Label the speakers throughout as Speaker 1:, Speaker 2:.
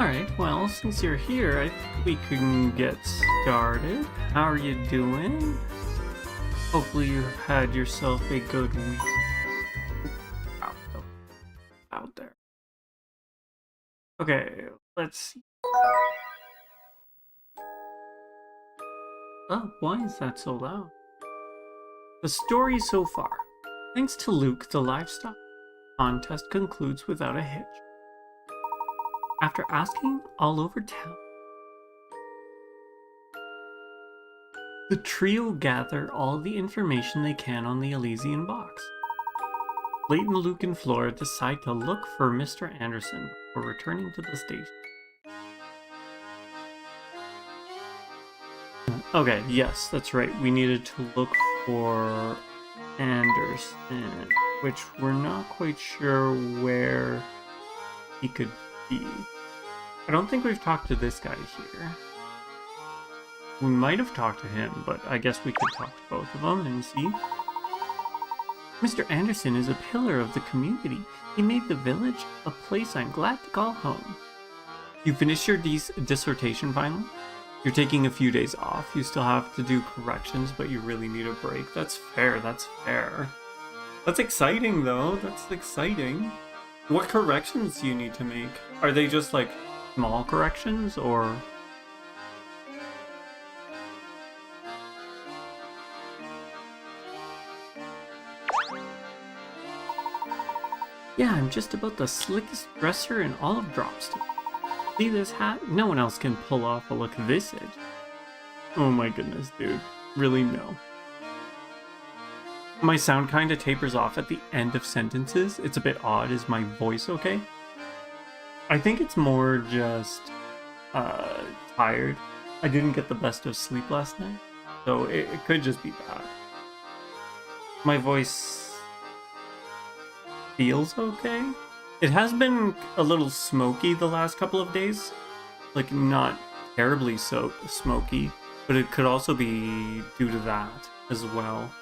Speaker 1: Alright, well, since you're here, I think we can get started. How are you doing? Hopefully you've had yourself a good week. Out there. Okay, let's see. Oh, why is that so loud? The story so far. Thanks to Luke, the livestock contest concludes without a hitch. After asking all over town, the trio gather all the information they can on the Elysian box. Layton, Luke, and Flora decide to look for Mr. Anderson before returning to the station. Okay, yes, that's right. We needed to look for Anderson, which we're not quite sure where he could be. I don't think we've talked to this guy here. We might have talked to him, but I guess we could talk to both of them and see. Mr. Anderson is a pillar of the community. He made the village a place I'm glad to call home. You finished your dissertation finally? You're taking a few days off. You still have to do corrections, but you really need a break. That's fair, that's fair. That's exciting though, that's exciting. What corrections do you need to make? Are they just like small corrections or... Yeah, I'm just about the slickest dresser in all of Dropston. See this hat? No one else can pull off a look this edge. Oh my goodness, dude. Really, no. My sound kinda tapers off at the end of sentences. It's a bit odd. Is my voice okay? I think it's more just tired. I didn't get the best of sleep last night, so it could just be bad. My voice feels okay. It has been a little smoky the last couple of days. Like, not terribly so smoky, but it could also be due to that as well.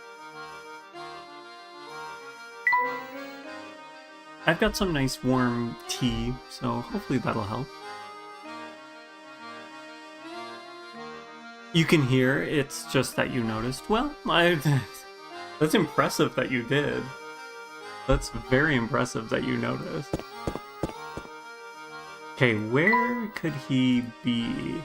Speaker 1: I've got some nice warm tea, so hopefully that'll help. You can hear, it's just that you noticed. Well, that's impressive that you did. That's very impressive that you noticed. Okay, where could he be?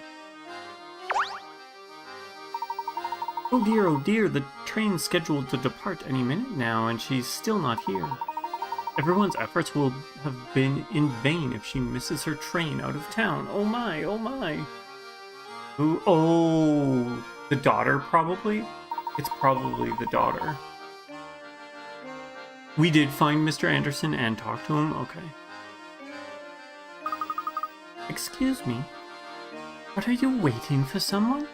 Speaker 1: Oh dear, the train's scheduled to depart any minute now, and she's still not here. Everyone's efforts will have been in vain if she misses her train out of town. Oh my, oh my. Who? Oh, the daughter probably? It's probably the daughter. We did find Mr. Anderson and talk to him? Okay. Excuse me, but are you waiting for someone?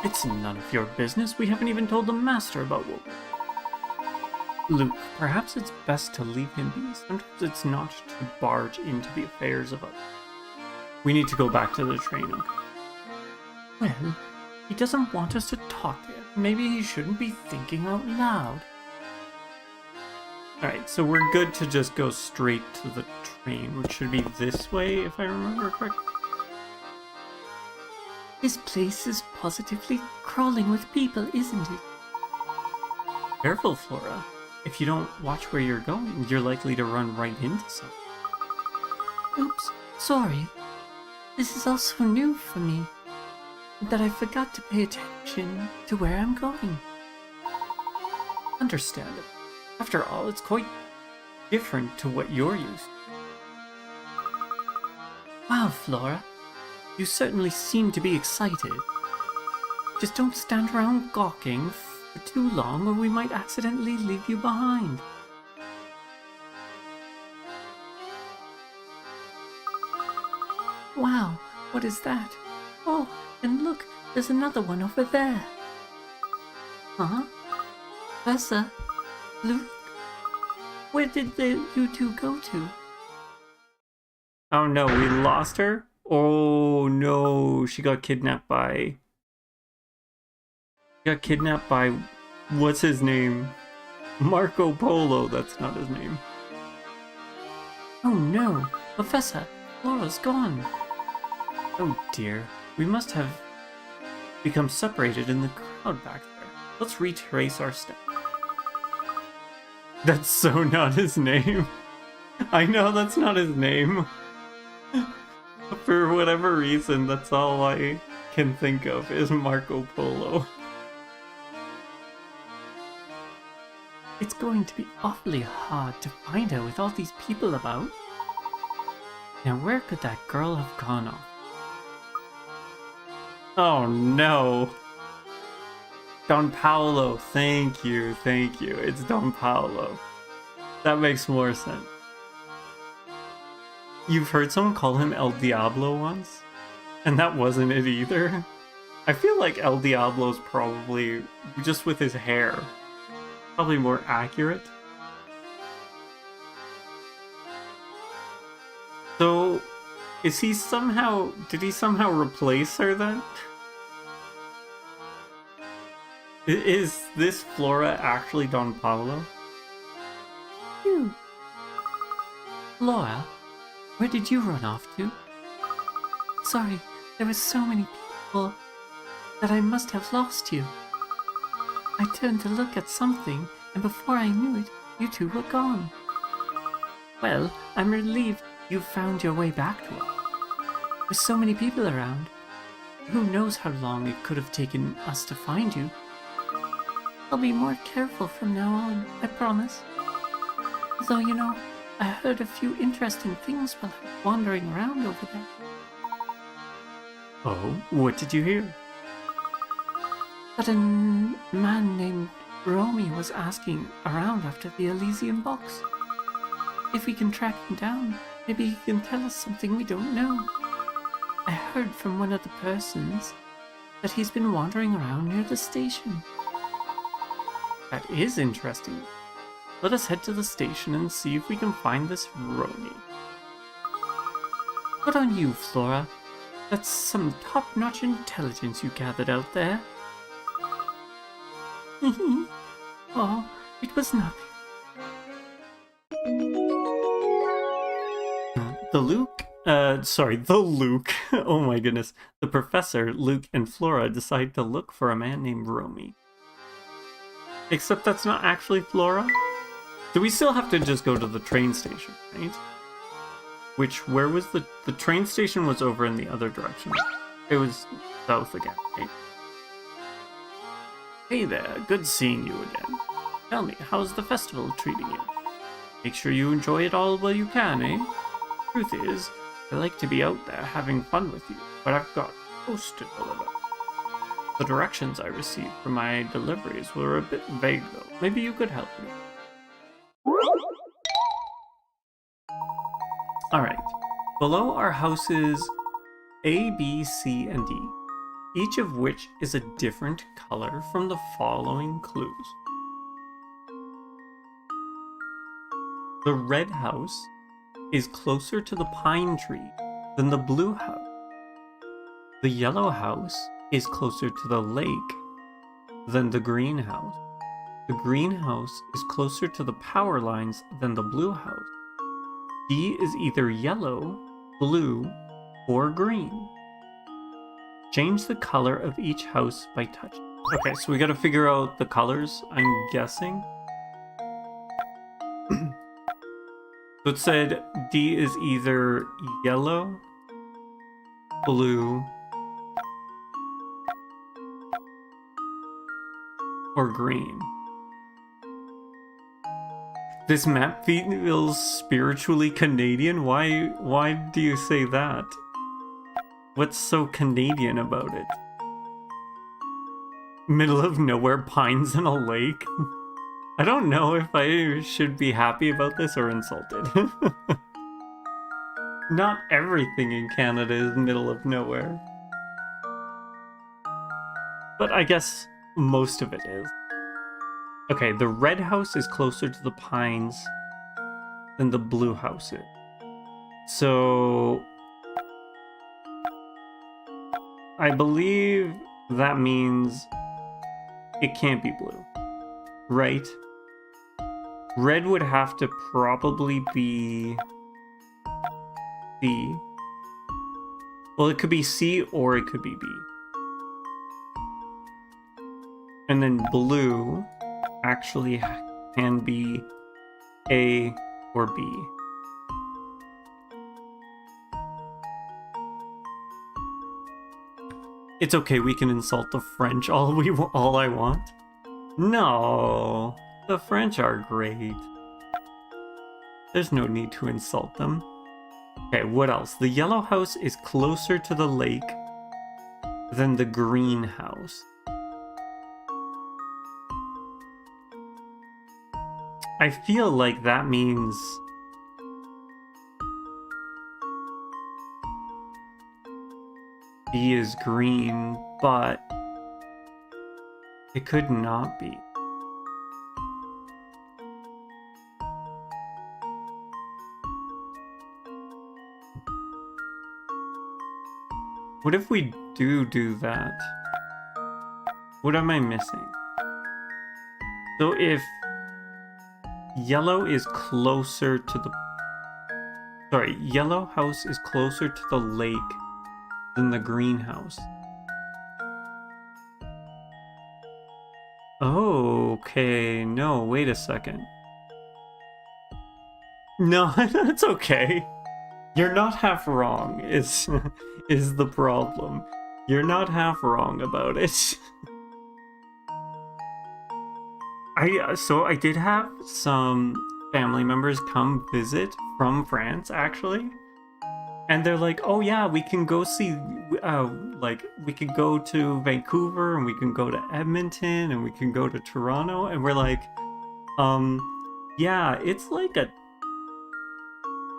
Speaker 1: It's none of your business. We haven't even told the master about what... Luke, perhaps it's best to leave him be. Sometimes it's not to barge into the affairs of others. We need to go back to the training. Well, he doesn't want us to talk to him. Maybe he shouldn't be thinking out loud. Alright, so we're good to just go straight to the train, which should be this way, if I remember correctly. This place is positively crawling with people, isn't it? Careful, Flora. If you don't watch where you're going, you're likely to run right into something. Oops, sorry. This is all so new for me, that I forgot to pay attention to where I'm going. Understandable. After all, it's quite different to what you're used to. Wow, Flora. You certainly seem to be excited. Just don't stand around gawking for too long or we might accidentally leave you behind. Wow, what is that? Oh, and look, there's another one over there. Huh? Professor? Luke? Where did you two go to? Oh no, we lost her? Oh no, she got kidnapped by... What's his name? Marco Polo, that's not his name. Oh no, Professor, Flora's gone. Oh dear, we must have become separated in the crowd back there. Let's retrace our steps. That's so not his name. I know that's not his name. For whatever reason, that's all I can think of is Marco Polo. It's going to be awfully hard to find her with all these people about. Now where could that girl have gone off? Oh no! Don Paolo, thank you. It's Don Paolo. That makes more sense. You've heard someone call him El Diablo once? And that wasn't it either. I feel like El Diablo's probably, just with his hair, probably more accurate. So, did he somehow replace her then? Is this Flora actually Don Paolo? You. Flora, where did you run off to? Sorry, there were so many people that I must have lost you. I turned to look at something, and before I knew it, you two were gone. Well, I'm relieved you found your way back to us. With so many people around, who knows how long it could have taken us to find you. I'll be more careful from now on, I promise. Though, you know, I heard a few interesting things while I was wandering around over there. Oh, what did you hear? That a man named Romy was asking around after the Elysian box. If we can track him down, maybe he can tell us something we don't know. I heard from one of the persons that he's been wandering around near the station. That is interesting. Let us head to the station and see if we can find this Romy. Good on you, Flora. That's some top-notch intelligence you gathered out there. Oh, it was nothing. The Luke. Oh my goodness. The Professor, Luke, and Flora decide to look for a man named Romy. Except that's not actually Flora. So we still have to just go to the train station, right? Where was the train station was over in the other direction. It was south again, right? Hey there, good seeing you again. Tell me, how's the festival treating you? Make sure you enjoy it all while you can, eh? Truth is, I like to be out there having fun with you, but I've got post to deliver. The directions I received for my deliveries were a bit vague though. Maybe you could help me. Alright, below are houses A, B, C, and D, each of which is a different color from the following clues. The red house is closer to the pine tree than the blue house. The yellow house is closer to the lake than the green house. The green house is closer to the power lines than the blue house. D is either yellow, blue, or green. Change the color of each house by touching. Okay, so we gotta figure out the colors, I'm guessing. So it said D is either yellow, blue, or green. This map feels spiritually Canadian? Why do you say that? What's so Canadian about it? Middle of nowhere, pines and a lake? I don't know if I should be happy about this or insulted. Not everything in Canada is middle of nowhere. But I guess most of it is. Okay, the red house is closer to the pines than the blue house is. So I believe that means it can't be blue, right? Red would have to probably be C, Well, it could be C or it could be B. And then blue actually can be A or B. It's okay, we can insult the French all I want. No, the French are great. There's no need to insult them. Okay, what else? The yellow house is closer to the lake than the green house. I feel like that means B is green, but it could not be. What if we do that? What am I missing? So if yellow is closer to the... Sorry, yellow house is closer to the lake than the greenhouse. Okay, no, wait a second. No, that's okay. You're not half wrong, is the problem. You're not half wrong about it. So I did have some family members come visit from France, actually. And they're like, oh yeah, we can go see, we could go to Vancouver, and we can go to Edmonton, and we can go to Toronto. And we're like, yeah, it's like a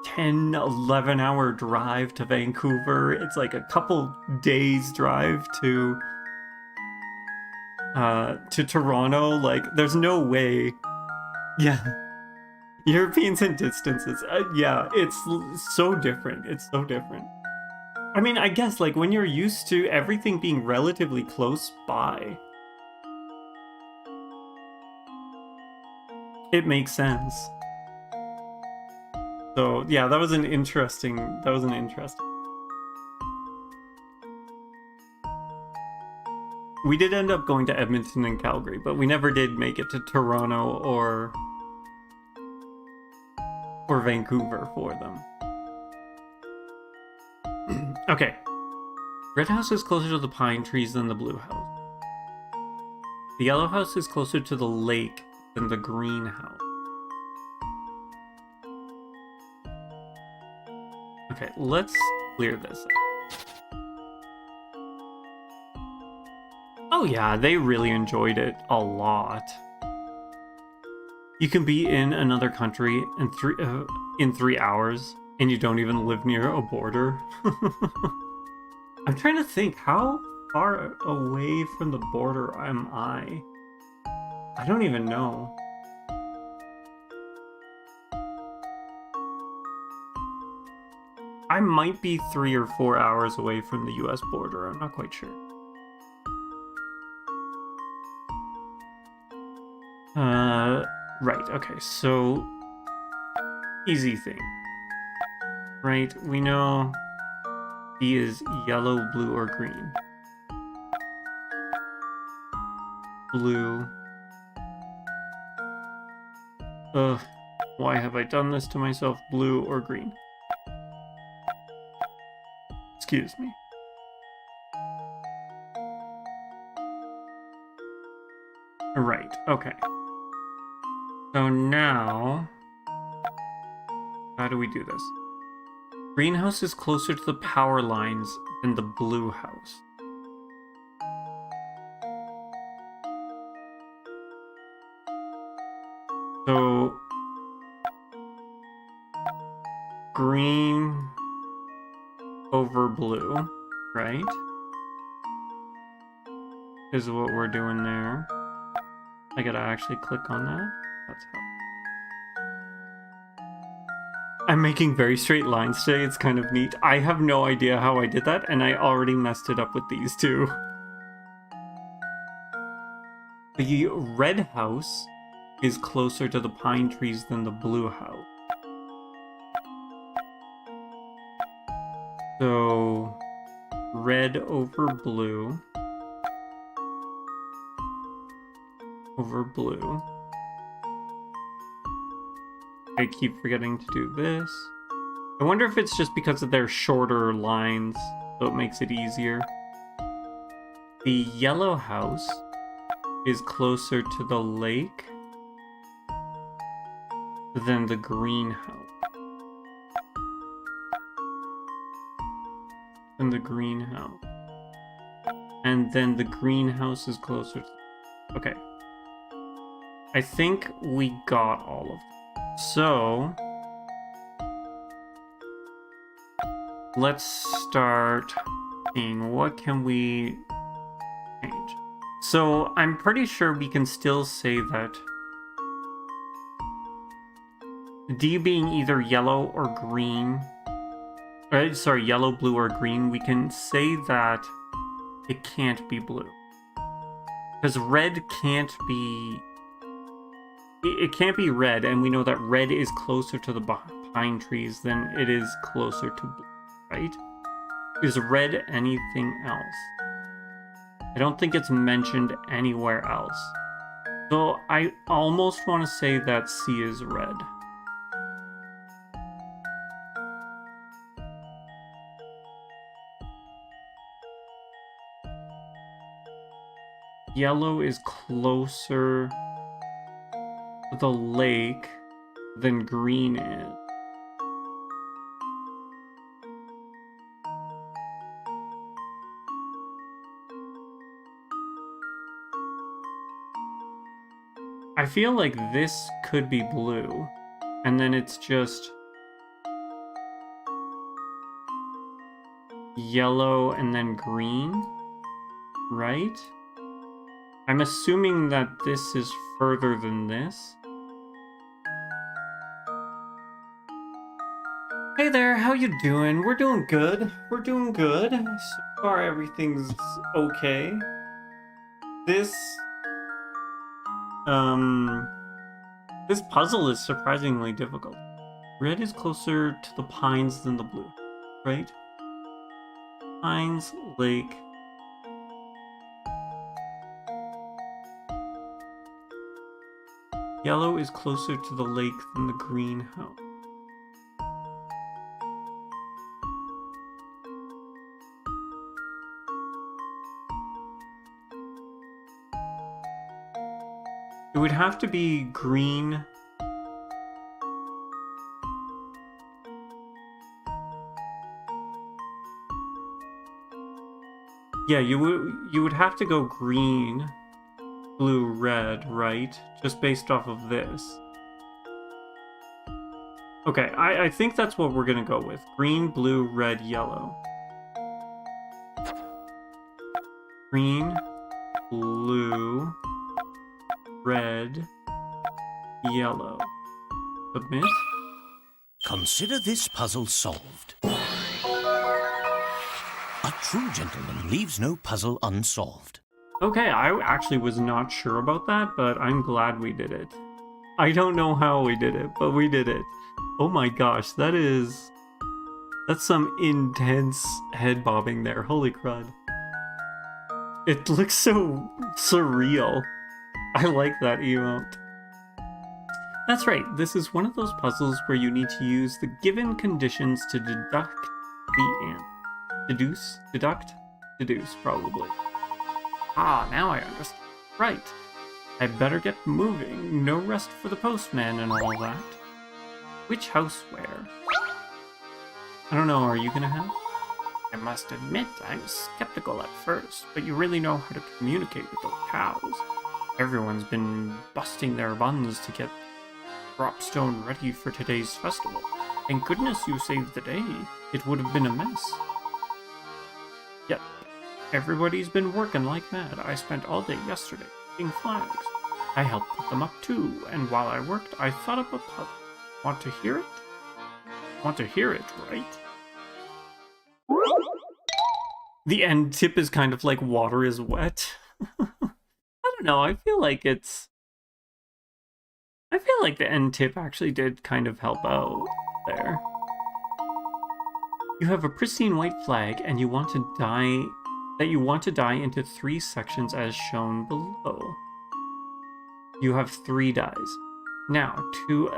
Speaker 1: 10, 11 hour drive to Vancouver. It's like a couple days drive to Toronto. Like, there's no way. Yeah. Europeans and distances. Yeah, it's so different. It's so different. I mean, I guess, like, when you're used to everything being relatively close by, it makes sense. So, yeah, that was an interesting... We did end up going to Edmonton and Calgary, but we never did make it to Toronto or Vancouver for them. Okay. Red house is closer to the pine trees than the blue house. The yellow house is closer to the lake than the green house. Okay, let's clear this up. Oh yeah, they really enjoyed it a lot. You can be in another country in 3 hours, and you don't even live near a border. I'm trying to think, how far away from the border am I? I don't even know. I might be 3 or 4 hours away from the US border, I'm not quite sure. Right, okay, so easy thing. Right, we know B is yellow, blue, or green. Blue. Ugh, why have I done this to myself? Blue or green? Excuse me. Right, okay. So now, how do we do this? Greenhouse is closer to the power lines than the blue house. So, green over blue, right? Is what we're doing there. I gotta actually click on that. That's how. I'm making very straight lines today. It's kind of neat. I have no idea how I did that, and I already messed it up with these two. The red house is closer to the pine trees than the blue house. So red over blue. Over blue. I keep forgetting to do this. I wonder if it's just because of their shorter lines, so it makes it easier. The yellow house is closer to the lake than the greenhouse. And the greenhouse. And then the greenhouse is closer to... Okay. I think we got all of them. So... let's start seeing what can we change. So I'm pretty sure we can still say that D being either yellow or green, sorry, yellow, blue, or green, we can say that it can't be blue. Because red can't be... it can't be red, and we know that red is closer to the pine trees than it is closer to blue, right? Is red anything else? I don't think it's mentioned anywhere else. So I almost want to say that C is red. Yellow is closer to the lake than green is. I feel like this could be blue, and then it's just yellow and then green, right? I'm assuming that this is further than this. Hey there, how you doing? We're doing good. We're doing good. So far, everything's okay. This puzzle is surprisingly difficult. Red is closer to the pines than the blue, right? Pines, lake. Yellow is closer to the lake than the greenhouse. It would have to be green. Yeah, you would have to go green, blue, red, right? Just based off of this. Okay, I think that's what we're gonna go with. Green, blue, red, yellow. Green, blue, red, yellow. Submit.
Speaker 2: Consider this puzzle solved. A true gentleman leaves no puzzle unsolved.
Speaker 1: Okay, I actually was not sure about that, but I'm glad we did it. I don't know how we did it, but we did it. Oh my gosh, that's some intense head bobbing there. Holy crud. It looks so surreal. I like that emote. That's right, this is one of those puzzles where you need to use the given conditions to deduct the answer. Deduce, probably. Ah, now I understand. Right. I better get moving. No rest for the postman and all that. Which house where? I don't know, are you gonna have? I must admit, I was skeptical at first, but you really know how to communicate with those cows. Everyone's been busting their buns to get Dropstone ready for today's festival. Thank goodness you saved the day. It would have been a mess. Yep. Everybody's been working like mad. I spent all day yesterday making flags. I helped put them up too, and while I worked, I thought up a puzzle. Want to hear it? Want to hear it, right? The end tip is kind of like water is wet. I don't know, I feel like the end tip actually did kind of help out there. You have a pristine white flag and you want to dye into 3 sections as shown below. You have 3 dyes. Now, two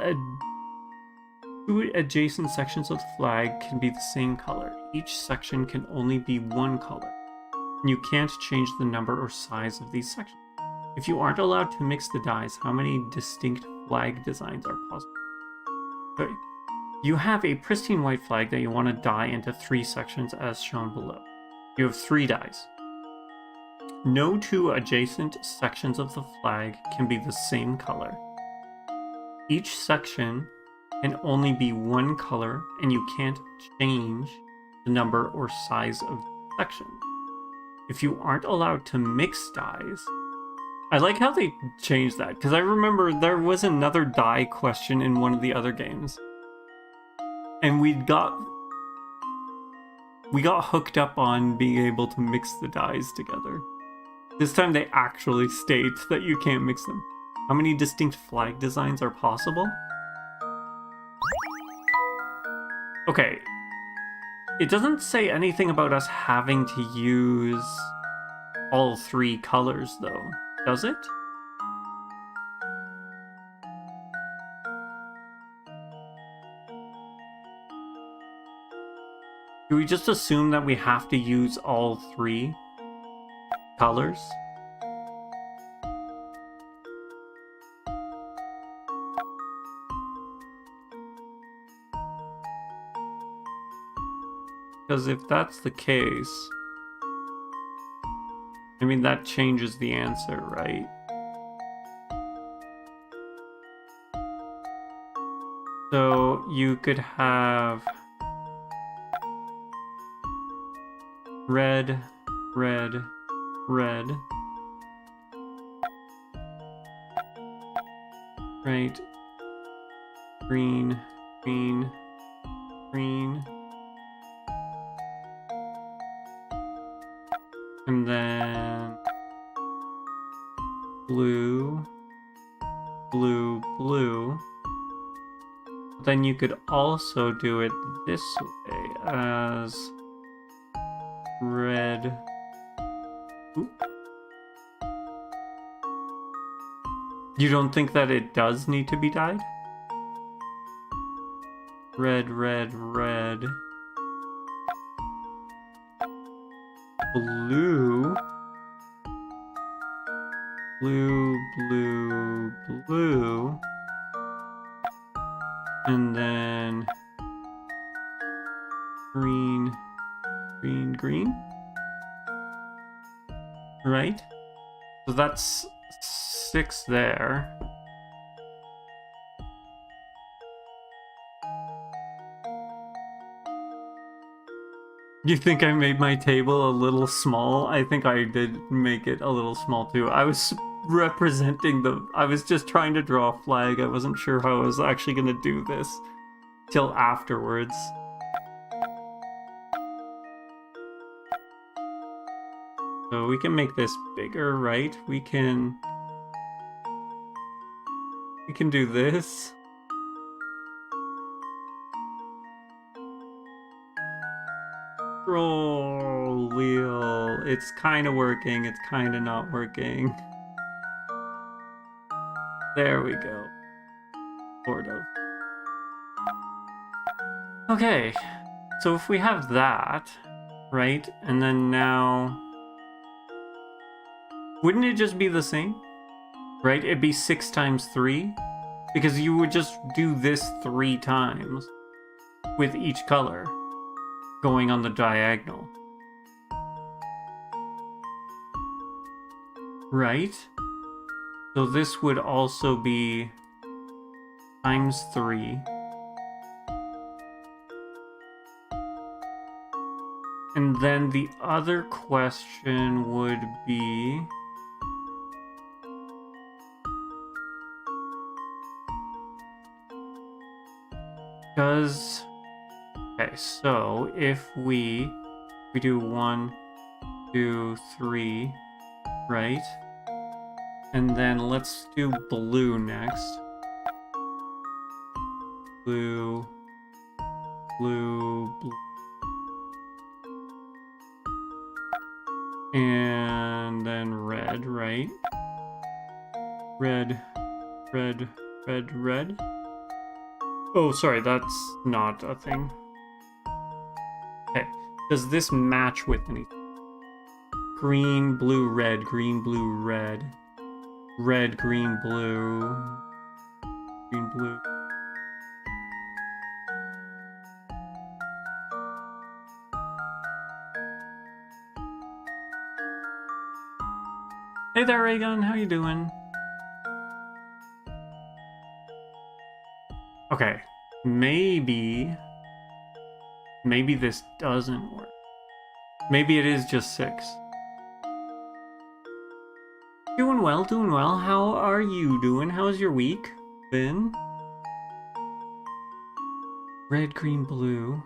Speaker 1: adjacent sections of the flag can be the same color. Each section can only be 1 color. And you can't change the number or size of these sections. If you aren't allowed to mix the dyes, how many distinct flag designs are possible? Okay. You have a pristine white flag that you want to dye into 3 sections as shown below. You have 3 dyes. No 2 adjacent sections of the flag can be the same color. Each section can only be 1 color, and you can't change the number or size of sections. If you aren't allowed to mix dyes, I like how they changed that, because I remember there was another dye question in one of the other games. And we got hooked up on being able to mix the dyes together. This time they actually state that you can't mix them. How many distinct flag designs are possible? Okay. It doesn't say anything about us having to use all 3 colors, though. Does it? Do we just assume that we have to use all 3 colors? Because if that's the case, I mean, that changes the answer, right? So you could have red, red, red. Right. Green, green, green. And then blue, blue, blue. Then you could also do it this way as red. Oop. You don't think that it does need to be dyed? Red, red, red. Blue. Blue, blue, blue. And then green, green, green. Right? So that's 6 there. You think I made my table a little small? I think I did make it a little small too. I was representing I was just trying to draw a flag. I wasn't sure how I was actually going to do this till afterwards. So we can make this bigger, right? We can do this. Scroll wheel. It's kind of working. It's kind of not working. There we go. Sort of. Okay. So if we have that, right? And then now, wouldn't it just be the same? Right? It'd be 6 times 3. Because you would just do this 3 times with each color going on the diagonal. Right? So this would also be times 3. And then the other question would be, okay, so if we do 1, 2, 3, right? And then let's do blue next. Blue, blue, blue. And then red, right? Red, red, red, red. Oh, sorry, that's not a thing. Okay, does this match with anything? Green, blue, red, green, blue, red. Red, green, blue. Green, blue. Hey there, Raygun, how you doing? Okay, maybe this doesn't work. Maybe it is just 6. Doing well, doing well. How are you doing? How's your week been? Red, green, blue.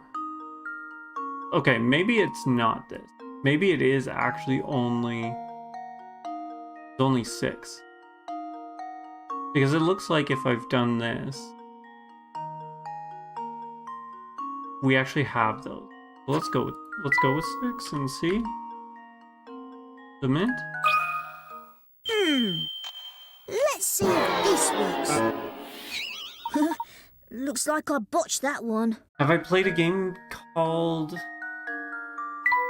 Speaker 1: Okay, maybe it's not this. Maybe it is actually only 6. Because it looks like if I've done this, we actually have those. So let's go with 6 and see. Submit.
Speaker 3: Let's see if this works. Looks like I botched that one.
Speaker 1: Have I played a game called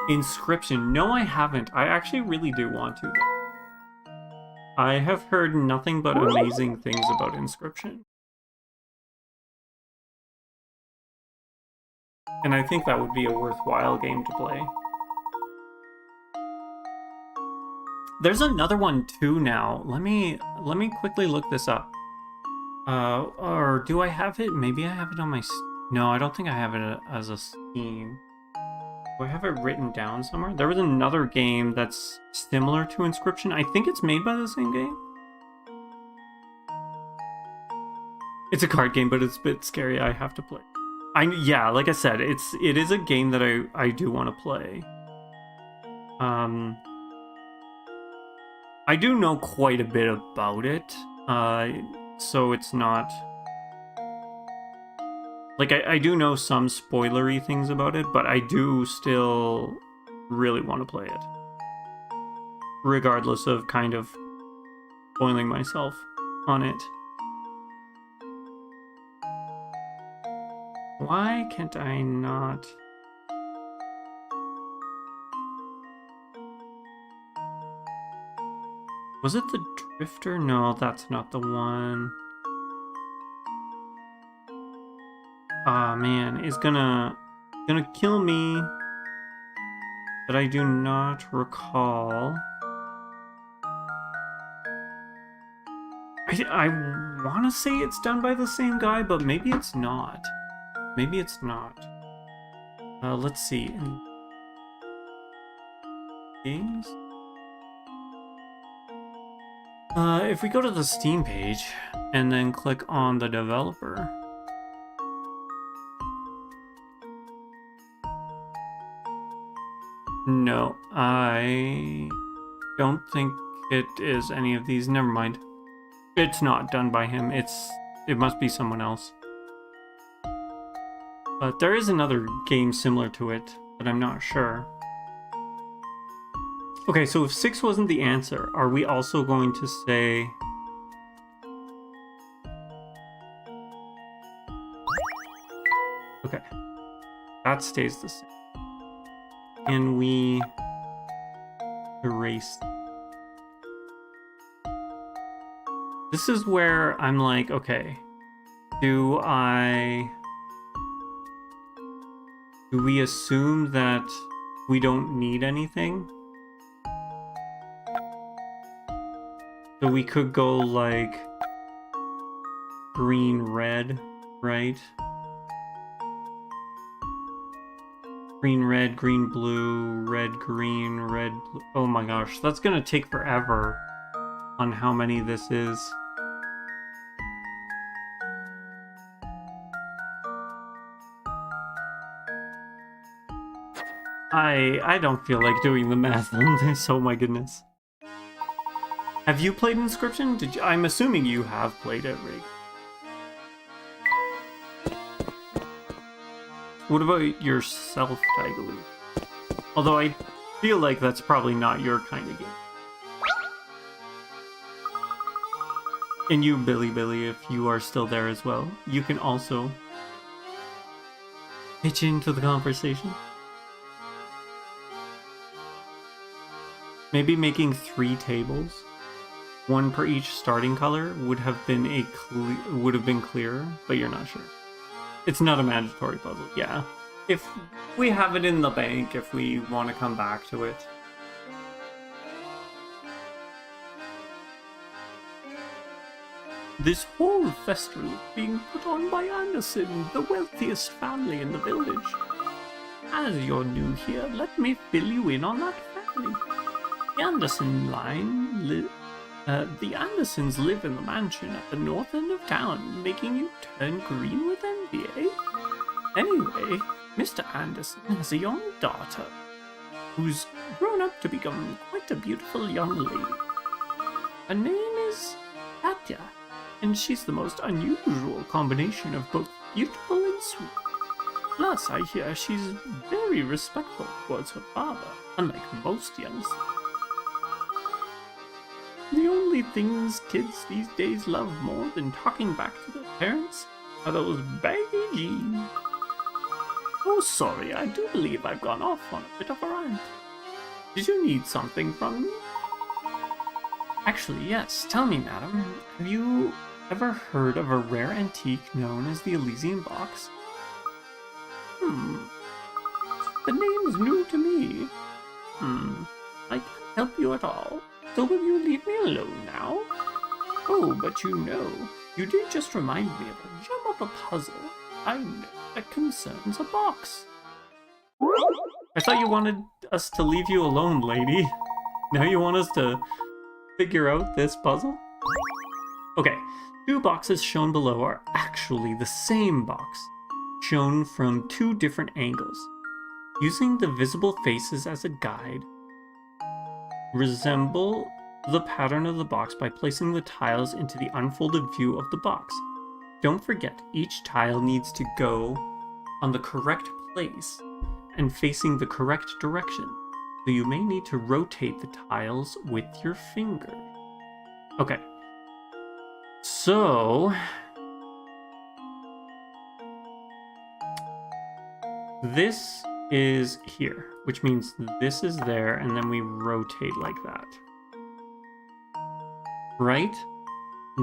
Speaker 1: Inscription? No, I haven't. I actually really do want to, though. I have heard nothing but amazing things about Inscription. And I think that would be a worthwhile game to play. There's another one too now. Let me quickly look this up. Or do I have it? Maybe I have it on my... No, I don't think I have it as a Steam. Do I have it written down somewhere? There was another game that's similar to Inscription. I think it's made by the same game. It's a card game, but it's a bit scary. I have to play. Yeah, like I said, it is a game that I do want to play. I do know quite a bit about it, so it's not... Like, I do know some spoilery things about it, but I do still really want to play it. Regardless of kind of spoiling myself on it. Why can't I not... Was it the Drifter? No, that's not the one. Ah, man, it's gonna kill me. But I do not recall. I want to say it's done by the same guy, but maybe it's not. Maybe it's not. Let's see. Games? If we go to the Steam page and then click on the developer. No, I don't think it is any of these. Never mind. It's not done by him. It must be someone else. But there is another game similar to it, but I'm not sure. Okay, so if 6 wasn't the answer, are we also going to say... Okay. That stays the same. Can we erase... This is where I'm like, okay, do we assume that we don't need anything? So we could go like green, red, right? Green, red, green, blue, red, green, red, blue. Oh my gosh, that's gonna take forever on how many this is. I don't feel like doing the math on this, oh my goodness. Have you played Inscription? I'm assuming you have played it, Rig. What about yourself, Tigaloo? Although I feel like that's probably not your kind of game. And you, Billy, if you are still there as well, you can also pitch into the conversation. Maybe making 3 tables, 1 per each starting color, would have been clearer, but you're not sure. It's not a mandatory puzzle, yeah. If we have it in the bank, if we want to come back to it. This whole festival is being put on by Anderson, the wealthiest family in the village. As you're new here, let me fill you in on that family. The Andersons live in the mansion at the north end of town, making you turn green with envy, eh? Anyway, Mr. Anderson has a young daughter who's grown up to become quite a beautiful young lady. Her name is Katya, and she's the most unusual combination of both beautiful and sweet. Plus, I hear she's very respectful towards her father, unlike most youngsters. The only things kids these days love more than talking back to their parents are those baggy jeans. Oh, sorry, I do believe I've gone off on a bit of a rant. Did you need something from me? Actually, yes. Tell me, madam, have you ever heard of a rare antique known as the Elysian box? The name's new to me. I can't help you at all. So will you leave me alone now? Oh, but you did just remind me of a gem of a puzzle I know that concerns a box. I thought you wanted us to leave you alone, lady. Now you want us to figure out this puzzle? Okay, 2 boxes shown below are actually the same box, shown from 2 different angles. Using the visible faces as a guide, resemble the pattern of the box by placing the tiles into the unfolded view of the box. Don't forget, each tile needs to go on the correct place and facing the correct direction, so you may need to rotate the tiles with your finger. Okay, so this is here, which means this is there, and then we rotate like that. Right?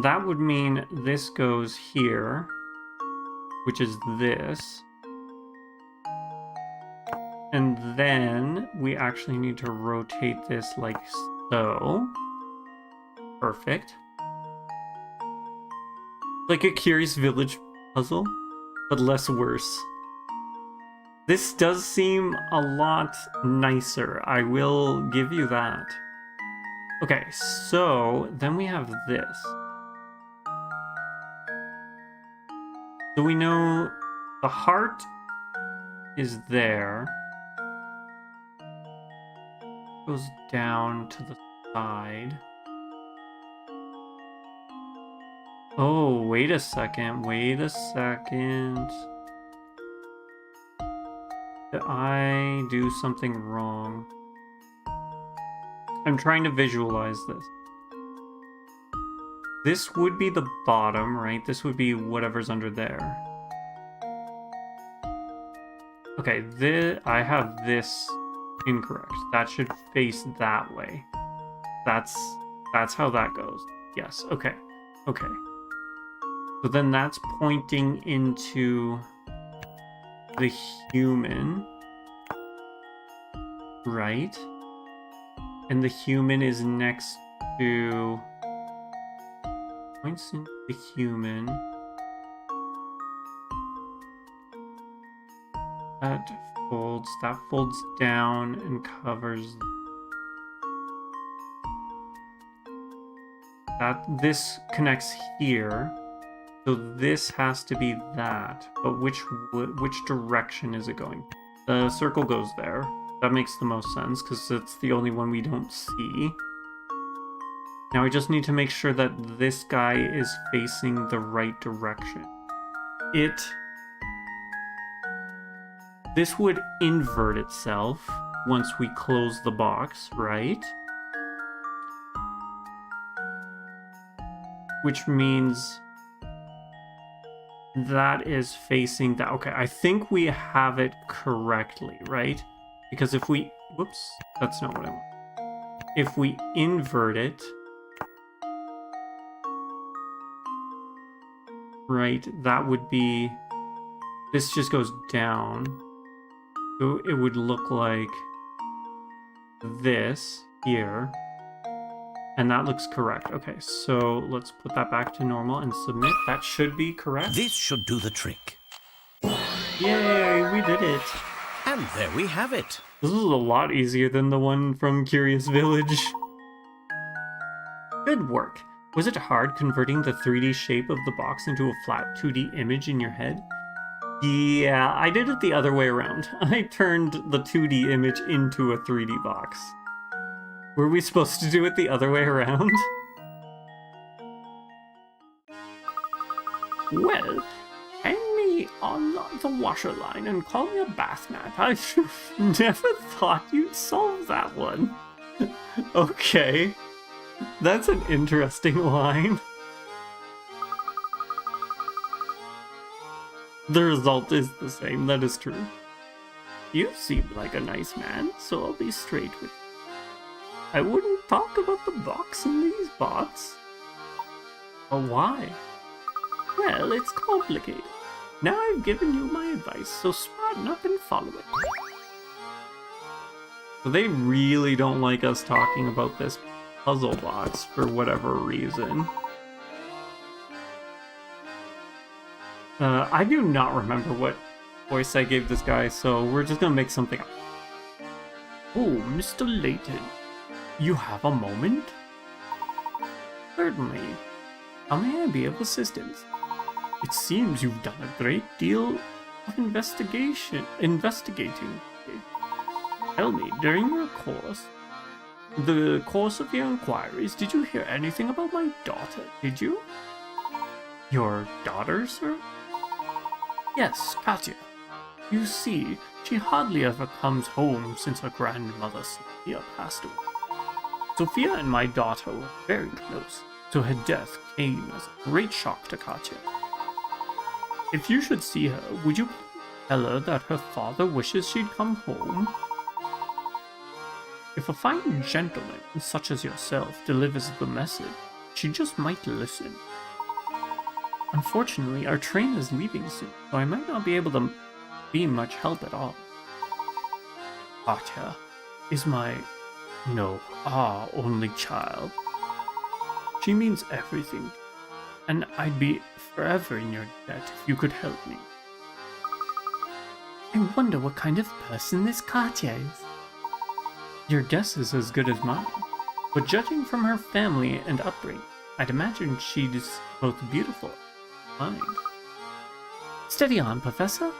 Speaker 1: That would mean this goes here, which is this. And then we actually need to rotate this like so. Perfect. Like a Curious Village puzzle, but less worse. This does seem a lot nicer, I will give you that. Okay, so then we have this. So we know the heart is there. Goes down to the side. Oh, wait a second. Did I do something wrong? I'm trying to visualize this. This would be the bottom, right? This would be whatever's under there. Okay, I have this incorrect. That should face that way. That's how that goes. Yes, okay. Okay. So then that's pointing into the human, right? And the human is next to, points into the human. That folds down and covers that. This connects here. So this has to be that, but which direction is it going? The circle goes there. That makes the most sense, because it's the only one we don't see. Now we just need to make sure that this guy is facing the right direction. This would invert itself, once we close the box, right? Which means that is facing that. Okay, I think we have it correctly, right? Because if we... Whoops, that's not what I want. If we invert it... Right, that would be... This just goes down. So it would look like this here. And that looks correct. Okay, so let's put that back to normal and submit. That should be correct.
Speaker 2: This should do the trick.
Speaker 1: Yay, we did it.
Speaker 2: And there we have it.
Speaker 1: This is a lot easier than the one from Curious Village. Good work. Was it hard converting the 3D shape of the box into a flat 2D image in your head? Yeah, I did it the other way around. I turned the 2D image into a 3D box. Were we supposed to do it the other way around? Well, hang me on the washer line and call me a bath mat. I never thought you'd solve that one. Okay. That's an interesting line. The result is the same, that is true. You seem like a nice man, so I'll be straight with you. I wouldn't talk about the box in these parts. But why? Well, it's complicated. Now I've given you my advice, so smarten up and follow it. So they really don't like us talking about this puzzle box for whatever reason. I do not remember what voice I gave this guy, so we're just gonna make something up. Oh, Mr. Layton. You have a moment? Certainly. How may I be of assistance? It seems you've done a great deal of investigating. Tell me, during your course, the course of your inquiries, did you hear anything about my daughter, did you? Your daughter, sir? Yes, Katya. You see, she hardly ever comes home since her grandmother Sophia passed away. Sophia and my daughter were very close, so her death came as a great shock to Katya. If you should see her, would you tell her that her father wishes she'd come home? If a fine gentleman, such as yourself, delivers the message, she just might listen. Unfortunately, our train is leaving soon, so I might not be able to be much help at all. Katya is my... our only child. She means everything, and I'd be forever in your debt if you could help me. I wonder what kind of person this Katya is. Your guess is as good as mine, but judging from her family and upbringing, I'd imagine she's both beautiful and kind. Steady on, Professor.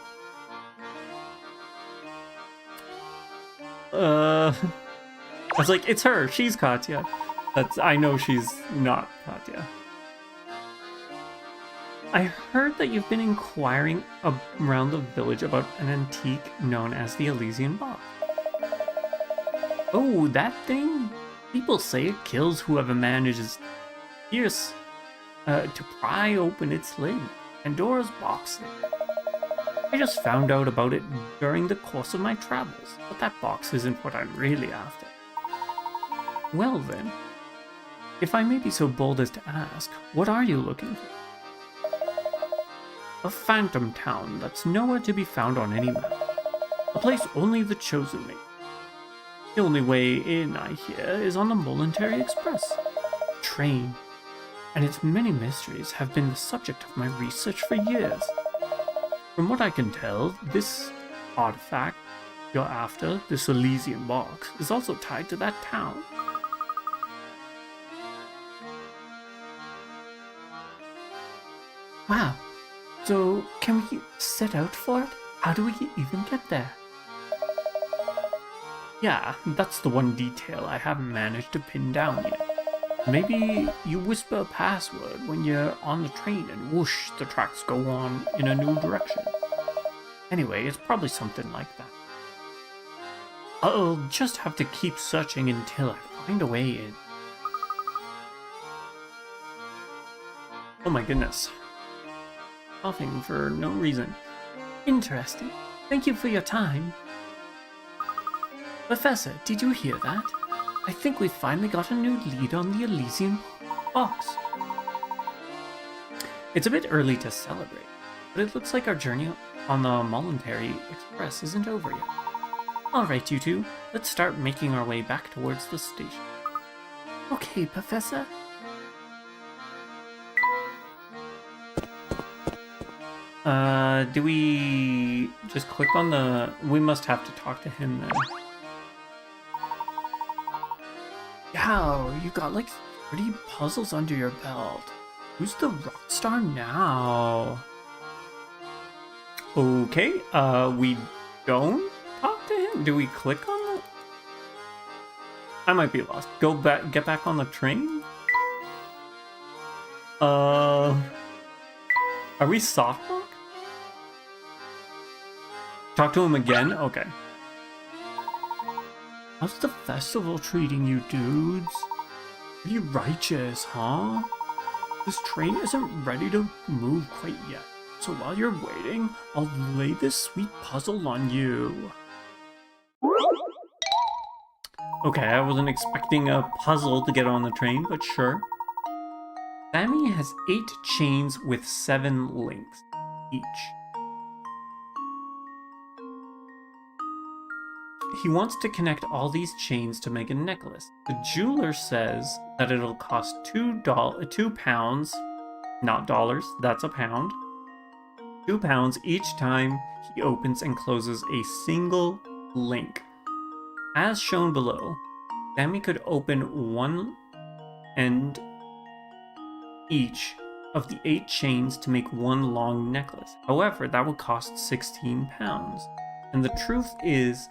Speaker 1: I was like, it's her, she's Katya. I know she's not Katya. I heard that you've been inquiring around the village about an antique known as the Elysian box. Oh, that thing? People say it kills whoever manages to pry open its lid. Pandora's box thing. I just found out about it during the course of my travels, but that box isn't what I'm really after. Well then, if I may be so bold as to ask, what are you looking for? A phantom town that's nowhere to be found on any map. A place only the chosen make. The only way in, I hear, is on the Voluntary Express train, and its many mysteries have been the subject of my research for years. From what I can tell, this artifact you're after, this Elysian box, is also tied to that town. Wow, so can we set out for it? How do we even get there? Yeah, that's the one detail I haven't managed to pin down yet. Maybe you whisper a password when you're on the train and whoosh, the tracks go on in a new direction. Anyway, it's probably something like that. I'll just have to keep searching until I find a way in. Oh my goodness. Coughing for no reason. Interesting. Thank you for your time. Professor, did you hear that? I think we finally got a new lead on the Elysian box. It's a bit early to celebrate, but it looks like our journey on the Voluntary Express isn't over yet. Alright, you two, let's start making our way back towards the station. Okay, Professor. Do we just click on the... We must have to talk to him then. Wow, you got like 30 puzzles under your belt. Who's the rock star now? Okay, we don't talk to him? Do we click on the... I might be lost. Go back, get back on the train? Are we softball? Talk to him again? Okay. How's the festival treating you, dudes? Pretty righteous, huh? This train isn't ready to move quite yet. So while you're waiting, I'll lay this sweet puzzle on you. Okay, I wasn't expecting a puzzle to get on the train, but sure. Sammy has 8 chains with 7 links each. He wants to connect all these chains to make a necklace. The jeweler says that it'll cost £2, not dollars, that's a pound. £2 each time he opens and closes a single link. As shown below, Sammy could open one end each of the 8 chains to make one long necklace. However, that would cost £16. And the truth is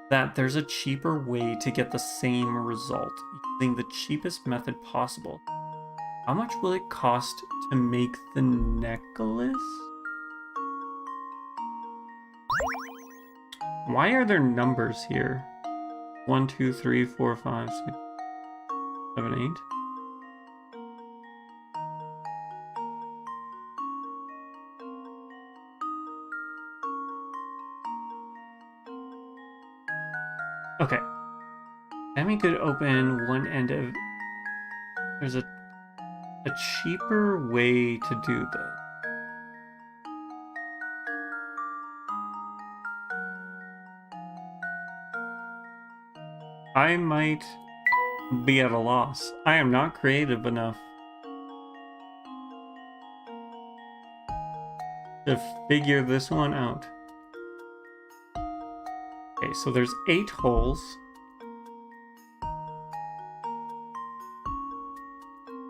Speaker 1: that there's a cheaper way to get the same result, using the cheapest method possible. How much will it cost to make the necklace? Why are there numbers here? 1, 2, 3, 4, 5, 6, 7, 8. Okay. Sammy could open one end of... There's a cheaper way to do this. I might be at a loss. I am not creative enough to figure this one out. Okay, so there's 8 holes.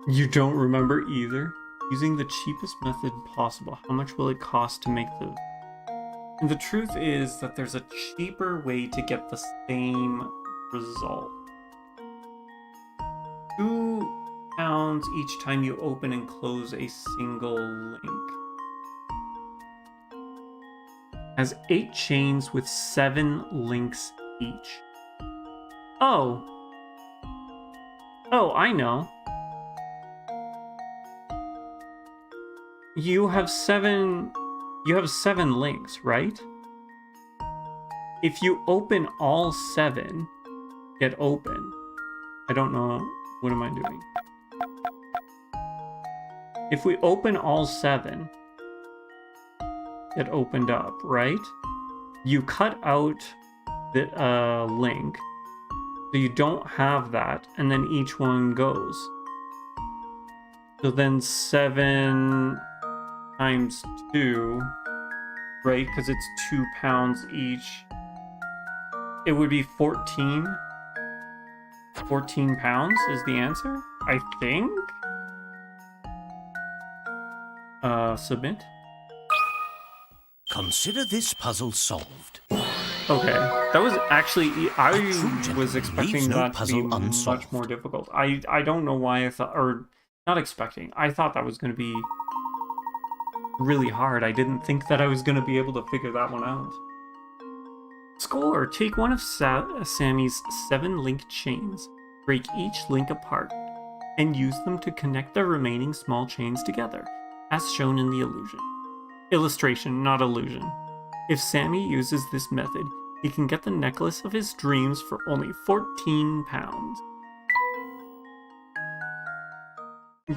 Speaker 1: You don't remember either? Using the cheapest method possible. How much will it cost to make the... And the truth is that there's a cheaper way to get the same result. £2 each time you open and close a single link. Has 8 chains with 7 links each. Oh, I know. You have 7 links, right? If you open all 7, get open. I don't know, what am I doing? If we open all 7, get opened up, right? You cut out the link, so you don't have that, and then each one goes. So then 7 times 2, right? Because it's £2 each. It would be 14. 14 pounds is the answer, I think. Submit.
Speaker 2: Consider this puzzle solved.
Speaker 1: Okay, that was actually... I was expecting
Speaker 2: no
Speaker 1: that to be
Speaker 2: puzzle unsolved.
Speaker 1: much more difficult. I don't know why I thought... Or, not expecting. I thought that was going to be really hard. I didn't think that I was going to be able to figure that one out. Score! Take one of Sammy's 7 link chains, break each link apart, and use them to connect the remaining small chains together, as shown in the illustration, not illusion. If Sammy uses this method, he can get the necklace of his dreams for only 14 pounds.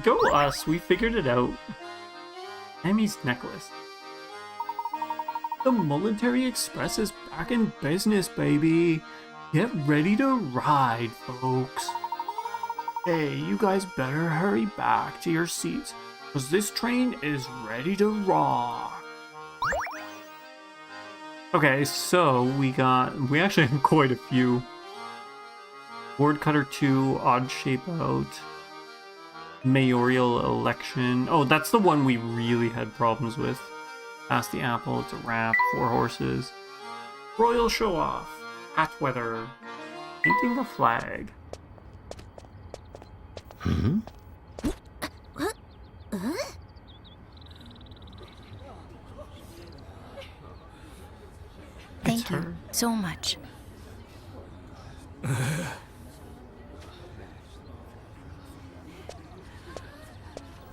Speaker 1: Go us, we figured it out. Sammy's necklace. The Military Express is back in business, baby. Get ready to ride, folks. Hey, you guys better hurry back to your seats, because this train is ready to rock. Okay, so we actually have quite a few. Board Cutter 2, Odd Shape Out, Mayoral Election. Oh, that's the one we really had problems with. Pass the Apple, it's a wrap, 4 horses. Royal Show Off, Hat Weather, Painting the Flag.
Speaker 2: Hmm?
Speaker 4: Thank you so much.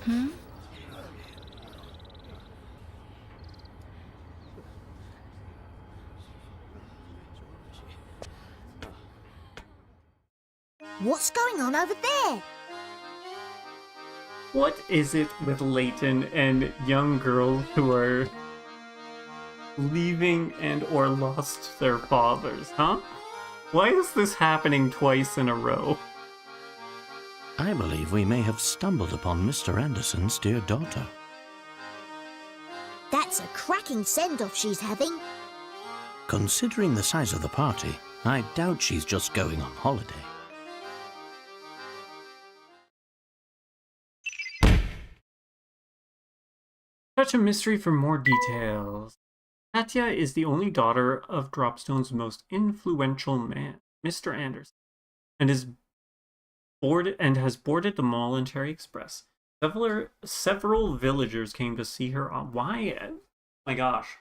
Speaker 4: Hmm?
Speaker 3: What's going on over there?
Speaker 1: What is it with Layton and young girls who are leaving and or lost their fathers, huh? Why is this happening twice in a row?
Speaker 2: I believe we may have stumbled upon Mr. Anderson's dear daughter.
Speaker 3: That's a cracking send-off she's having.
Speaker 2: Considering the size of the party, I doubt she's just going on holiday.
Speaker 1: Touch a mystery for more details. Katya is the only daughter of Dropstone's most influential man, Mr. Anderson, and has boarded the Military Express. Several villagers came to see her on. Why? My gosh.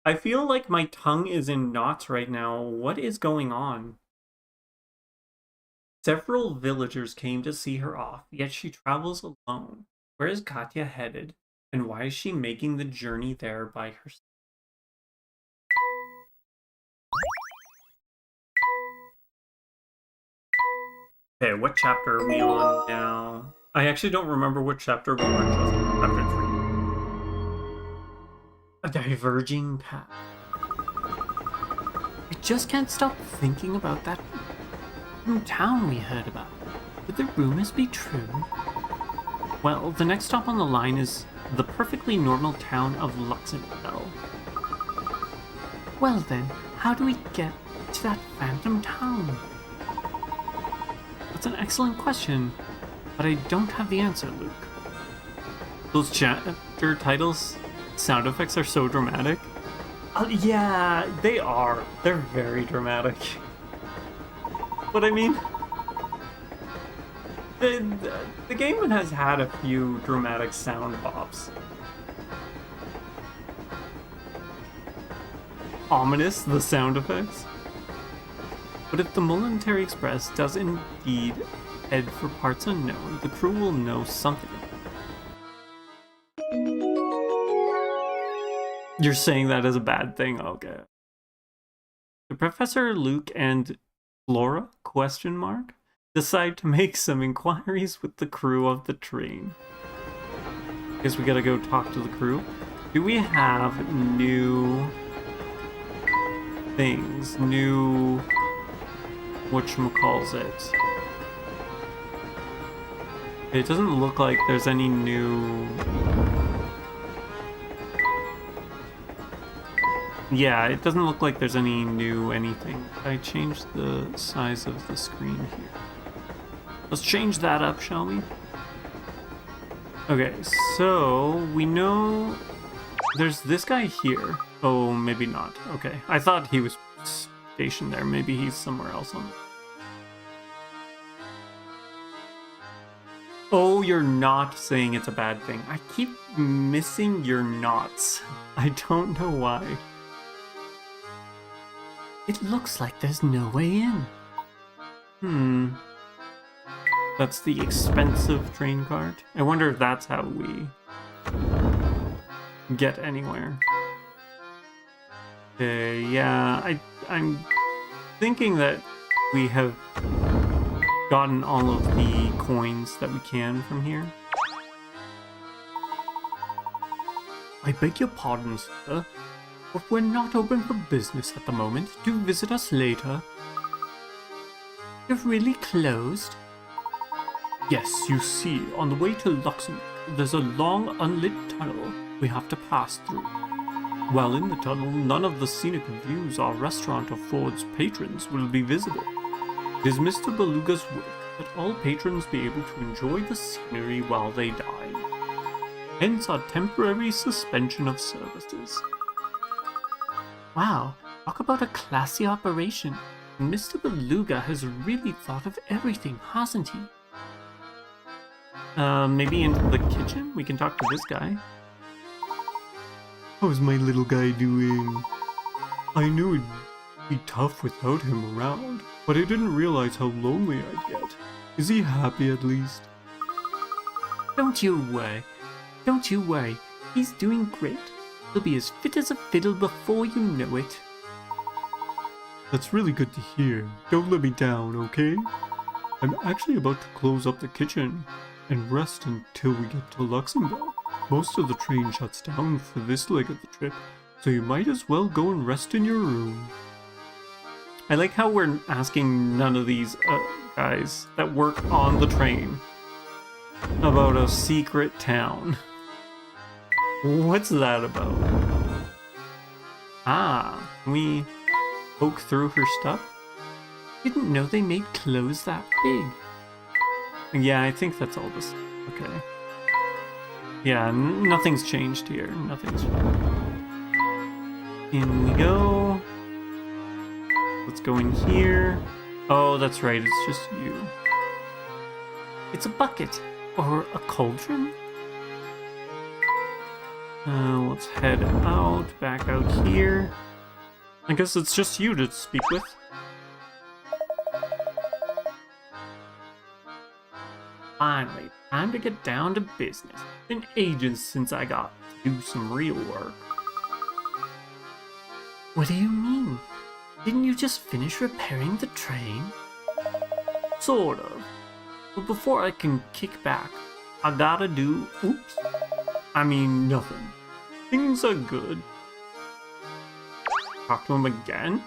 Speaker 1: I feel like my tongue is in knots right now. What is going on? Several villagers came to see her off, yet she travels alone. Where is Katya headed? And why is she making the journey there by herself? Okay, what chapter are we on now? I actually don't remember what chapter we were just on. Chapter 3. A diverging path. I just can't stop thinking about that town we heard about. Could the rumors be true? Well, the next stop on the line is the perfectly normal town of Luxembourg. Well then, how do we get to that phantom town? That's an excellent question, but I don't have the answer, Luke. Those chapter titles sound effects are so dramatic. Yeah, they are. They're very dramatic. But I mean, the game has had a few dramatic sound pops. Ominous, the sound effects. But if the Military Express does indeed head for parts unknown, the crew will know something. You're saying that as a bad thing? Okay. The Professor, Luke, and Flora, decide to make some inquiries with the crew of the train. Guess we gotta go talk to the crew. Do we have new things? New... whatchamacallit? It doesn't look like there's any new... Yeah, it doesn't look like there's any new anything. I changed the size of the screen here. Let's change that up, shall we? Okay, so we know there's this guy here. Oh, maybe not. Okay, I thought he was stationed there. Maybe he's somewhere else on. Oh, you're not saying it's a bad thing. I keep missing your knots. I don't know why. It looks like there's no way in. That's the expensive train cart. I wonder if that's how we get anywhere. Yeah, I'm thinking that we have gotten all of the coins that we can from here. I beg your pardon, sir, but we're not open for business at the moment. Do visit us later. You're really closed? Yes, you see, on the way to Luxembourg, there's a long unlit tunnel we have to pass through. While in the tunnel, none of the scenic views our restaurant affords patrons will be visible. It is Mr. Beluga's wish that all patrons be able to enjoy the scenery while they dine. Hence our temporary suspension of services. Wow, talk about a classy operation. Mr. Beluga has really thought of everything, hasn't he? Maybe into the kitchen? We can talk to this guy. How's my little guy doing? I knew it'd be tough without him around, but I didn't realize how lonely I'd get. Is he happy at least? Don't you worry. He's doing great. He'll be as fit as a fiddle before you know it. That's really good to hear. Don't let me down, okay? I'm actually about to close up the kitchen and rest until we get to Luxembourg. Most of the train shuts down for this leg of the trip, so you might as well go and rest in your room. I like how we're asking none of these guys that work on the train about a secret town. What's that about? Ah, can we poke through her stuff? Didn't know they made clothes that big. Yeah, I think that's all this. Okay. Yeah, nothing's changed here. Nothing's. In we go. Let's go in here. Oh, that's right. It's just you. It's a bucket or a cauldron. Let's head out. Back out here. I guess it's just you to speak with. Finally, time to get down to business. It's been ages since I got to do some real work. What do you mean? Didn't you just finish repairing the train? Sort of. But before I can kick back, I gotta do... Oops. I mean, nothing. Things are good. Talk to him again?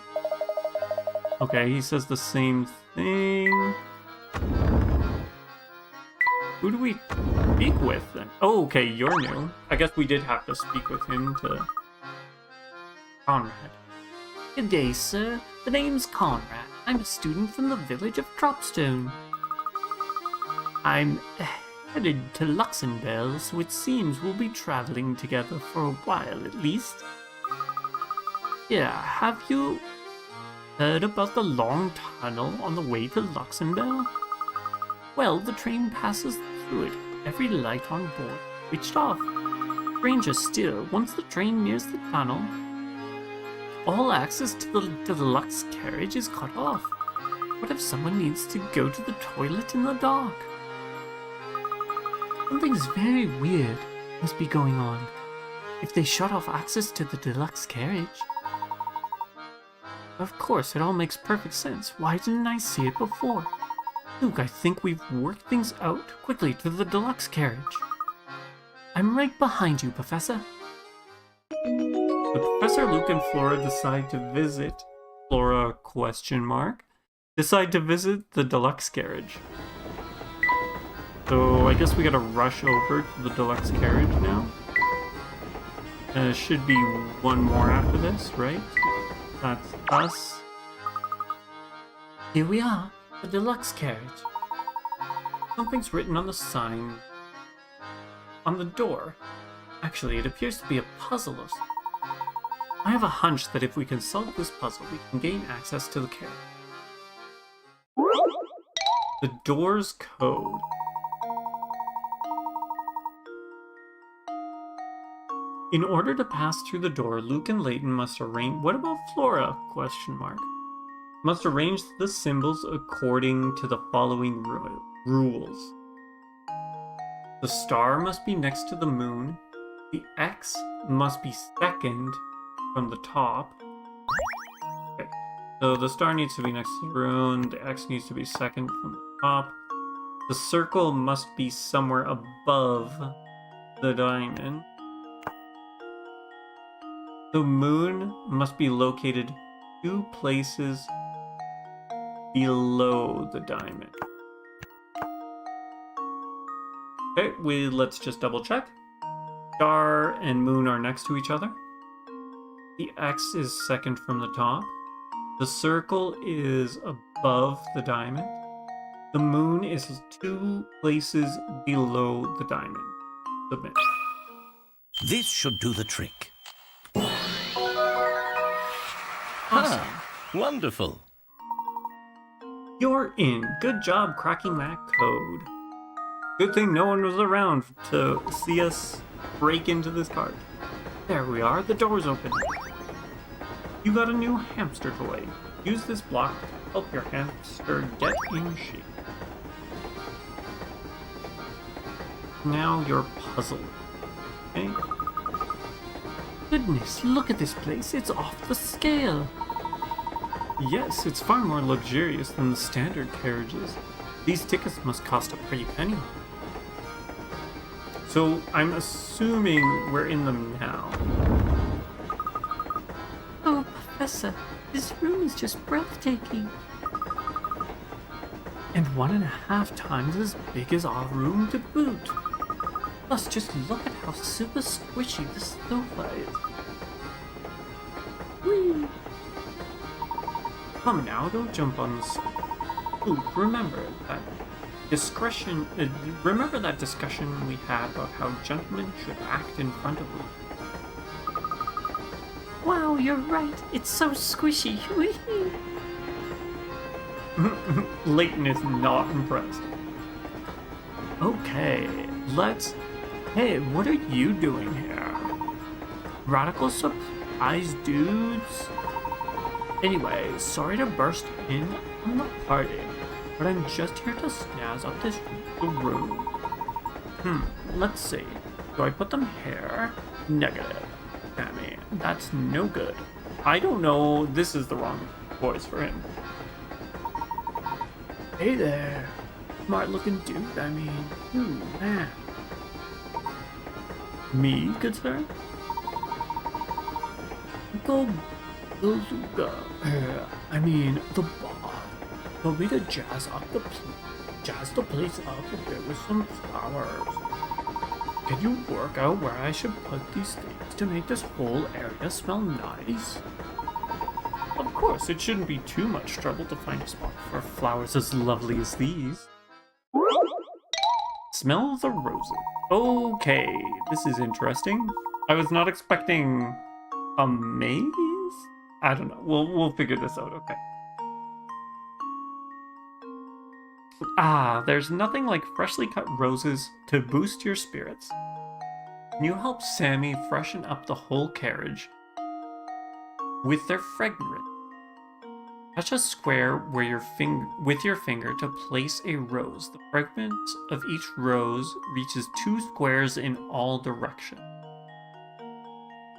Speaker 1: Okay, he says the same thing. Who do we speak with then? Oh, okay, you're new. I guess we did have to speak with him to... Conrad. Good day, sir. The name's Conrad. I'm a student from the village of Cropstone. I'm headed to Luxembourg, so it seems we'll be traveling together for a while at least. Yeah, have you heard about the long tunnel on the way to Luxembourg? Well, the train passes through it. Every light on board switched off. Stranger still, once the train nears the tunnel, all access to the deluxe carriage is cut off. What if someone needs to go to the toilet in the dark? Something's very weird must be going on if they shut off access to the deluxe carriage. Of course, it all makes perfect sense. Why didn't I see it before? Luke, I think we've worked things out quickly to the deluxe carriage. I'm right behind you, Professor. So Professor Luke and Flora decide to visit... Flora, question mark? Decide to visit the deluxe carriage. So I guess we gotta rush over to the deluxe carriage now. Should be one more after this, right? That's us. Here we are, the deluxe carriage. Something's written on the sign on the door. Actually, it appears to be a puzzle of something. I have a hunch that if we can solve this puzzle, we can gain access to the carriage. The door's code. In order to pass through the door, Luke and Layton must arrange... What about Flora? Question mark. Must arrange the symbols according to the following rules. The star must be next to the moon. The X must be second from the top. Okay. So the star needs to be next to the moon. The X needs to be second from the top. The circle must be somewhere above the diamond. The moon must be located 2 places below the diamond. Okay, let's just double check. Star and moon are next to each other. The X is second from the top. The circle is above the diamond. The moon is 2 places below the diamond. Submit.
Speaker 2: This should do the trick.
Speaker 1: Awesome.
Speaker 2: Wonderful.
Speaker 1: You're in. Good job cracking that code. Good thing no one was around to see us break into this cart. There we are. The door's open. You got a new hamster toy. Use this block to help your hamster get in shape. Now you're puzzled. Okay? Goodness, look at this place. It's off the scale. Yes, it's far more luxurious than the standard carriages. These tickets must cost a pretty penny. So I'm assuming we're in them now.
Speaker 5: Oh, Professor, this room is just breathtaking.
Speaker 1: And 1.5 times as big as our room to boot. Plus, just look at how super squishy this sofa is. Whee! Come now, don't jump on the sofa. Ooh, remember that discussion we had about how gentlemen should act in front of you.
Speaker 5: Wow, you're right. It's so squishy.
Speaker 1: Layton is not impressed. Okay, Hey, what are you doing here? Radical surprise dudes? Anyway, sorry to burst in on the party, but I'm just here to snazz up this room. Let's see. Do I put them here? Negative. Damn it, that's no good. I don't know, this is the wrong voice for him. Hey there. Smart looking dude, I mean, man. Me, good sir? Go, I mean, the boss. Told me to jazz the place up a bit with some flowers. Can you work out where I should put these things to make this whole area smell nice? Of course, it shouldn't be too much trouble to find a spot for flowers as lovely as these. Smell the roses. Okay, this is interesting. I was not expecting a maze? I don't know. We'll figure this out, okay. There's nothing like freshly cut roses to boost your spirits. Can you help Sammy freshen up the whole carriage with their fragrance? Touch a square with your finger to place a rose. The fragrance of each rose reaches 2 squares in all directions,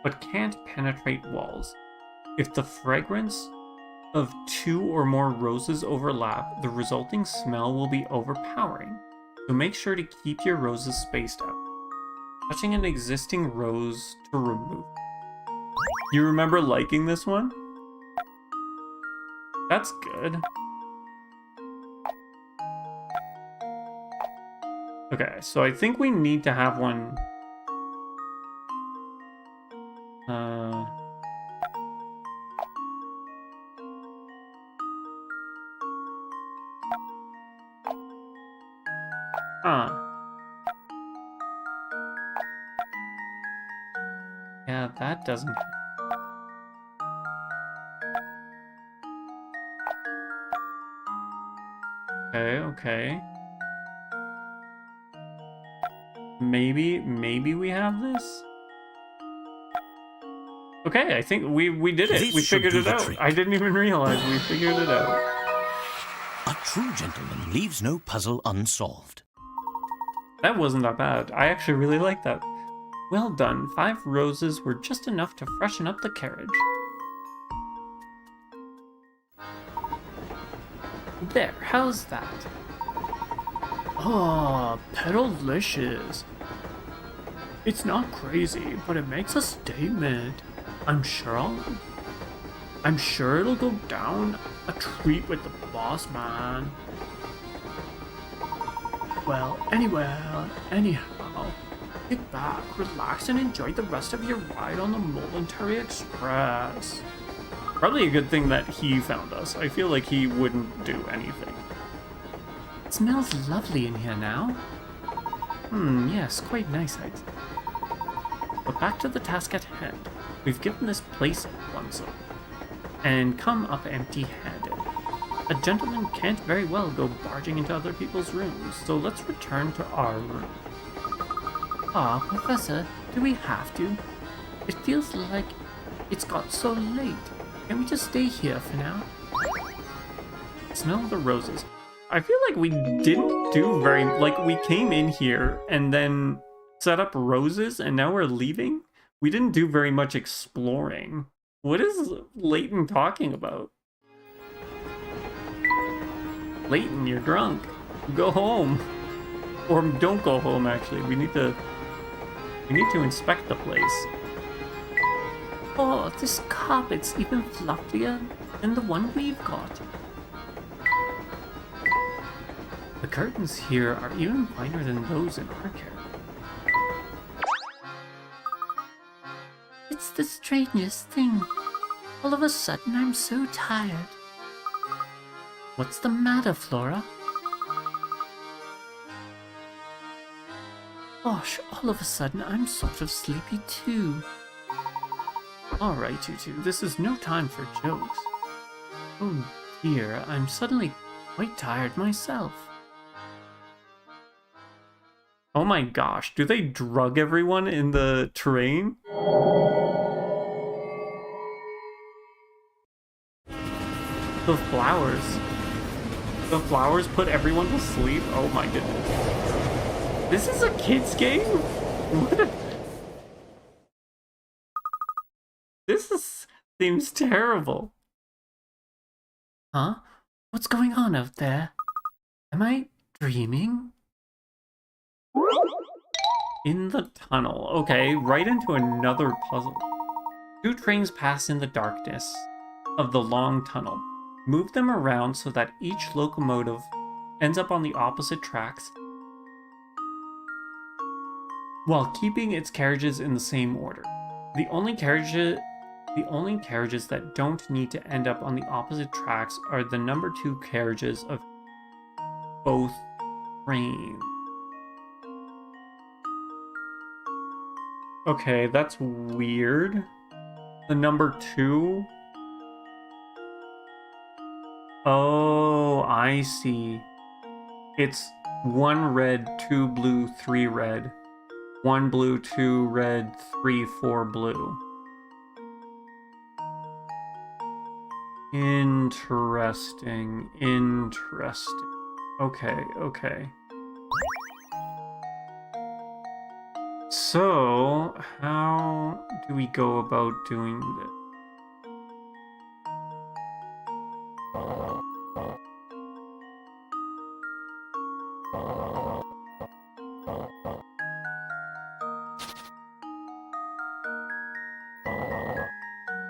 Speaker 1: but can't penetrate walls. If the fragrance of 2 or more roses overlap, the resulting smell will be overpowering, so make sure to keep your roses spaced out. Touching an existing rose to remove. You remember liking this one? That's good. Okay, so I think we need to have one. Yeah, that doesn't. Okay. Maybe we have this? Okay, I think we did it.
Speaker 2: This
Speaker 1: We
Speaker 2: should
Speaker 1: figured
Speaker 2: do
Speaker 1: it
Speaker 2: the
Speaker 1: out.
Speaker 2: trick.
Speaker 1: I didn't even realize we figured it out.
Speaker 2: A true gentleman leaves no puzzle unsolved.
Speaker 1: That wasn't that bad. I actually really like that. Well done. 5 roses were just enough to freshen up the carriage. There, how's that? Oh, pedalicious. It's not crazy, but it makes a statement. I'm sure it'll go down a treat with the boss man. Well, anyhow, kick back, relax, and enjoy the rest of your ride on the Momentary Express. Probably a good thing that he found us. I feel like he wouldn't do anything. It smells lovely in here now. Yes, quite nice, I'd say. But back to the task at hand. We've given this place a once-up, and come up empty-handed. A gentleman can't very well go barging into other people's rooms, so let's return to our room. Ah, Professor, do we have to? It feels like it's got so late. Can we just stay here for now? Smell the roses. I feel like we didn't do very... Like, we came in here and then set up roses, and now we're leaving? We didn't do very much exploring. What is Layton talking about? Layton, you're drunk. Go home. Or don't go home, actually. We need to inspect the place. Oh, this carpet's even fluffier than the one we've got. The curtains here are even finer than those in our carriage. It's the strangest thing. All of a sudden, I'm so tired. What's the matter, Flora? Gosh, all of a sudden, I'm sort of sleepy too. Alright, Tutu, this is no time for jokes. Oh dear, I'm suddenly quite tired myself. Oh my gosh, do they drug everyone in the train? The flowers. The flowers put everyone to sleep? Oh my goodness. This is a kid's game? What? Seems terrible. Huh? What's going on out there? Am I dreaming? In the tunnel. Okay, right into another puzzle. 2 trains pass in the darkness of the long tunnel. Move them around so that each locomotive ends up on the opposite tracks while keeping its carriages in the same order. The only carriages that don't need to end up on the opposite tracks are the number 2 carriages of both trains. Okay, that's weird. The number 2? Oh, I see. It's 1 red, 2 blue, 3 red. 1 blue, 2 red, 3, 4 blue. Interesting. Okay. So, how do we go about doing this?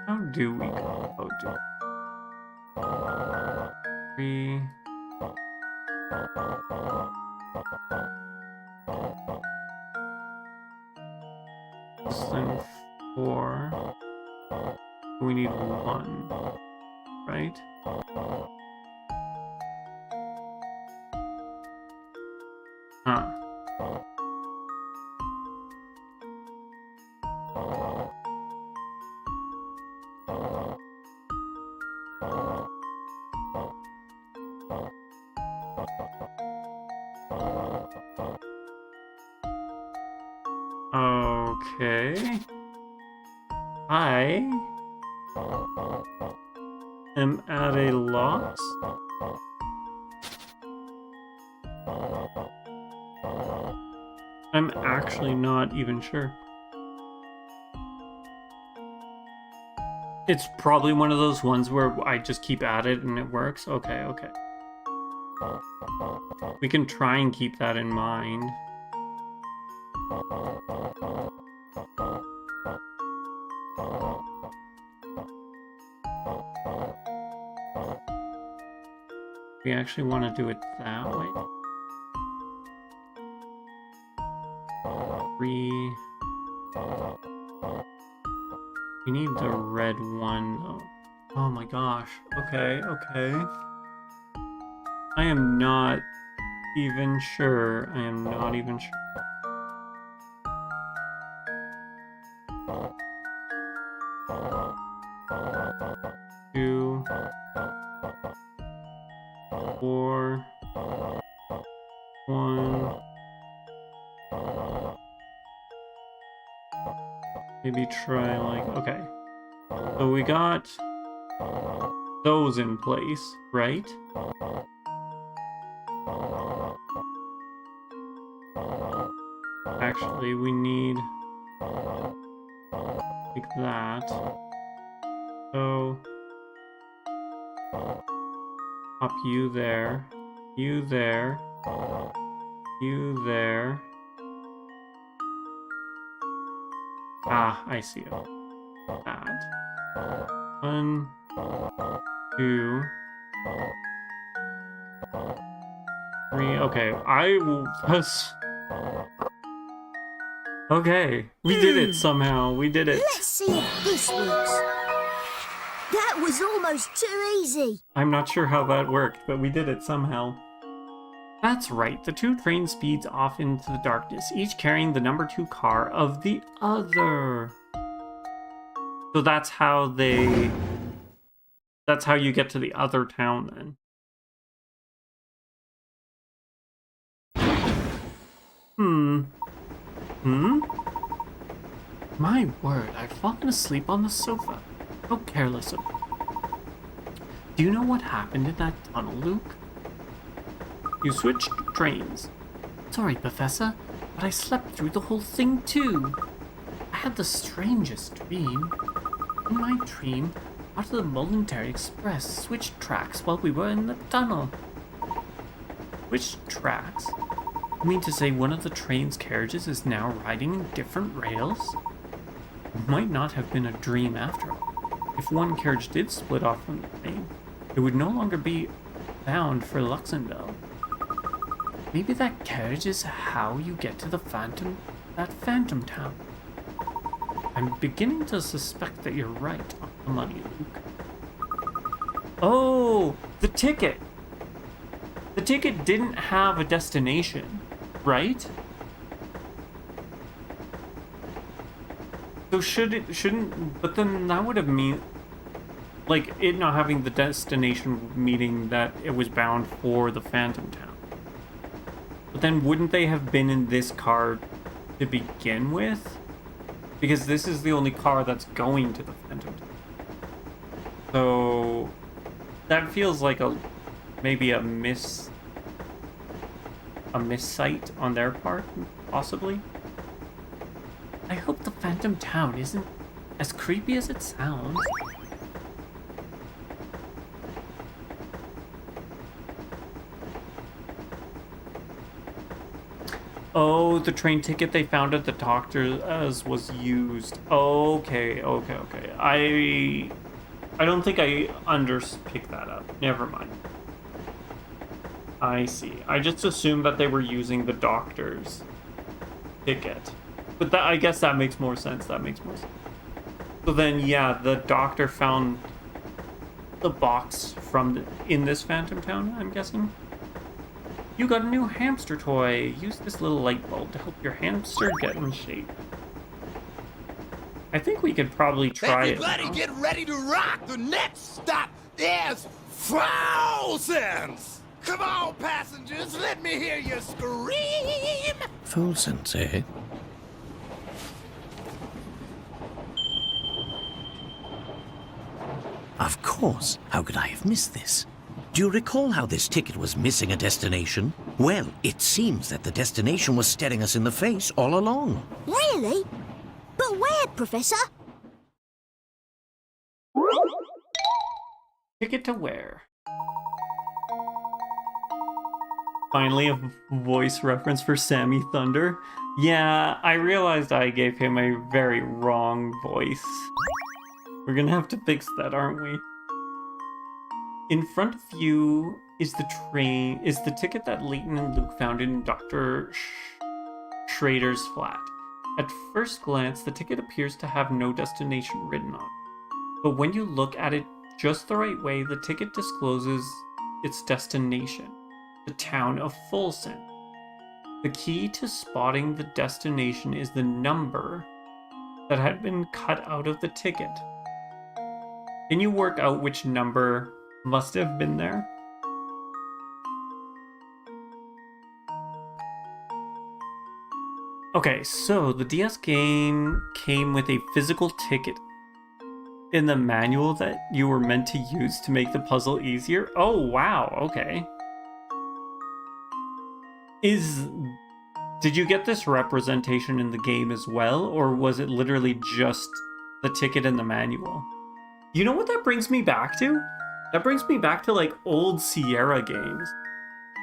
Speaker 1: How do we go about doing it? 3. Less than 4. We need 1, right? Huh. Okay. I am at a loss. I'm actually not even sure. It's probably one of those ones where I just keep at it and it works. Okay, okay. We can try and keep that in mind. We actually want to do it that way. We need the red one though. Oh my gosh. Okay, okay. I am not even sure. I am not even sure. Two, 4, 1. Maybe try like, okay. So we got those in place, right? Actually, we need like that. So pop you there, you there, you there. Ah, I see it. That. 1, 2, 3. Okay, I was. Okay, we did it somehow. We did it.
Speaker 3: Let's see if this works. That was almost too easy.
Speaker 1: I'm not sure how that worked, but we did it somehow. That's right, the two trains speeds off into the darkness, each carrying the number 2 car of the other. So that's how you get to the other town then. My word, I've fallen asleep on the sofa. How careless of me. Do you know what happened in that tunnel, Luke? You switched trains. Sorry, Professor, but I slept through the whole thing too. I had the strangest dream. In my dream, part of the Voluntary Express switched tracks while we were in the tunnel. Which tracks? You mean to say one of the train's carriages is now riding in different rails? It might not have been a dream after all. If one carriage did split off from the train, it would no longer be bound for Luxembourg. Maybe that carriage is how you get to that phantom town. I'm beginning to suspect that you're right on the money, Luke. Oh, the ticket! The ticket didn't have a destination, right? So shouldn't, but then that would have mean, like, it not having the destination meaning that it was bound for the phantom town. But then wouldn't they have been in this car to begin with? Because this is the only car that's going to the phantom town. So that feels like maybe a missight on their part, possibly. I hope the phantom town isn't as creepy as it sounds. Oh, the train ticket they found at the doctor's was used. Okay. I don't think I picked that up. Never mind. I see. I just assumed that they were using the doctor's ticket. But I guess that makes more sense. So then, yeah, the doctor found the box in this phantom town, I'm guessing. You got a new hamster toy. Use this little light bulb to help your hamster get in shape. I think we could probably try
Speaker 6: Everybody
Speaker 1: it now.
Speaker 6: get ready to rock. The next stop is Frozen's. Come on, passengers. Let me hear you scream.
Speaker 2: Full sense, eh? Of course. How could I have missed this? Do you recall how this ticket was missing a destination? Well, it seems that the destination was staring us in the face all along.
Speaker 3: Really? But where, Professor?
Speaker 1: Ticket to where? Finally, a voice reference for Sammy Thunder. Yeah, I realized I gave him a very wrong voice. We're gonna have to fix that, aren't we? In front of you is the ticket that Layton and Luke found in Dr. Schrader's flat. At first glance, the ticket appears to have no destination written on it. But when you look at it just the right way, the ticket discloses its destination, the town of Folsom. The key to spotting the destination is the number that had been cut out of the ticket. Can you work out which number must have been there? Okay, so the DS game came with a physical ticket in the manual that you were meant to use to make the puzzle easier. Oh, wow, okay. Did you get this representation in the game as well, or was it literally just the ticket in the manual? You know what that brings me back to? That brings me back to like old Sierra games.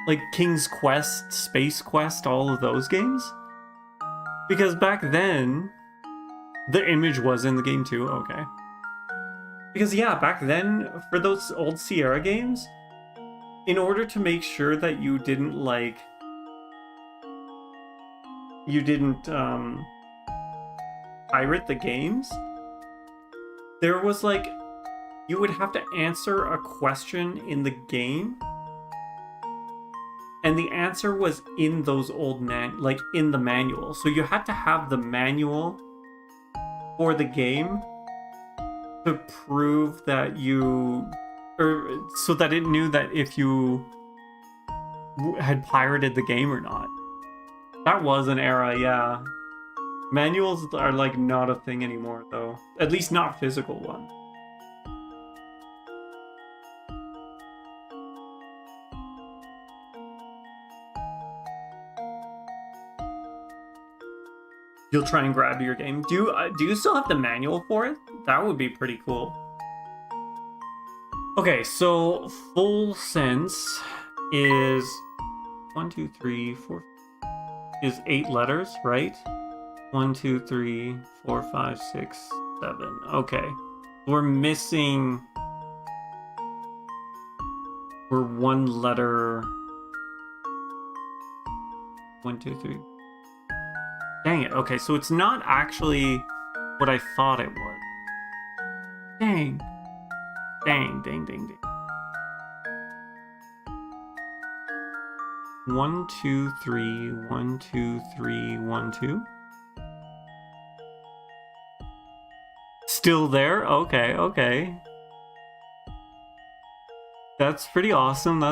Speaker 1: Like King's Quest, Space Quest, all of those games. Because back then, the image was in the game too, okay. Because yeah, back then, for those old Sierra games, in order to make sure that you didn't pirate the games, there was like, you would have to answer a question in the game, and the answer was in those old in the manual. So you had to have the manual for the game to prove that so that it knew that if you had pirated the game or not. That was an era, yeah. Manuals are like not a thing anymore though. At least not physical ones. You'll try and grab your game. Do you still have the manual for it? That would be pretty cool. Okay, so full sense is 1, 2, 3, 4 is 8 letters, right? 1, 2, 3, 4, 5, 6, 7. Okay. We're one letter. 1, 2, 3. Dang it. Okay, so it's not actually what I thought it was. Dang. Dang. 1, 2, 3, 1, 2, 3, 1, 2. Still there? Okay. That's pretty awesome.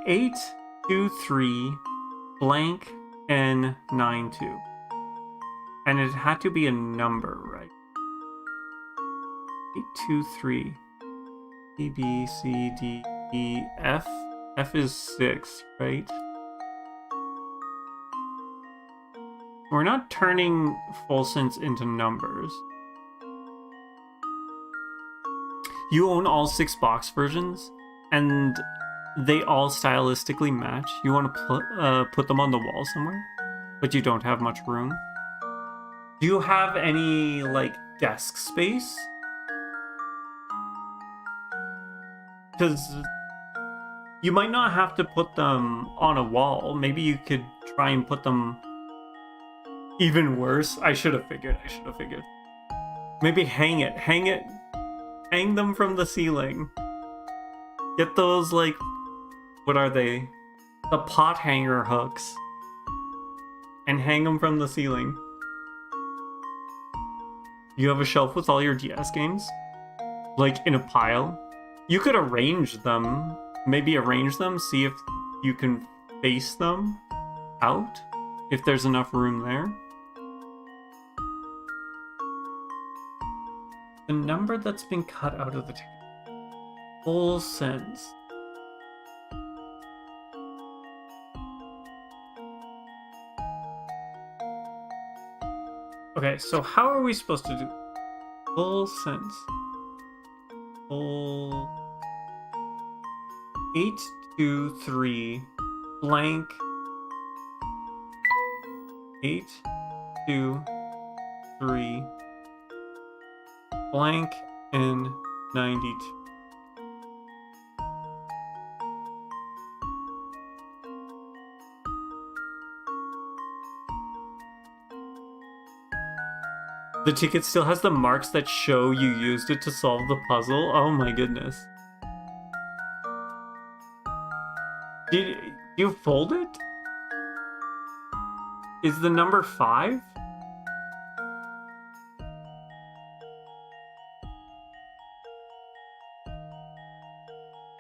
Speaker 1: 8, 2, 3, blank, N, 9, 2. And it had to be a number, right? 8, 2, 3. A, B, C, D, E, F. F is 6, right? We're not turning full sense into numbers. You own all 6 box versions, and they all stylistically match. You want to put them on the wall somewhere, but you don't have much room. Do you have any, like, desk space? Because you might not have to put them on a wall. Maybe you could try and put them even worse. I should have figured. Maybe hang them from the ceiling. Get those, like, what are they? The pot hanger hooks. And hang them from the ceiling. You have a shelf with all your DS games? Like, in a pile? You could arrange them. Maybe arrange them, see if you can face them out. If there's enough room there. The number that's been cut out of the ticket. Full sense. Okay, so how are we supposed to do full sense? Full 8, 2, 3 blank 8, 2, 3 blank and 92. The ticket still has the marks that show you used it to solve the puzzle. Oh my goodness. Did you fold it? Is the number 5?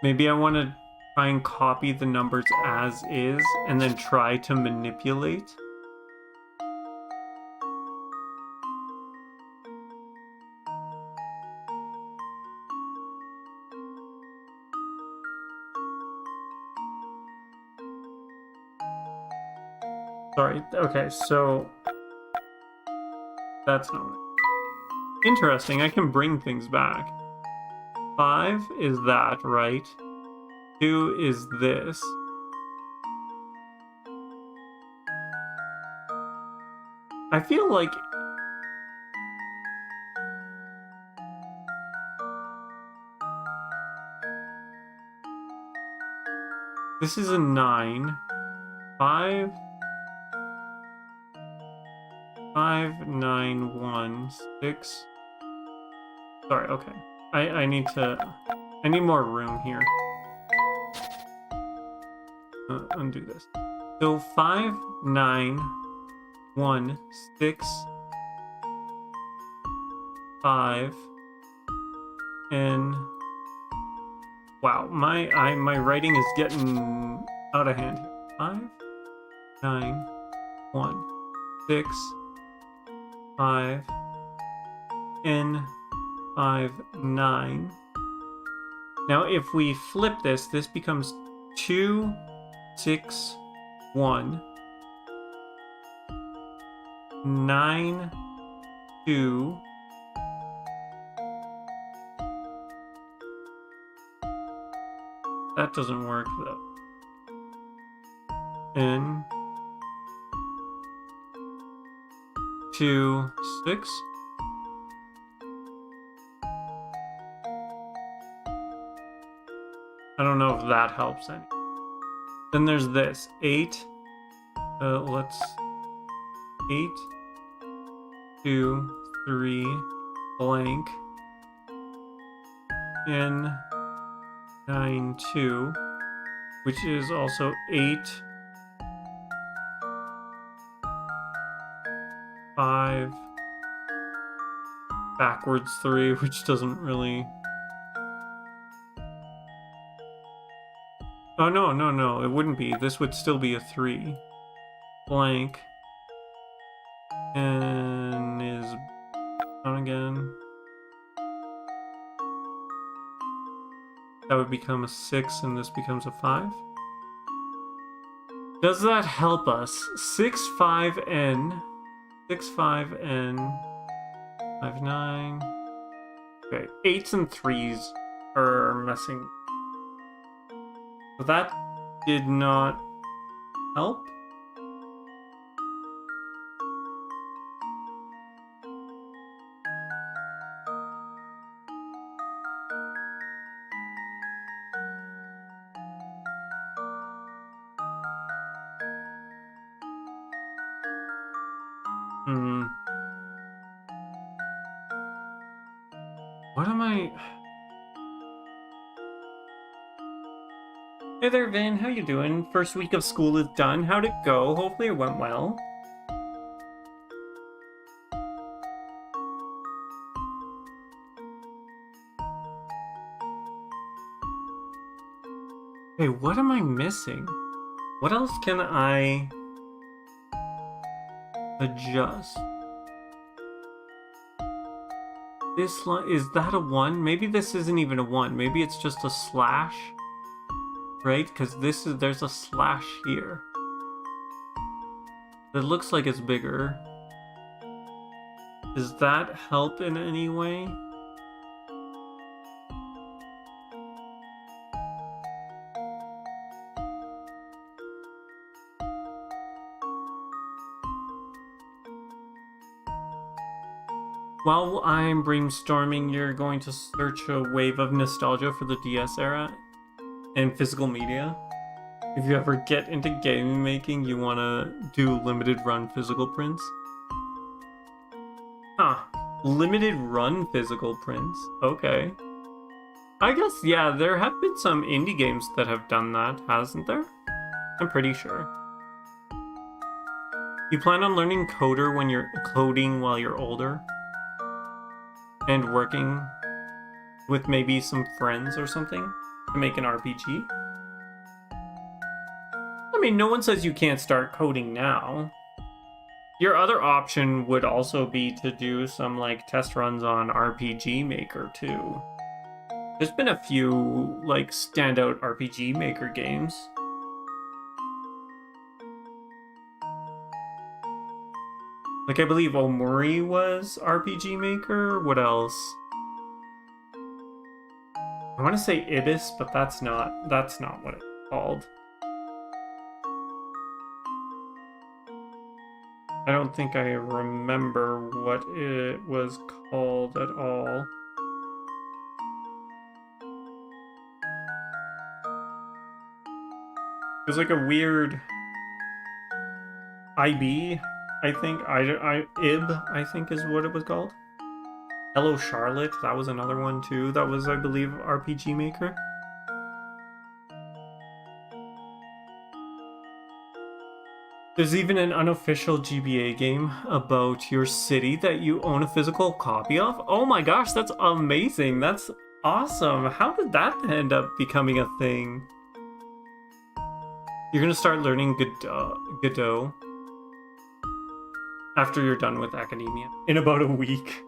Speaker 1: Maybe I want to try and copy the numbers as is and then try to manipulate. Sorry, okay, so that's not right. Interesting, I can bring things back. 5 is that, right? 2 is this. I feel like this is a 9. 5 5, 9, 1, 6. Sorry, okay. I need more room here. Undo this. So 5, 9, 1, 6, 5, and wow, my writing is getting out of hand here. 5, 9, 1, 6, 5, N, 5, 9. Now if we flip this, this becomes 2, 6, 1, 9, 2. That doesn't work though. N, 2, 6. I don't know if that helps any. Then there's this 8. Let's 8, 2, 3 blank N, 9, 2, which is also 8, 5 backwards 3, which doesn't really. Oh no, it wouldn't be. This would still be a 3. Blank. And is on again. That would become a 6 and this becomes a 5. Does that help us? 6, 5, N. 6, 5, N. 5, 9. Okay, 8s and 3s are messing. So that did not help. What am I? Hey there, Vin. How you doing? First week of school is done. How'd it go? Hopefully it went well. Hey, what am I missing? What else can I adjust? This line, is that a 1? Maybe this isn't even a 1. Maybe it's just a slash. Right? Because there's a slash here. It looks like it's bigger. Does that help in any way? While I'm brainstorming, you're going to search a wave of nostalgia for the DS era and physical media. If you ever get into game making, you want to do limited run physical prints. Huh. Limited run physical prints. Okay. I guess, yeah, there have been some indie games that have done that, hasn't there? I'm pretty sure. You plan on learning coding while you're older? And working with maybe some friends or something to make an RPG? I mean, no one says you can't start coding now. Your other option would also be to do some like test runs on RPG Maker too. There's been a few like standout RPG Maker games. Like I believe Omori was RPG Maker. What else? I want to say Ibis, but that's not what it's called. I don't think I remember what it was called at all. It was like a weird IB, I think. IB, I think is what it was called. Hello Charlotte, that was another one too. That was, I believe, RPG Maker. There's even an unofficial GBA game about your city that you own a physical copy of. Oh my gosh, that's amazing. That's awesome. How did that end up becoming a thing? You're gonna start learning Godot after you're done with academia in about a week.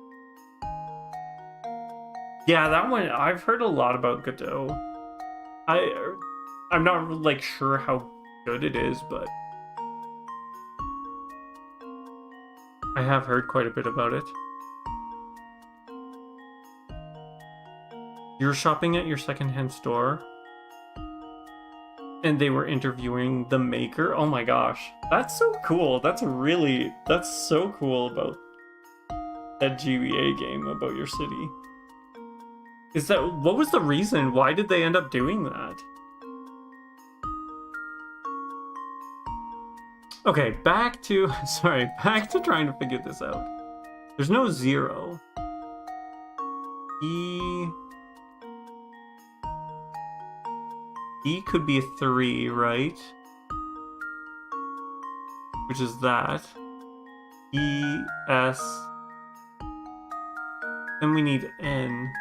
Speaker 1: Yeah, that one, I've heard a lot about Godot. I'm not like sure how good it is, but I have heard quite a bit about it. You're shopping at your secondhand store, and they were interviewing the maker. Oh my gosh, that's so cool. That's so cool about that GBA game about your city. What was the reason? Why did they end up doing that? Okay, back to trying to figure this out. There's no 0. E could be a 3, right? Which is that. E, S. Then we need N,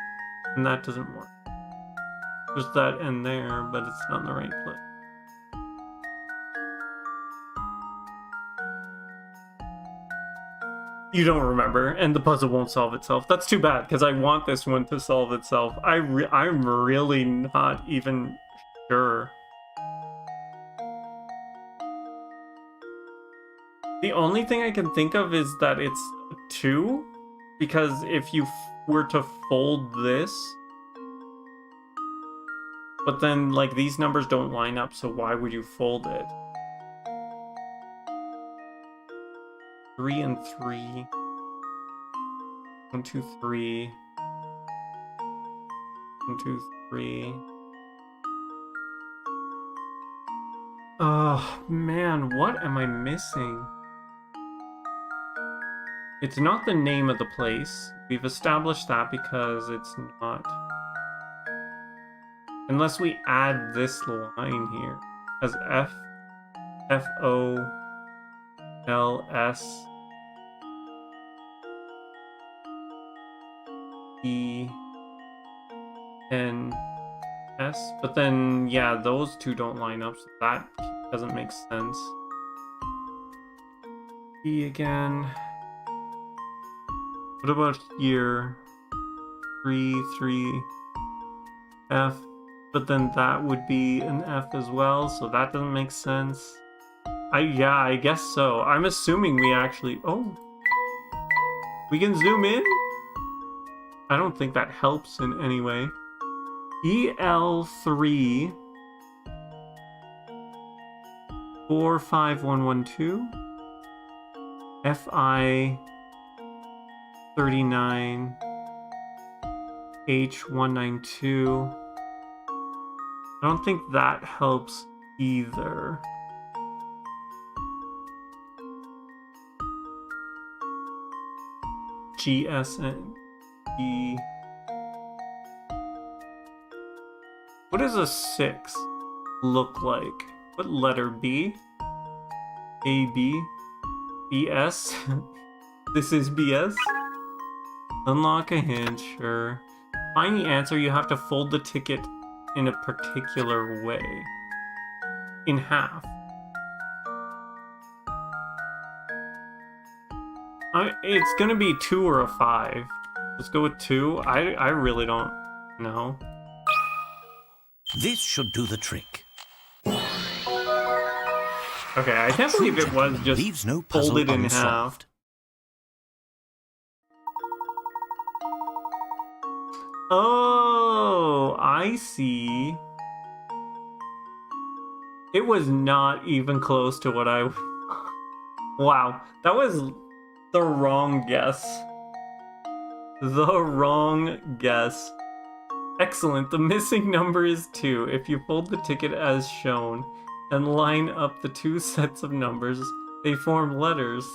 Speaker 1: and that doesn't work. There's that N there, but it's not in the right place. You don't remember, and the puzzle won't solve itself. That's too bad, because I want this one to solve itself. I'm really not even sure. The only thing I can think of is that it's 2, because if you were to fold this, but then like these numbers don't line up, so why would you fold it? 3 and 3. 1, 2, 3. 1, 2, 3. Oh man, what am I missing? It's not the name of the place. We've established that because it's not. Unless we add this line here as F-O-L-S E-N-S, but then, yeah, those two don't line up, so that doesn't make sense. E again. What about here? 3, F. But then that would be an F as well, so that doesn't make sense. Yeah, I guess so. I'm assuming we actually... Oh. We can zoom in? I don't think that helps in any way. EL3 45112 FI 39 H192. I don't think that helps either. GSN E. What does a 6 look like? What letter? B? A, B? BS? This is BS? Unlock a hint, sure. Find the answer, you have to fold the ticket in a particular way. In half. It's gonna be 2 or a 5. Let's go with 2. I really don't know.
Speaker 2: This should do the trick.
Speaker 1: Okay, I can't believe it was just
Speaker 2: Leaves no puzzle
Speaker 1: folded in half.
Speaker 2: unsolved.
Speaker 1: Oh, I see. It was not even close to what I... Wow, that was the wrong guess. The wrong guess. Excellent, the missing number is 2. If you fold the ticket as shown and line up the 2 sets of numbers, they form letters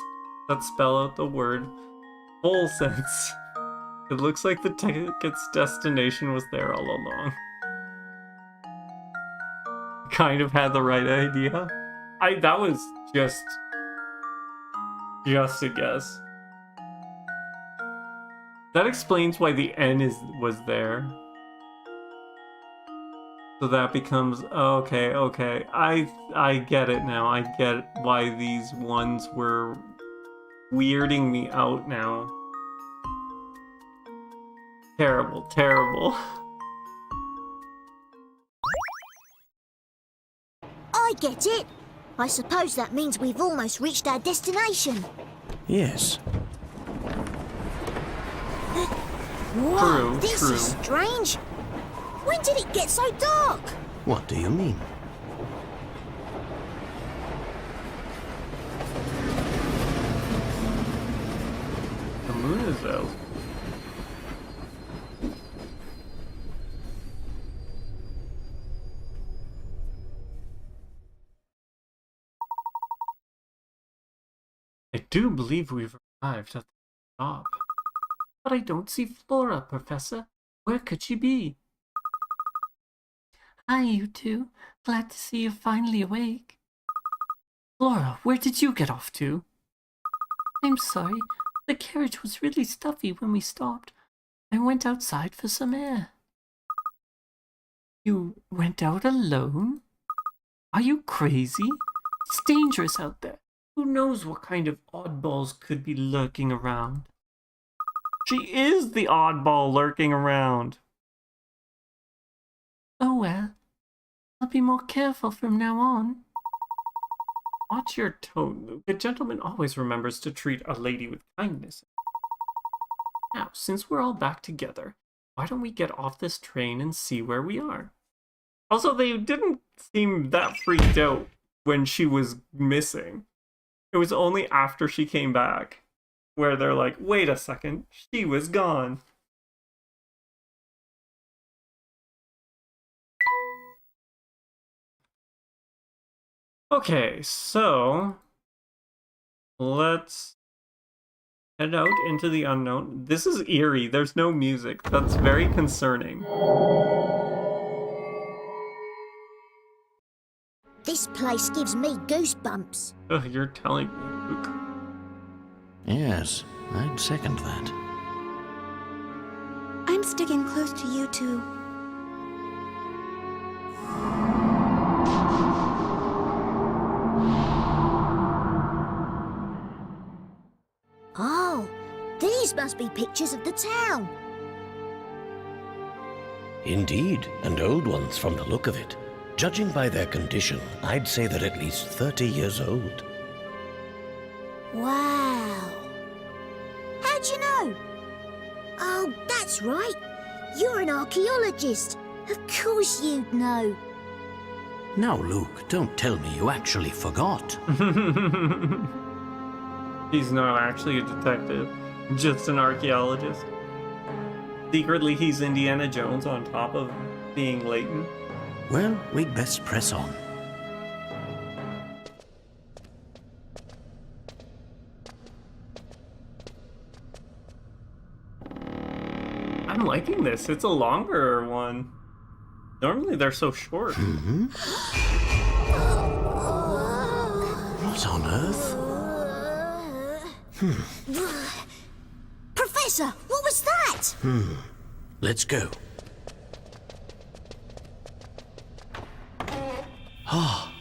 Speaker 1: that spell out the word full sense. It looks like the ticket's destination was there all along. Kind of had the right idea. That was just a guess. That explains why the N was there. So that becomes okay. I get it now. I get why these ones were weirding me out now. Terrible.
Speaker 3: I get it. I suppose that means we've almost reached our destination.
Speaker 2: Yes.
Speaker 3: Whoa, this
Speaker 1: true.
Speaker 3: is strange. When did it get so dark?
Speaker 2: What do you mean?
Speaker 1: The moon is out. I do believe we've arrived at the stop. But I don't see Flora, Professor. Where could she be?
Speaker 5: Hi, you two. Glad to see you're finally awake. Flora, where did you get off to? I'm sorry. The carriage was really stuffy when we stopped. I went outside for some air. You went out alone? Are you crazy? It's dangerous out there. Who knows what kind of oddballs could be lurking around?
Speaker 1: She is the oddball lurking around.
Speaker 5: Oh well. I'll be more careful from now on.
Speaker 1: Watch your tone, Luke. A gentleman always remembers to treat a lady with kindness. Now, since we're all back together, why don't we get off this train and see where we are? Also, they didn't seem that freaked out when she was missing. It was only after she came back where they're like, wait a second, she was gone. Okay, so let's head out into the unknown. This is eerie. There's no music. That's very concerning.
Speaker 3: This place gives me goosebumps.
Speaker 1: Ugh, you're telling me, Luke.
Speaker 2: Yes, I'd second that.
Speaker 4: I'm sticking close to you two.
Speaker 3: Oh, these must be pictures of the town.
Speaker 2: Indeed, and old ones from the look of it. Judging by their condition, I'd say they're at least 30 years old.
Speaker 3: Wow. How'd you know? Oh, that's right. You're an archaeologist. Of course you'd know.
Speaker 2: Now, Luke, don't tell me you actually forgot.
Speaker 1: He's not actually a detective, just an archaeologist. Secretly, he's Indiana Jones on top of being Layton.
Speaker 2: Well, we'd best press on.
Speaker 1: I'm liking this. It's a longer one. Normally they're so short.
Speaker 2: What on earth?
Speaker 3: Professor, what was that?
Speaker 2: Let's go. Ah,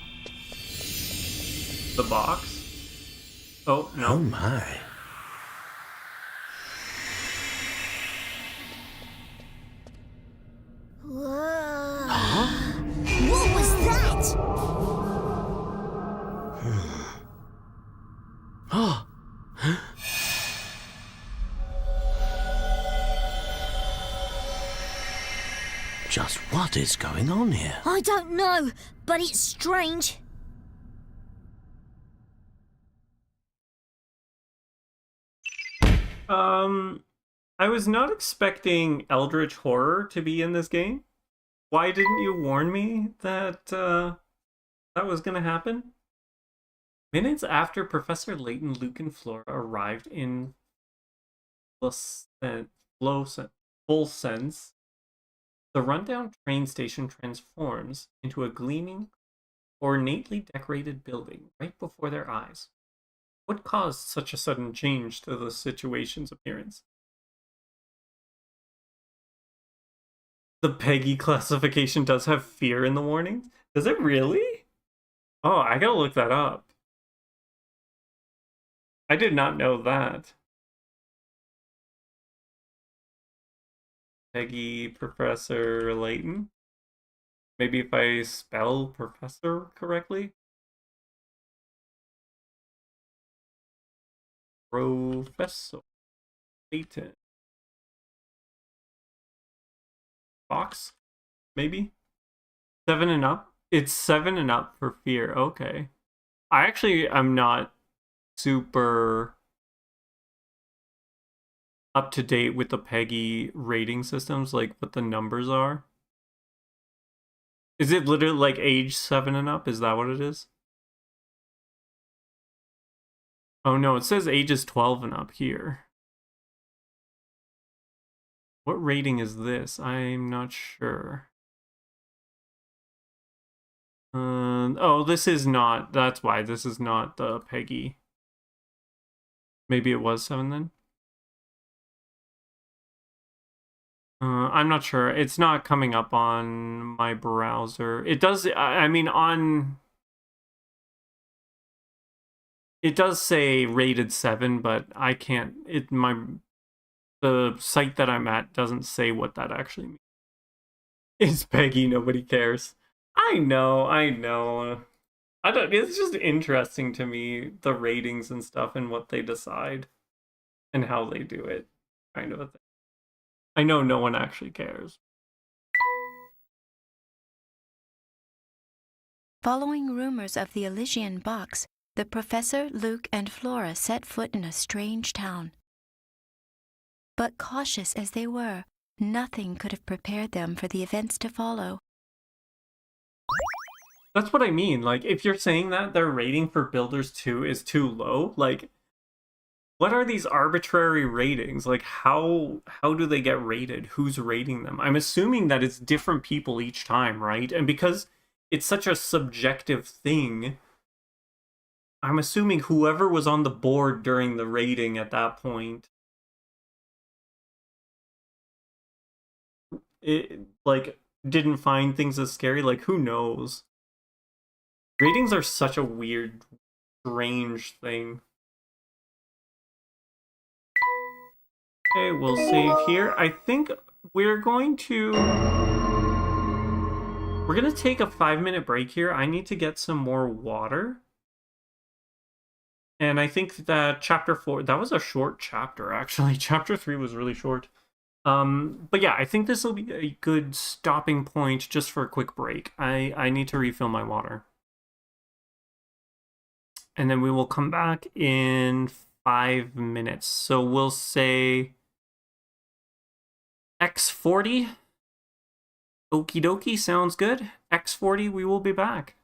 Speaker 1: The box? Oh, no.
Speaker 2: oh my.
Speaker 3: Whoa. What was that?
Speaker 2: Ah. Just what is going on here?
Speaker 3: I don't know, but it's strange.
Speaker 1: I was not expecting Eldritch Horror to be in this game. Why didn't you warn me that that was gonna happen? Minutes after Professor Layton, Luke, and Flora arrived in full sense, the rundown train station transforms into a gleaming, ornately decorated building right before their eyes. What caused such a sudden change to the situation's appearance? The Peggy classification does have fear in the warnings? Does it really? Oh, I gotta look that up. I did not know that. Peggy Professor Layton. Maybe if I spell professor correctly. Professor Layton. Box? Maybe? 7 and up? It's 7 and up for fear. Okay. I actually am not super up to date with the Peggy rating systems, like what the numbers are. Is it literally like age 7 and up? Is that what it is? Oh no, it says ages 12 and up here. What rating is this? I'm not sure. Oh, this is not. That's why this is not the Peggy. Maybe it was 7 then? I'm not sure. It's not coming up on my browser. It does, I mean, on... It does say rated 7, but I can't... The site that I'm at doesn't say what that actually means. It's Peggy, nobody cares. I know. It's just interesting to me, the ratings and stuff and what they decide and how they do it, kind of a thing. I know no one actually cares.
Speaker 4: Following rumors of the Elysian box, the Professor, Luke, and Flora set foot in a strange town. But cautious as they were, nothing could have prepared them for the events to follow.
Speaker 1: That's what I mean. Like, if you're saying that their rating for Builders 2 is too low, like, what are these arbitrary ratings? Like, how do they get rated? Who's rating them? I'm assuming that it's different people each time, right? And because it's such a subjective thing, I'm assuming whoever was on the board during the rating at that point, it, like, didn't find things as scary. Like, who knows? Ratings are such a weird, strange thing. Okay, we'll save here. I think we're going to We're going to take a 5-minute break here. I need to get some more water. And I think that chapter 4, that was a short chapter, actually. Chapter 3 was really short. But yeah, I think this will be a good stopping point just for a quick break. I need to refill my water. And then we will come back in 5 minutes. So we'll say X40. Okie dokie, sounds good. X40, we will be back.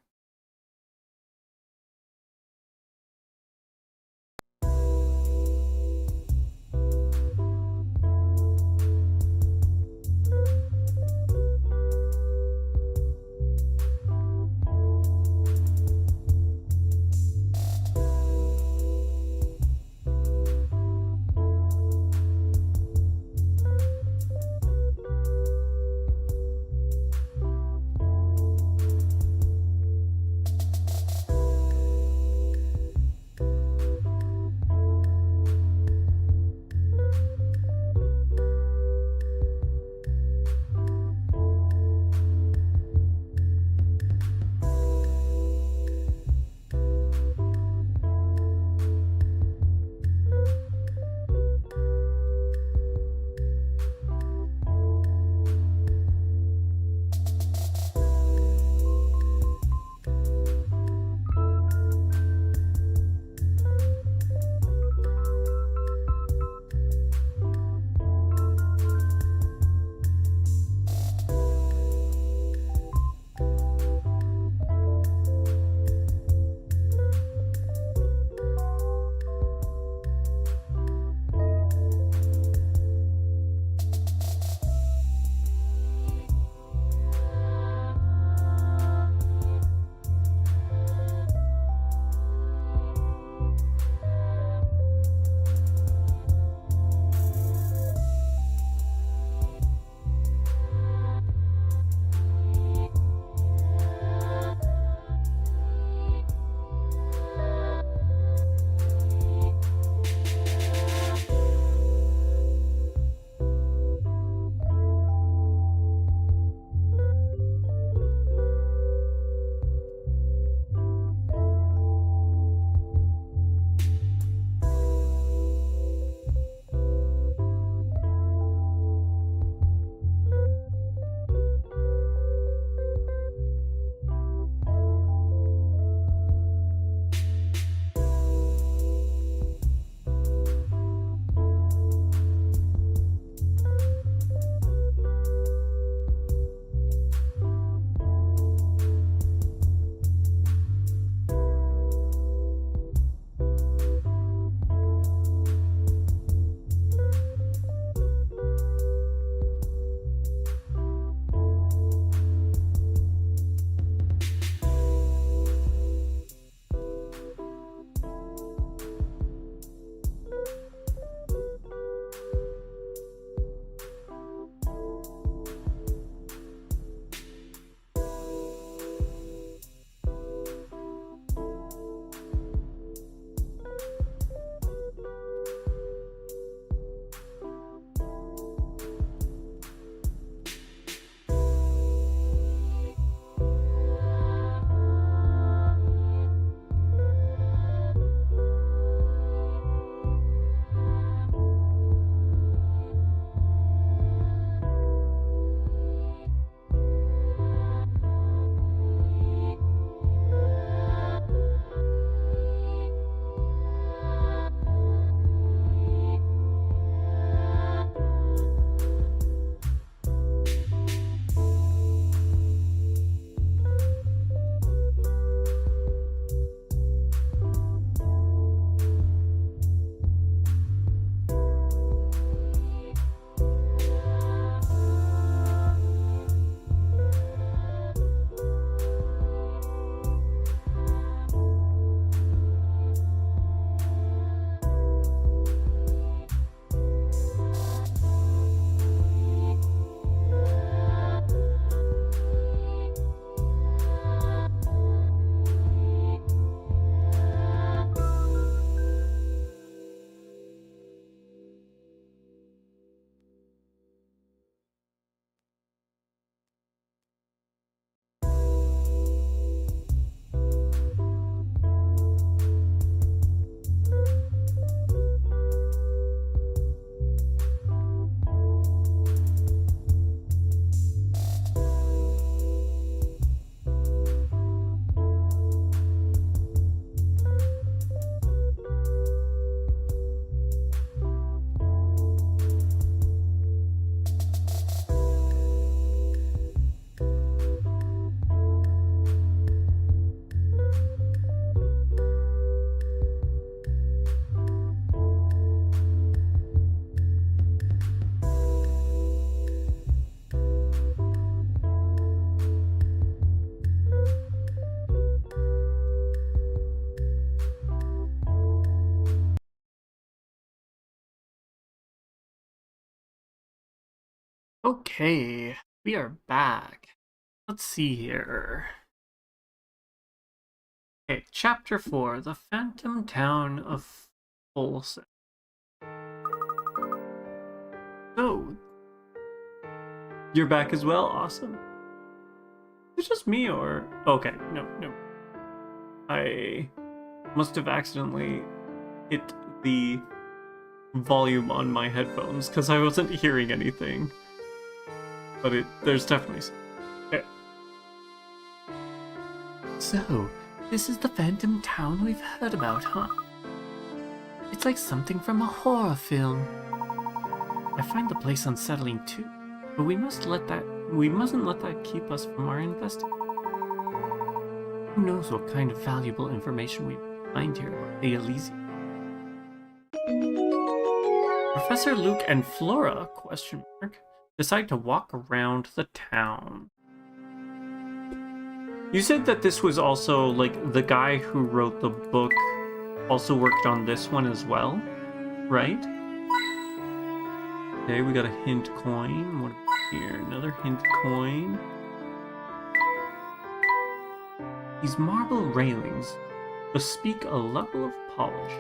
Speaker 1: Okay, we are back. Let's see here. Okay, Chapter 4, The Phantom Town of Folsom. So, you're back as well? Awesome. Is it just me or... Okay, no. I must have accidentally hit the volume on my headphones because I wasn't hearing anything. But there's definitely some. Okay.
Speaker 5: So, this is the phantom town we've heard about, huh? It's like something from a horror film. I find the place unsettling too, but we mustn't let that keep us from our investigation. Who knows what kind of valuable information we find here about the Elysium? Professor Luke and Flora, decide to walk around the town.
Speaker 1: You said that this was also, like, the guy who wrote the book also worked on this one as well, right? Okay, we got a hint coin. What here? Another hint coin. These marble railings bespeak a level of polish.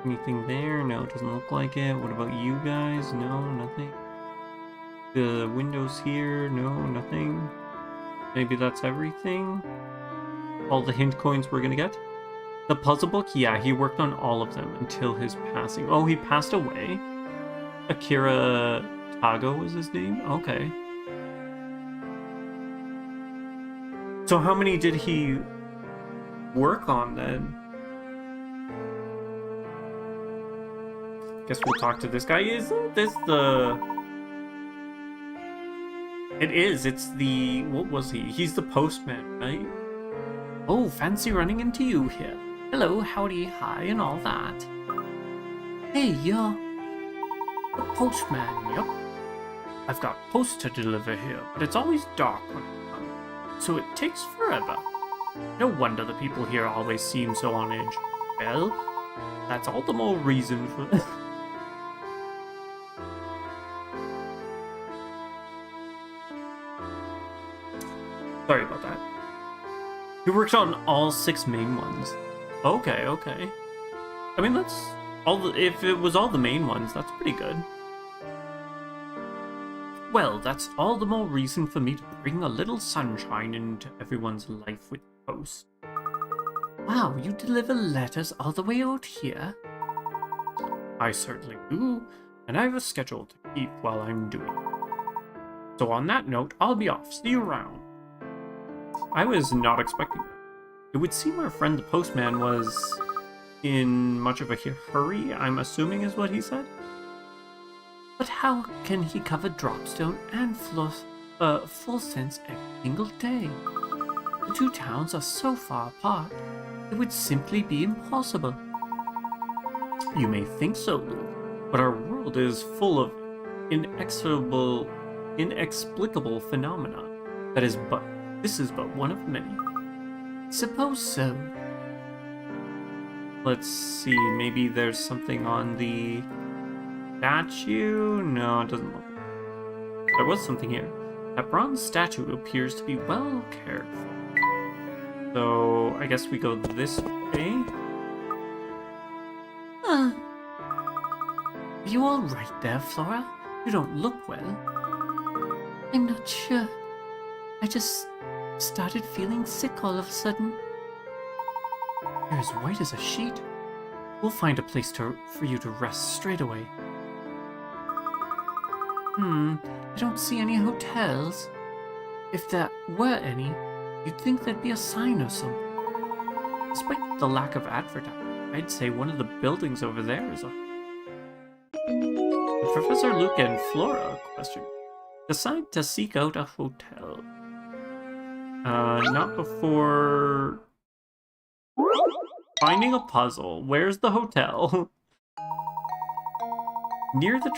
Speaker 1: Anything there? No, it doesn't look like it. What about you guys? No, nothing. The windows here? No, nothing. Maybe that's everything? All the hint coins we're gonna get? The puzzle book? Yeah, he worked on all of them until his passing. Oh, he passed away? Akira Tago was his name? Okay. So how many did he work on then? Guess we'll talk to this guy. Isn't this the... It is. It's the... What was he? He's the postman, right? Oh, fancy running into you here. Hello, howdy, hi, and all that. Hey, you're... the postman, yep. I've got post to deliver here, but it's always dark when I come, so it takes forever. No wonder the people here always seem so on edge. Well, that's all the more reason for... Sorry about that. He worked on all 6 main ones. Okay. I mean, that's all the... If it was all the main ones, that's pretty good. Well, that's all the more reason for me to bring a little sunshine into everyone's life with post. Wow, you deliver letters all the way out here? I certainly do, and I have a schedule to keep while I'm doing it. So on that note, I'll be off. See you around. I was not expecting that. It would seem our friend the postman was in much of a hurry, I'm assuming is what he said. But how can he cover Dropstone and Full Sense every single day? The 2 towns are so far apart, it would simply be impossible. You may think so, Luke, but our world is full of inexplicable phenomena. This is but one of many. Suppose so. Let's see, maybe there's something on the statue? No, it doesn't look like it. There was something here. That bronze statue appears to be well cared for. So, I guess we go this way?
Speaker 5: Are you alright there, Flora? You don't look well. I'm not sure. I just started feeling sick all of a sudden. You're as white as a sheet. We'll find a place for you to rest straight away. I don't see any hotels. If there were any, you'd think there'd be a sign or something. Despite the lack of advertising, I'd say one of the buildings over there is a... Professor Luke and Flora, decide to seek out a hotel. Not before finding a puzzle. Where's the hotel? Near the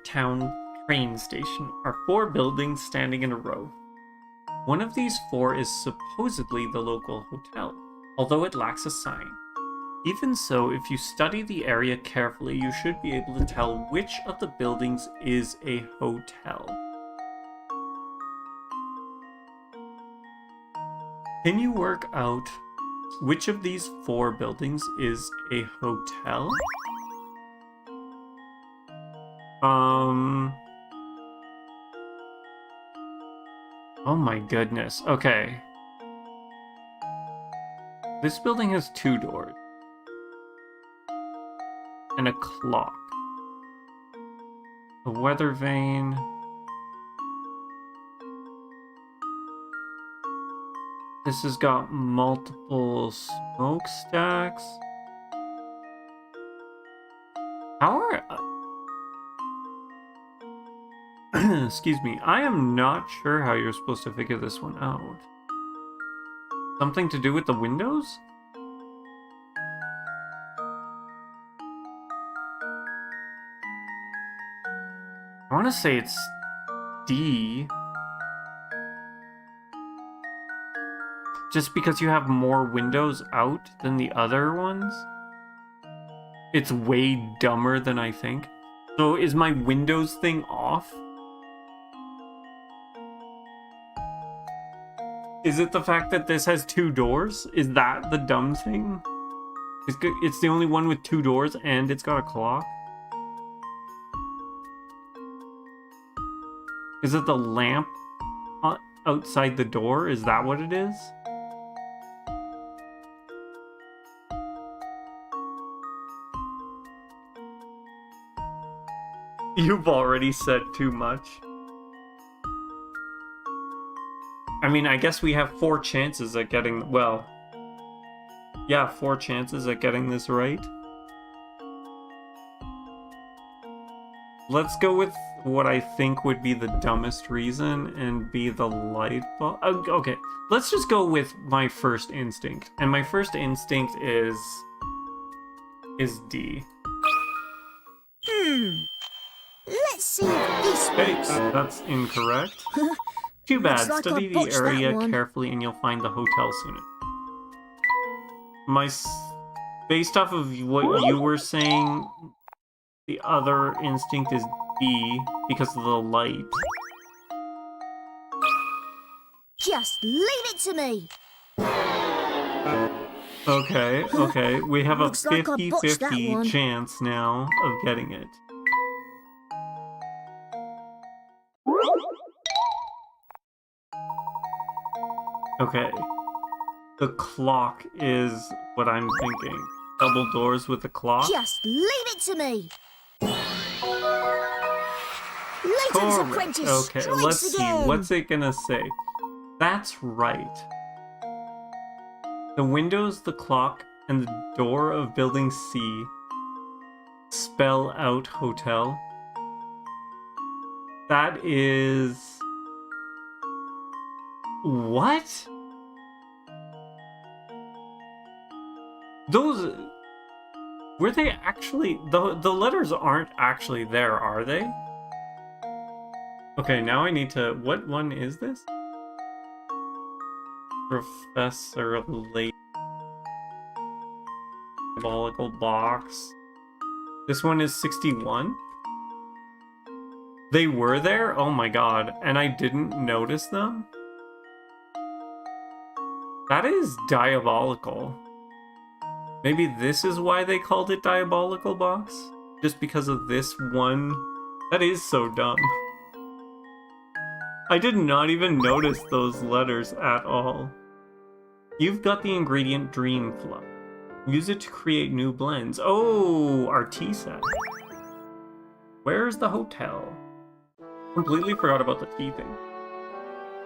Speaker 5: town train station are 4 buildings standing in a row. One of these 4 is supposedly the local hotel, although it lacks a sign.
Speaker 1: Even so, if you study the area carefully, you should be able to tell which of the buildings is a hotel. Can you work out which of these 4 buildings is a hotel? Oh my goodness. Okay. This building has 2 doors. And a clock. A weather vane. This has got multiple smokestacks. How are... Excuse me. I am not sure how you're supposed to figure this one out. Something to do with the windows? I want to say it's D. Just because you have more windows out than the other ones? It's way dumber than I think. So is my windows thing off? Is it the fact that this has 2 doors? Is that the dumb thing? It's the only one with 2 doors and it's got a clock? Is it the lamp outside the door? Is that what it is? You've already said too much. I mean, I guess we have 4 chances at getting... Well... Yeah, 4 chances at getting this right. Let's go with what I think would be the dumbest reason and be the light bulb. Okay, let's just go with my first instinct. And my first instinct is D.
Speaker 3: Let's see if this works.
Speaker 1: That's incorrect. Too bad.
Speaker 3: Looks like I
Speaker 1: Study the
Speaker 3: botched that
Speaker 1: area
Speaker 3: one.
Speaker 1: carefully and you'll find the hotel soon. Based off of what you were saying, the other instinct is D because of the light.
Speaker 3: Just leave it to me.
Speaker 1: Okay. We have a
Speaker 3: Looks like I botched that
Speaker 1: 50-50
Speaker 3: one.
Speaker 1: chance now of getting it. Okay. The clock is what I'm thinking. Double doors with a clock?
Speaker 3: Just leave it to me. Layton's
Speaker 1: Correct.
Speaker 3: apprentice
Speaker 1: Okay,
Speaker 3: strikes
Speaker 1: let's
Speaker 3: again.
Speaker 1: see. What's it gonna say? That's right. The windows, the clock, and the door of building C spell out hotel. That is... What? Those... Were they actually... The letters aren't actually there, are they? Okay, now I need to... What one is this? Professor Layton. Diabolical box. This one is 61? They were there? Oh my god. And I didn't notice them? That is diabolical. Maybe this is why they called it Diabolical Box? Just because of this one? That is so dumb. I did not even notice those letters at all. You've got the ingredient Dream Fluff. Use it to create new blends. Oh, our tea set. Where's the hotel? Completely forgot about the tea thing.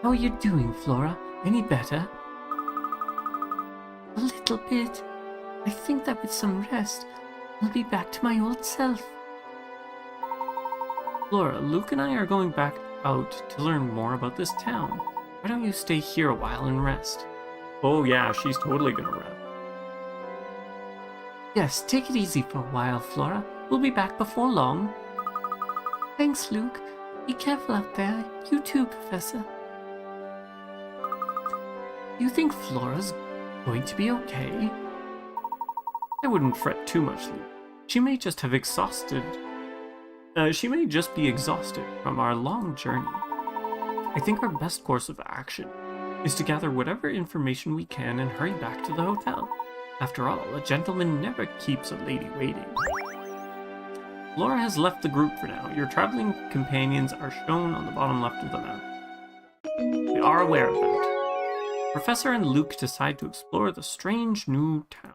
Speaker 5: How are you doing, Flora? Any better? A little bit. I think that with some rest, I'll be back to my old self.
Speaker 1: Flora, Luke and I are going back out to learn more about this town. Why don't you stay here a while and rest? Oh yeah, she's totally gonna rest.
Speaker 5: Yes, take it easy for a while, Flora. We'll be back before long. Thanks, Luke. Be careful out there. You too, Professor. You think Flora's going to be okay?
Speaker 1: I wouldn't fret too much, Luke. She may just be exhausted from our long journey. I think our best course of action is to gather whatever information we can and hurry back to the hotel. After all, a gentleman never keeps a lady waiting. Laura has left the group for now. Your traveling companions are shown on the bottom left of the map. We are aware of that. Professor and Luke decide to explore the strange new town.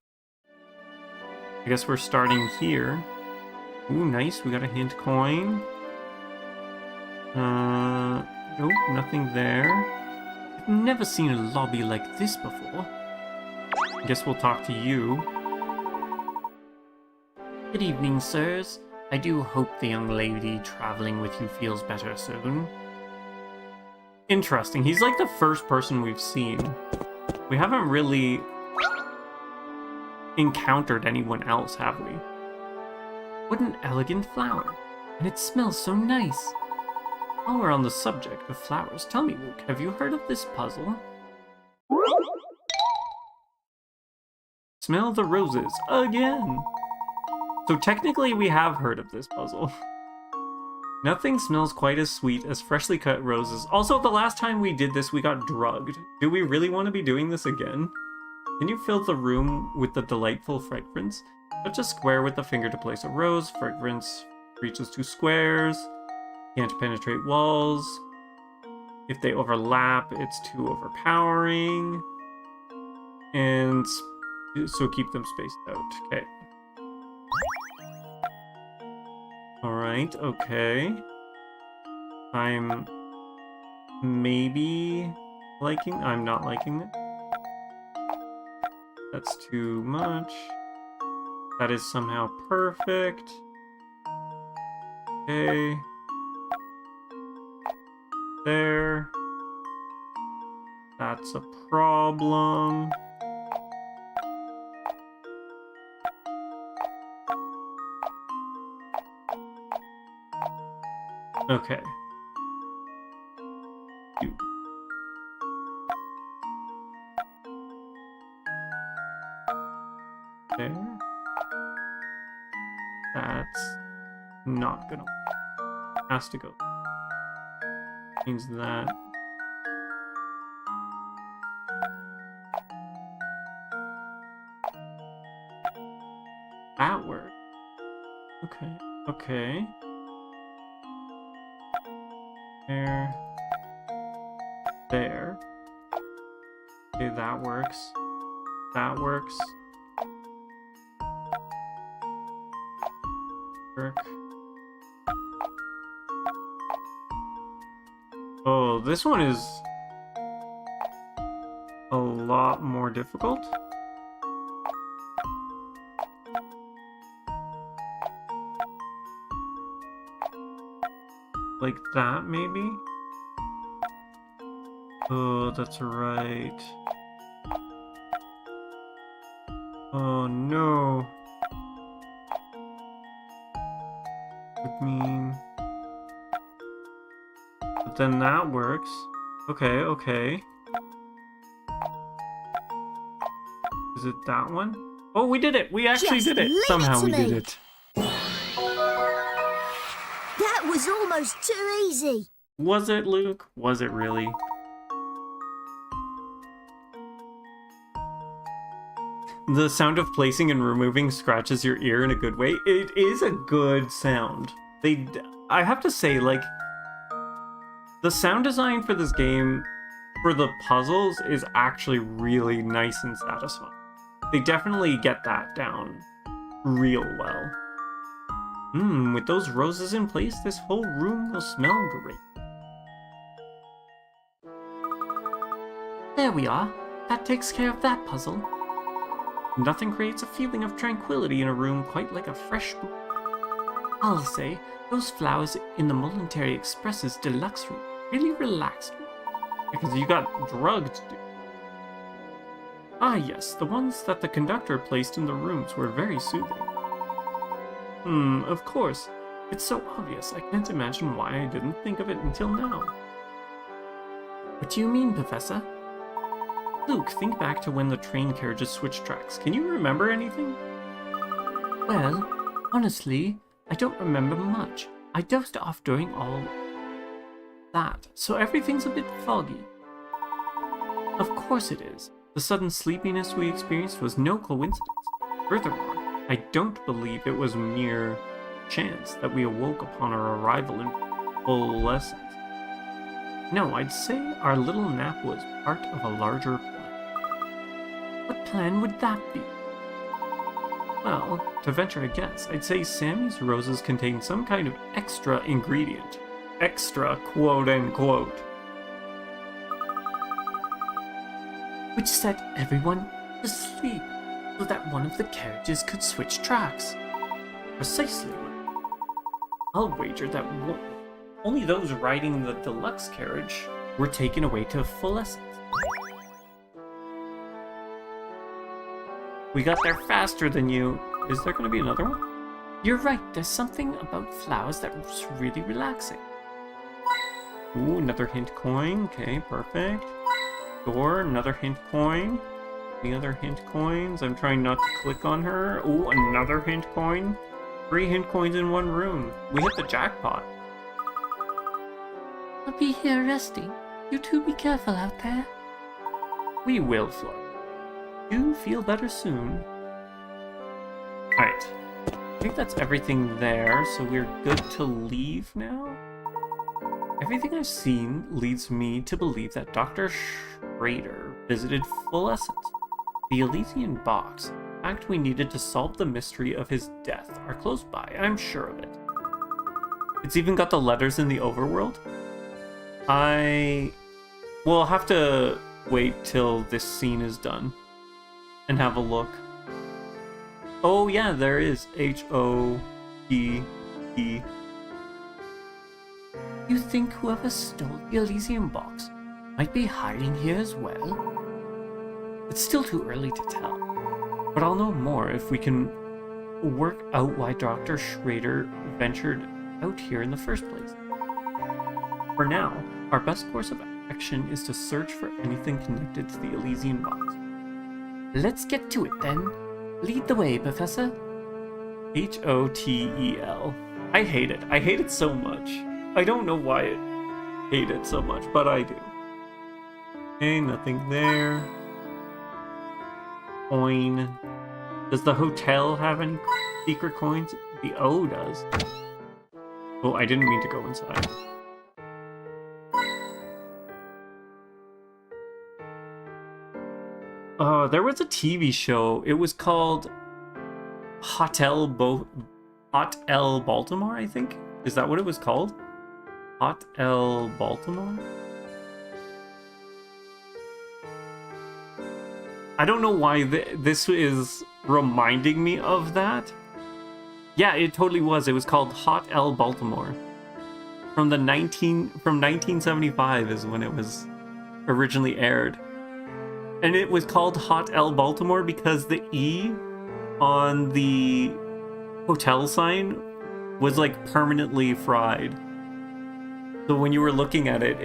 Speaker 1: I guess we're starting here. Ooh, nice. We got a hint coin. Nope, nothing there. I've never seen a lobby like this before. I guess we'll talk to you. Good evening, sirs. I do hope the young lady traveling with you feels better soon. Interesting. He's like the first person we've seen. We haven't really encountered anyone else, have we? What an elegant flower. And it smells so nice. While we're on the subject of flowers, tell me, Luke, have you heard of this puzzle? Smell the roses again. So technically we have heard of this puzzle. Nothing smells quite as sweet as freshly cut roses. Also, the last time we did this, we got drugged. Do we really want to be doing this again? Can you fill the room with the delightful fragrance? Touch a square with the finger to place a rose. Fragrance reaches 2 squares. Can't penetrate walls. If they overlap, it's too overpowering. And so keep them spaced out. Okay. Alright, okay. I'm maybe liking... I'm not liking it. That's too much. That is somehow perfect. Okay. There. That's a problem. Okay. You. There. That's not gonna work. Has to go. Means that. That worked. Okay. Okay. There. There. Okay, that works. That works. Work. Oh, this one is a lot more difficult. Like that, maybe? Oh, that's right. Oh, no. Would mean... But then that works. Okay, okay. Is it that one? Oh, we did it! We actually
Speaker 3: Just
Speaker 1: did it!
Speaker 3: leave it
Speaker 1: Somehow
Speaker 3: to
Speaker 1: we did
Speaker 3: me.
Speaker 1: it.
Speaker 3: That was almost too easy.
Speaker 1: Was it, Luke? Was it really? The sound of placing and removing scratches your ear in a good way. It is a good sound. I have to say, like, the sound design for this game, for the puzzles, is actually really nice and satisfying. They definitely get that down real well. With those roses in place, this whole room will smell great. There we are. That takes care of that puzzle. Nothing creates a feeling of tranquility in a room quite like a fresh book. I'll say, those flowers in the Momentary Express's deluxe room really relaxed me. Because you got drugged, dude. Ah yes, the ones that the conductor placed in the rooms were very soothing. Of course. It's so obvious, I can't imagine why I didn't think of it until now. What do you mean, Professor? Luke, think back to when the train carriages switched tracks. Can you remember anything?
Speaker 5: Well, honestly, I don't remember much. I dozed off during all that, so everything's a bit foggy. Of course it is. The sudden sleepiness we experienced was no coincidence. Furthermore, I don't believe it was mere chance that we awoke upon our arrival in full essence. No, I'd say our little nap was part of a larger plan. What plan would that be? Well, to venture a guess, I'd say Sammy's roses contain some kind of extra ingredient. Extra, quote unquote. Which set everyone to sleep, so that one of the carriages could switch tracks. Precisely. I'll wager that only those riding the deluxe carriage were taken away to full essence. We got there faster than you. Is there going to be another one? You're right, there's something about flowers that's really relaxing. Ooh, another hint coin. Okay, perfect. Door, another hint coin. Any other hint coins? I'm trying not to click on her. Ooh, another hint coin. 3 hint coins in one room. We hit the jackpot. I'll be here resting. You two be careful out there.
Speaker 1: We will, Flora. Do feel better soon. Alright. I think that's everything there, so we're good to leave now? Everything I've seen leads me to believe that Dr. Schrader visited Full Essence. The Elysian box. The fact we needed to solve the mystery of his death are close by, I'm sure of it. It's even got the letters in the overworld. We'll have to wait till this scene is done and have a look. Oh yeah, there is H-O-E-E.
Speaker 5: You think whoever stole the Elysium box might be hiding here as well?
Speaker 1: It's still too early to tell, but I'll know more if we can work out why Dr. Schrader ventured out here in the first place. For now, our best course of action is to search for anything connected to the Elysian box.
Speaker 5: Let's get to it then. Lead the way, Professor.
Speaker 1: H-O-T-E-L. I hate it. I hate it so much. I don't know why I hate it so much, but I do. Okay, nothing there. Coin. Does the hotel have any secret coins? The O does. Oh, I didn't mean to go inside. There was a TV show. It was called Hotel Baltimore, I think? Is that what it was called? Hotel Baltimore? I don't know why this is reminding me of that. Yeah, it totally was. It was called Hot L Baltimore. From 1975 is when it was originally aired. And it was called Hot L Baltimore because the E on the hotel sign was like permanently fried. So when you were looking at it,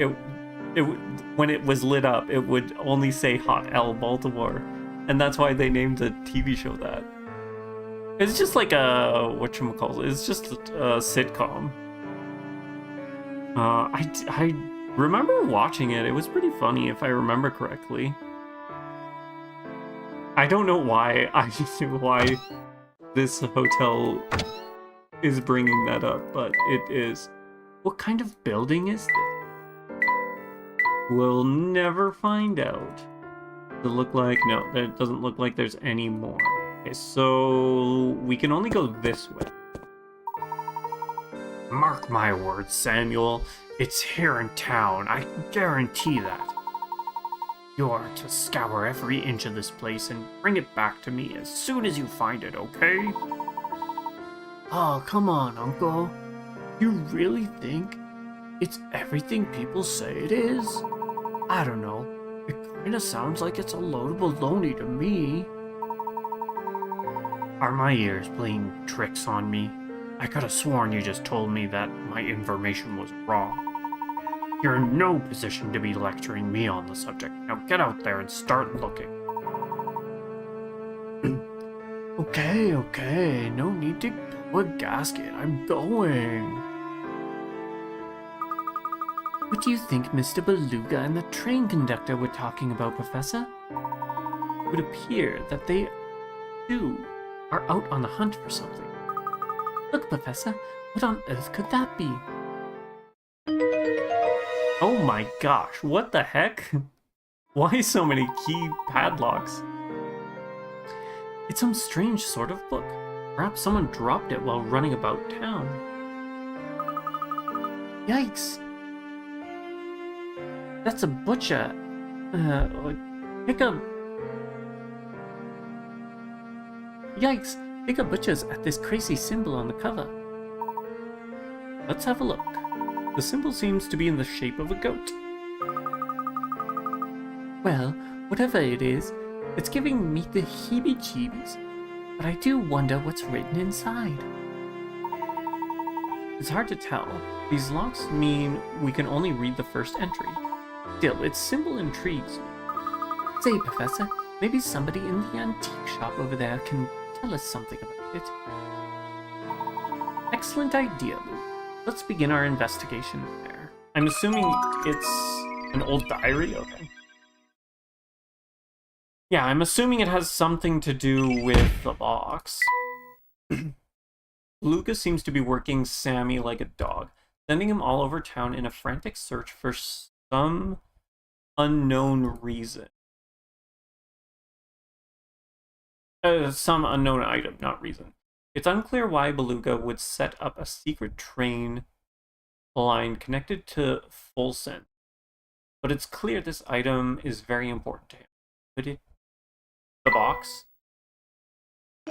Speaker 1: when it was lit up, it would only say Hot L Baltimore. And that's why they named the TV show that. It's just like a, whatchamacallit, it's just a sitcom. I remember watching it. It was pretty funny if I remember correctly. I don't know why why this hotel is bringing that up, but it is. What kind of building is this? We'll never find out. Does it look like? No, it doesn't look like there's any more. Okay, so we can only go this way. Mark my words, Samuel. It's here in town. I guarantee that. You are to scour every inch of this place and bring it back to me as soon as you find it, okay?
Speaker 5: Oh, come on, Uncle. You really think it's everything people say it is? I don't know. It kinda sounds like it's a load of baloney to me.
Speaker 1: Are my ears playing tricks on me? I could have sworn you just told me that my information was wrong. You're in no position to be lecturing me on the subject. Now get out there and start looking. Okay, no need to blow a gasket. I'm going. What do you think Mr. Beluga and the train conductor were talking about, Professor? It would appear that they, too, are out on the hunt for something. Look, Professor, what on earth could that be? Oh my gosh, what the heck? Why so many key padlocks? It's some strange sort of book. Perhaps someone dropped it while running about town. Yikes! That's a butcher. Pick a... Yikes! Pick a butcher's at this crazy symbol on the cover. Let's have a look. The symbol seems to be in the shape of a goat. Well, whatever it is, it's giving me the heebie-jeebies. But I do wonder what's written inside. It's hard to tell. These locks mean we can only read the first entry. Still, its symbol intrigues me. Say, Professor, maybe somebody in the antique shop over there can tell us something about it. Excellent idea, Luke. Let's begin our investigation there. I'm assuming it's an old diary? Okay. Yeah, I'm assuming it has something to do with the box. Lucas seems to be working Sammy like a dog, sending him all over town in a frantic search for some unknown reason. Some unknown item, not reason. It's unclear why Beluga would set up a secret train line connected to Folsen, but it's clear this item is very important to him. Could it... the box?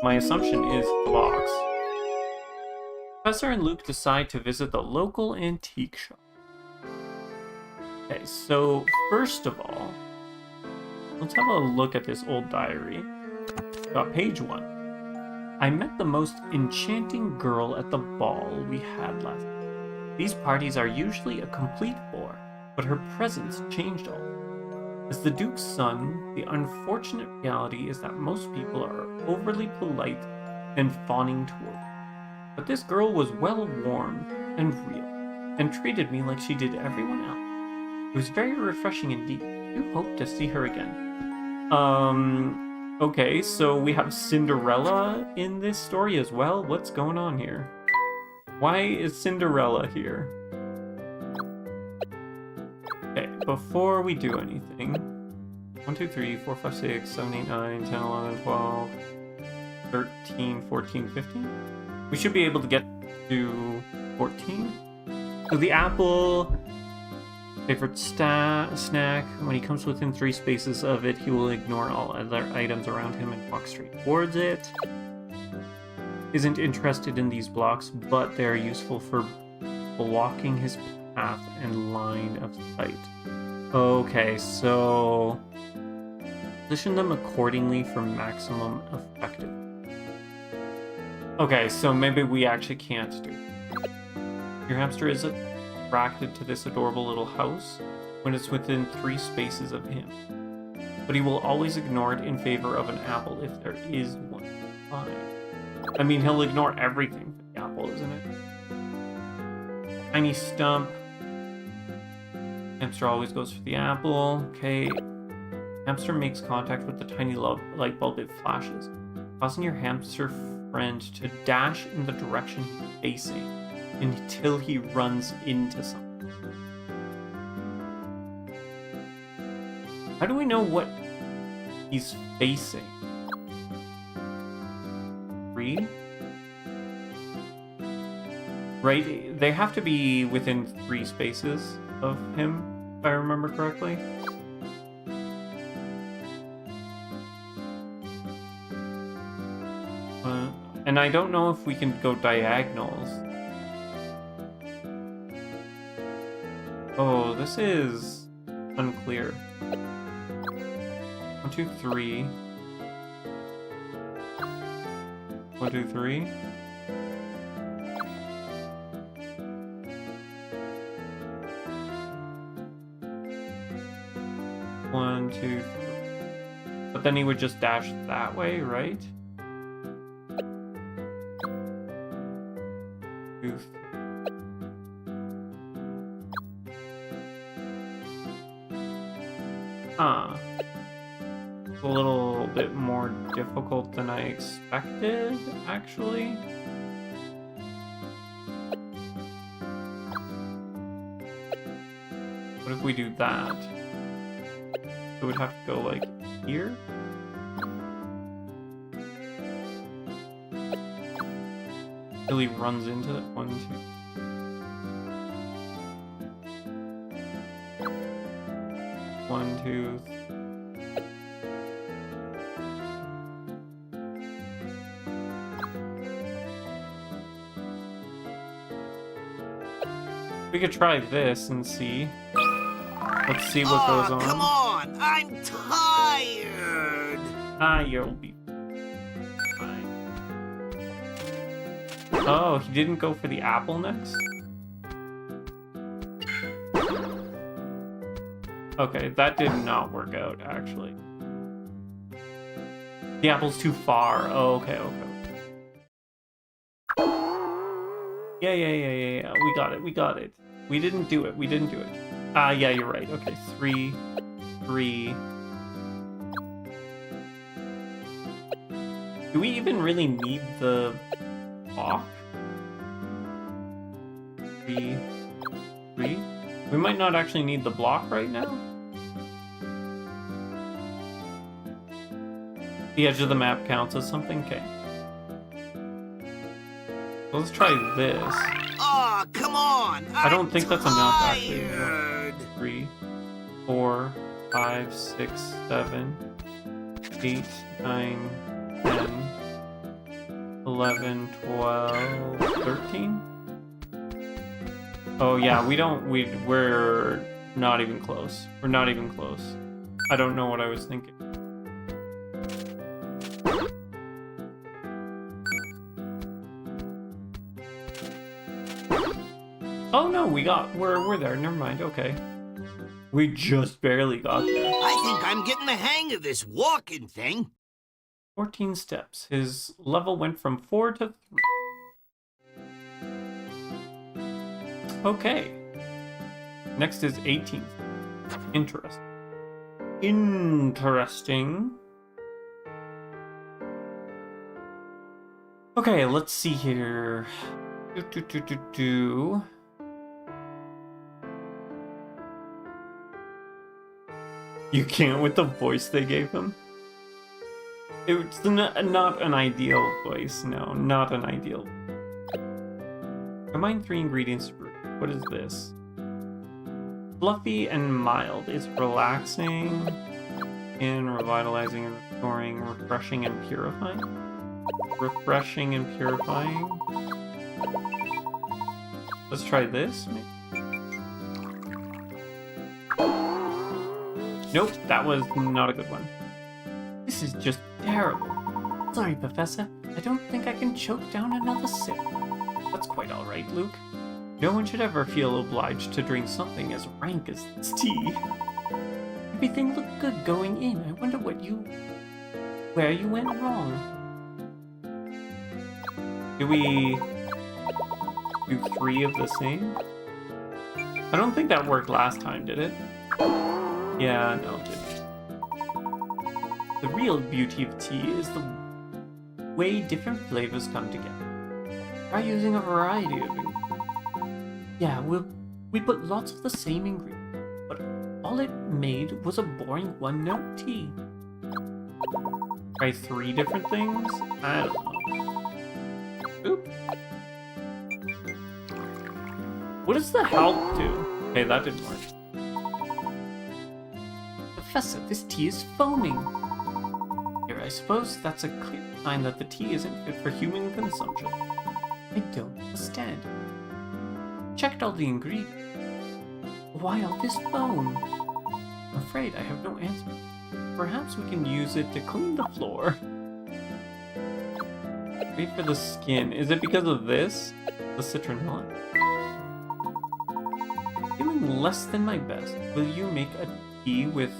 Speaker 1: My assumption is the box. Professor and Luke decide to visit the local antique shop. Okay, so first of all, let's have a look at this old diary. Got page 1. I met the most enchanting girl at the ball we had last night. These parties are usually a complete bore, but her presence changed all. As the Duke's son, the unfortunate reality is that most people are overly polite and fawning toward her. But this girl was well-worn and real, and treated me like she did everyone else. It was very refreshing indeed. I do hope to see her again. Okay, so we have Cinderella in this story as well? What's going on here? Why is Cinderella here? Okay, before we do anything... 1, 2, 3, 4, 5, 6, 7, 8, 9, 10, 11, 12, 13, 14, 15? We should be able to get to 14. So the apple... favorite snack. When he comes within 3 spaces of it, he will ignore all other items around him and walk straight towards it. Isn't interested in these blocks, but they're useful for blocking his path and line of sight. Okay, so position them accordingly for maximum effectiveness. Okay, so maybe we actually can't do it. Your hamster is attracted to this adorable little house when it's within 3 spaces of him, but he will always ignore it in favor of an apple if there is one. Fine. I mean, he'll ignore everything for the apple, isn't it? Tiny stump. Hamster always goes for the apple. Okay. Hamster makes contact with the tiny light bulb. It flashes, causing your hamster friend to dash in the direction he's facing until he runs into something. How do we know what he's facing? 3? Right? They have to be within 3 spaces of him, if I remember correctly. And I don't know if we can go diagonals. Oh, this is unclear. 1, 2, 3. 1, 2, 3. One, 2, 3. But then he would just dash that way, right? a little bit more difficult than I expected, actually. What if we do that? It would have to go like here. Really runs into it. 1, 2. 1, 2. We could try this and see. Let's see what goes on.
Speaker 6: Come on! I'm tired!
Speaker 1: Ah, you'll be fine. Oh, he didn't go for the apple next? Okay, that did not work out, actually. The apple's too far. Oh, okay. Yeah. We got it. We didn't do it. Ah, yeah, you're right. Okay, 3, 3. Do we even really need the block? 3, 3. We might not actually need the block right now. The edge of the map counts as something? Okay. Let's try this.
Speaker 6: Oh, come on!
Speaker 1: I don't think that's enough, actually.
Speaker 6: Tired.
Speaker 1: 3, 4, 5, 6, 7, 8, 9, 10, 11, 12, 13. Oh yeah, we're not even close. We're not even close. I don't know what I was thinking. Oh no, we're there. Never mind. Okay. We just barely got there.
Speaker 6: I think I'm getting the hang of this walking thing.
Speaker 1: 14 steps. His level went from 4 to 3. Okay. Next is 18th. Interesting. Okay, let's see here. You can't with the voice they gave him? It's not an ideal voice, no, not an ideal. Combine 3 ingredients to brew. What is this? Fluffy and mild. It's relaxing, revitalizing and restoring, refreshing and purifying. Refreshing and purifying. Let's try this, maybe. Nope, that was not a good one. This is just terrible.
Speaker 5: Sorry, Professor. I don't think I can choke down another sip.
Speaker 1: That's quite alright, Luke. No one should ever feel obliged to drink something as rank as this tea.
Speaker 5: Everything looked good going in. I wonder where you went wrong.
Speaker 1: Do we do 3 of the same? I don't think that worked last time, did it? Yeah, no, it didn't. The real beauty of tea is the way different flavors come together. Try using a variety of ingredients.
Speaker 5: Yeah, we put lots of the same ingredients, but all it made was a boring one-note tea.
Speaker 1: Try 3 different things? I don't know. Oop. What does the health do? Okay, that didn't work.
Speaker 5: Professor, this tea is foaming. Here, I suppose that's a clear sign that the tea isn't fit for human consumption. I don't understand. Checked all the ingredients. Why all this foam? I'm afraid I have no answer.
Speaker 1: Perhaps we can use it to clean the floor. Great for the skin. Is it because of this? The citronella? Feeling less than my best. Will you make a tea with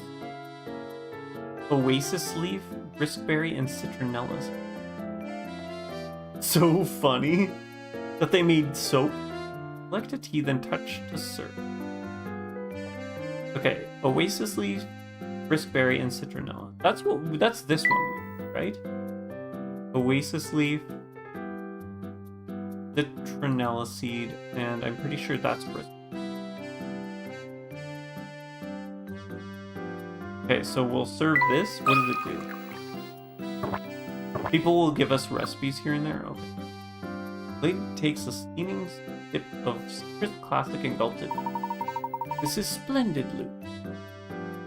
Speaker 1: oasis leaf, briskberry, and citronellas? So funny that they made soap. Select a tea, then touch to serve. Okay, oasis leaf, Briskberry and citronella. That's this one, right? Oasis leaf, citronella seed, and I'm pretty sure that's brisk. Okay, so we'll serve this. What does it do? People will give us recipes here and there. Okay. Layton takes a steaming sip of Secret Classic and gulped it. This is splendid, Luke.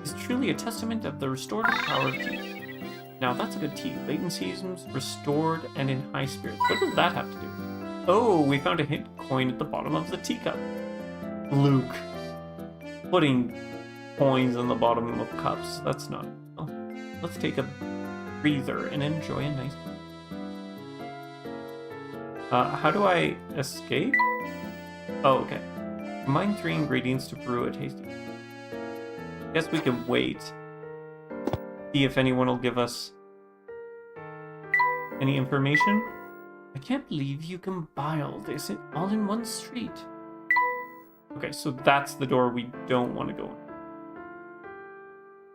Speaker 1: It's truly a testament of the restorative power of tea. Now that's a good tea. Layton seems restored and in high spirits. What does that have to do? Oh, we found a hint coin at the bottom of the teacup. Luke. Putting coins on the bottom of cups. That's not... Oh, let's take a breather and enjoy a nice... how do I escape? Oh, okay. Combine 3 ingredients to brew a tasty... Guess we can wait. See if anyone will give us any information. I can't believe you can buy all this all in one street. Okay, so that's the door we don't want to go in.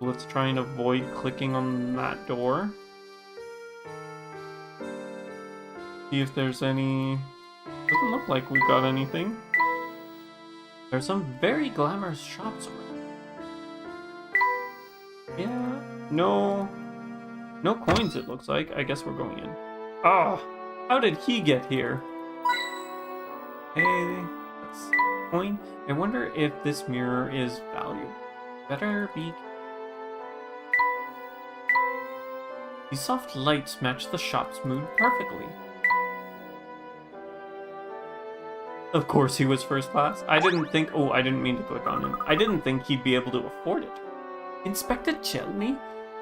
Speaker 1: Let's try and avoid clicking on that door. See if there's any... Doesn't look like we've got anything. There's some very glamorous shops around. Yeah, no coins it looks like. I guess we're going in. Oh, how did he get here? Okay, that's a coin. I wonder if this mirror is valuable. Better be... The soft lights match the shop's mood perfectly. Of course he was first class. I didn't mean to click on him. I didn't think he'd be able to afford it. Inspector Chelmy?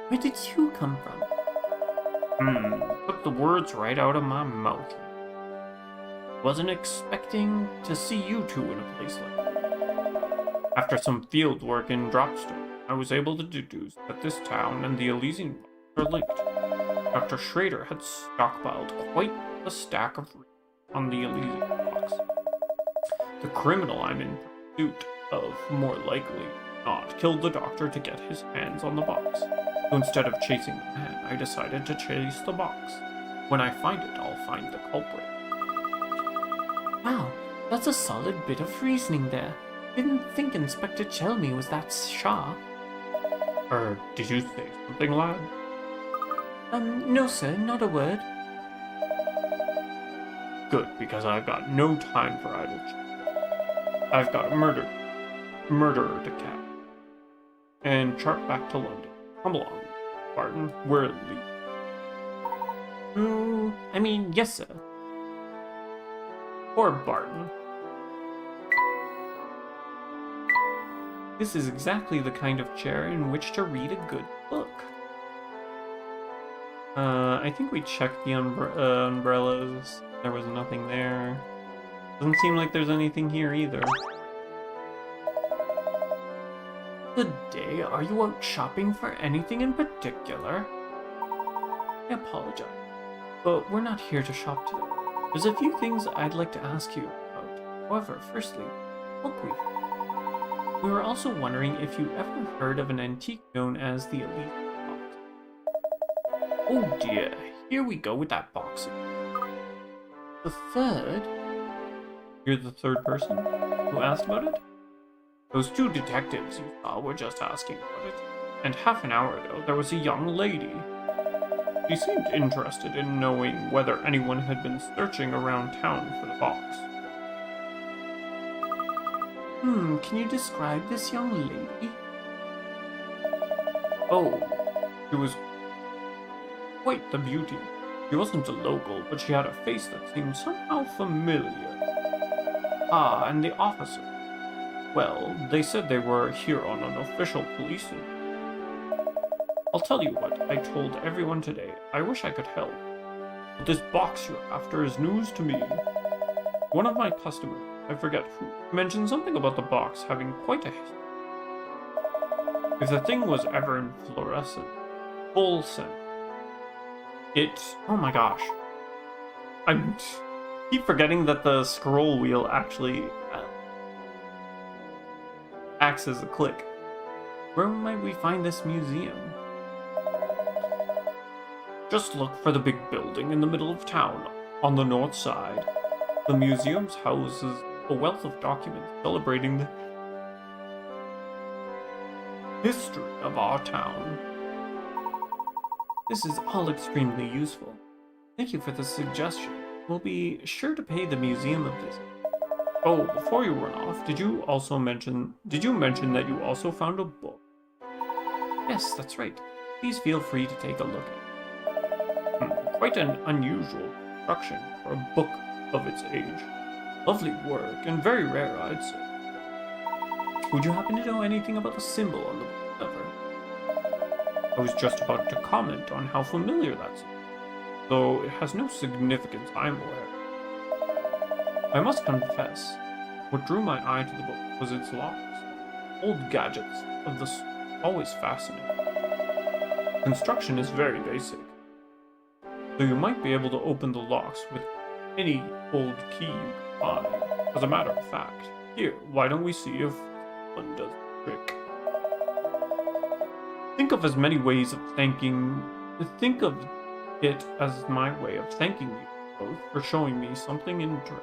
Speaker 1: Where did you come from? Took the words right out of my mouth. Wasn't expecting to see you two in a place like that. After some field work in Dropstone, I was able to deduce that this town and the Elysian are linked. Dr. Schrader had stockpiled quite a stack of on the Elysian box. The criminal I'm in pursuit of, more likely not, killed the doctor to get his hands on the box. So instead of chasing the man, I decided to chase the box. When I find it, I'll find the culprit. Wow, that's a solid bit of reasoning there. Didn't think Inspector Chelmy was that sharp. Did you say something, lad? No sir, not a word. Good, because I've got no time for idle chat. I've got a murderer to catch. And chart back to London. Come along, Barton. We're leaving. Yes, sir. Poor Barton. This is exactly the kind of chair in which to read a good book. I think we checked the umbrellas. There was nothing there. Doesn't seem like there's anything here either. Good day. Are you out shopping for anything in particular? I apologize, but we're not here to shop today. There's a few things I'd like to ask you about. However, firstly, bookweave. We were also wondering if you ever heard of an antique known as the Elite Box. Oh dear, here we go with that box. The third? You're the third person who asked about it? Those 2 detectives you saw were just asking about it. And half an hour ago, there was a young lady. She seemed interested in knowing whether anyone had been searching around town for the box. Can you describe this young lady? Oh, she was quite the beauty. She wasn't a local, but she had a face that seemed somehow familiar. Ah, and the officer. Well, they said they were here on an official police interview. I'll tell you what I told everyone today. I wish I could help. But this box you're after is news to me. One of my customers, I forget who, mentioned something about the box having quite a history. If the thing was ever in fluorescent, full scent, oh my gosh. I keep forgetting that the scroll wheel actually acts as a click. Where might we find this museum? Just look for the big building in the middle of town, on the north side. The museum houses a wealth of documents celebrating the history of our town. This is all extremely useful. Thank you for the suggestion. We'll be sure to pay the museum a visit. Oh, before you run off, did you mention that you also found a book? Yes, that's right. Please feel free to take a look at it. Quite an unusual production for a book of its age. Lovely work, and very rare, I'd say. Would you happen to know anything about the symbol on the book cover? I was just about to comment on how familiar that's, though it has no significance I'm aware. I must confess, what drew my eye to the book was its locks. Old gadgets of this always fascinating. Construction is very basic, so you might be able to open the locks with any old key you can find. As a matter of fact, here, why don't we see if one does the trick? Think of as many ways of thanking. Think of it as my way of thanking you both for showing me something interesting.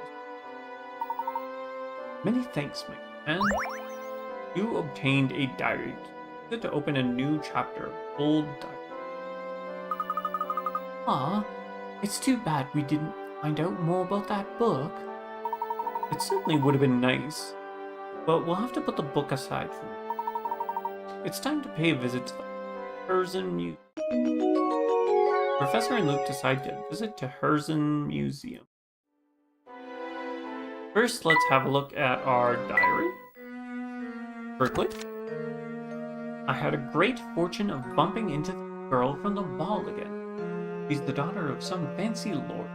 Speaker 1: Many thanks, my man. You obtained a diary to open a new chapter of Old Diary.
Speaker 5: Ah, it's too bad we didn't find out more about that book.
Speaker 1: It certainly would have been nice, but we'll have to put the book aside for now. It's time to pay a visit to the Herzen Museum. Professor and Luke decide to visit to Herzen Museum. First, let's have a look at our diary. Berkeley. I had a great fortune of bumping into the girl from the ball again. She's the daughter of some fancy lord,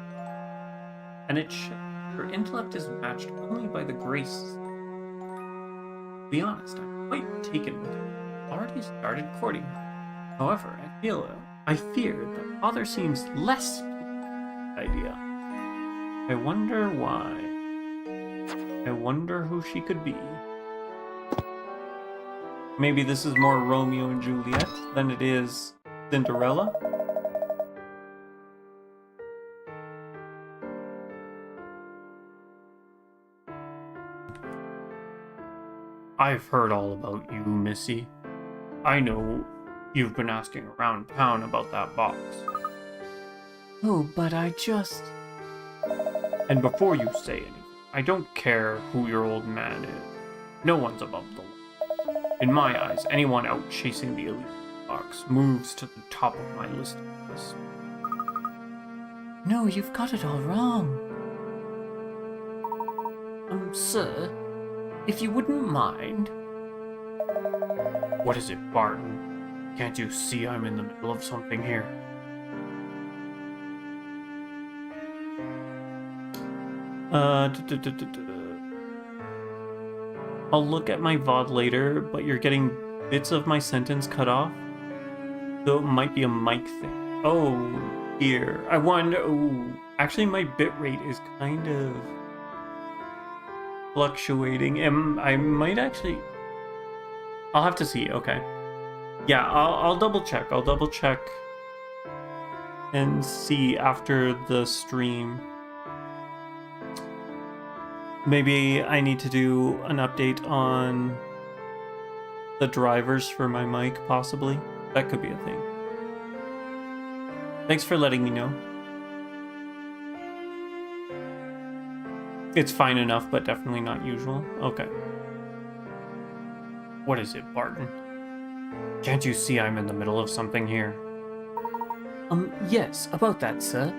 Speaker 1: and her intellect is matched only by the graces. To be honest, I'm quite taken with her. I've already started courting her. However, I fear that father seems less pleased with the idea. I wonder why. I wonder who she could be. Maybe this is more Romeo and Juliet than it is Cinderella? I've heard all about you, Missy. I know you've been asking around town about that box.
Speaker 5: Oh, but I just...
Speaker 1: And before you say anything, I don't care who your old man is. No one's above the law. In my eyes, anyone out chasing the elite box moves to the top of my list of this.
Speaker 5: No, you've got it all wrong. Sir, if you wouldn't mind...
Speaker 1: What is it, Barton? Can't you see I'm in the middle of something here? I'll look at my VOD later, but you're getting bits of my sentence cut off. So it might be a mic thing. Oh, dear. I wonder... Oh, actually, my bitrate is kind of fluctuating. And I might actually... I'll have to see. Okay. Yeah, I'll double check. I'll double check and see after the stream. Maybe I need to do an update on the drivers for my mic, possibly. That could be a thing. Thanks for letting me know. It's fine enough, but definitely not usual. Okay. What is it, Barton? Can't you see I'm in the middle of something here?
Speaker 5: Yes, about that, sir.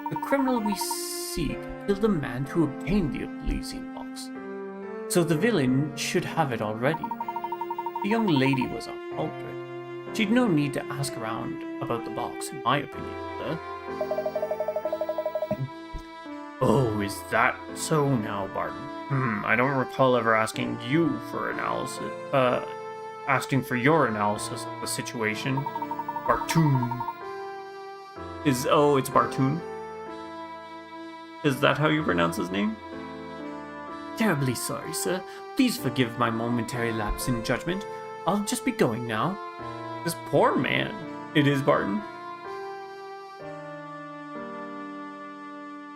Speaker 5: The criminal we seek killed the man who obtained the Elysian box, so the villain should have it already. The young lady was our culprit. She'd no need to ask around about the box, in my opinion, sir.
Speaker 1: Oh, is that so now, Barton? I don't recall ever asking you for asking for your analysis of the situation. Bartoon. It's Bartoon? Is that how you pronounce his name?
Speaker 5: Terribly sorry, sir. Please forgive my momentary lapse in judgment.
Speaker 1: I'll just be going now. This poor man. It is Barton.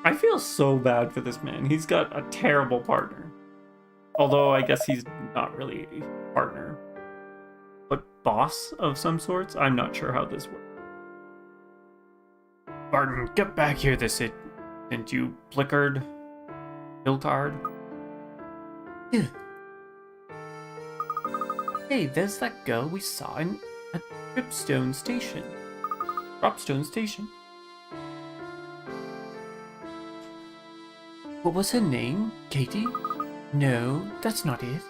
Speaker 1: I feel so bad for this man. He's got a terrible partner. Although I guess he's not really a partner. But boss of some sorts? I'm not sure how this works. Barton, get back here this instant, you flickered Piltard. Hey, there's that girl we saw at Dropstone Station. What was her name? Katie? No, that's not it.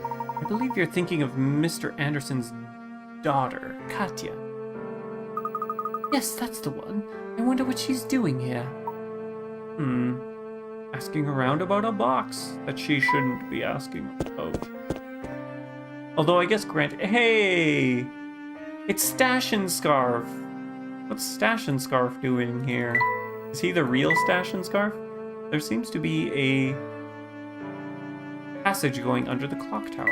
Speaker 1: I believe you're thinking of Mr. Anderson's daughter, Katya. Yes, that's the one. I wonder what she's doing here. Asking around about a box that she shouldn't be asking about. Although I guess Hey! It's Stash and Scarf! What's Stash and Scarf doing here? Is he the real Stash and Scarf? There seems to be a passage going under the clock tower.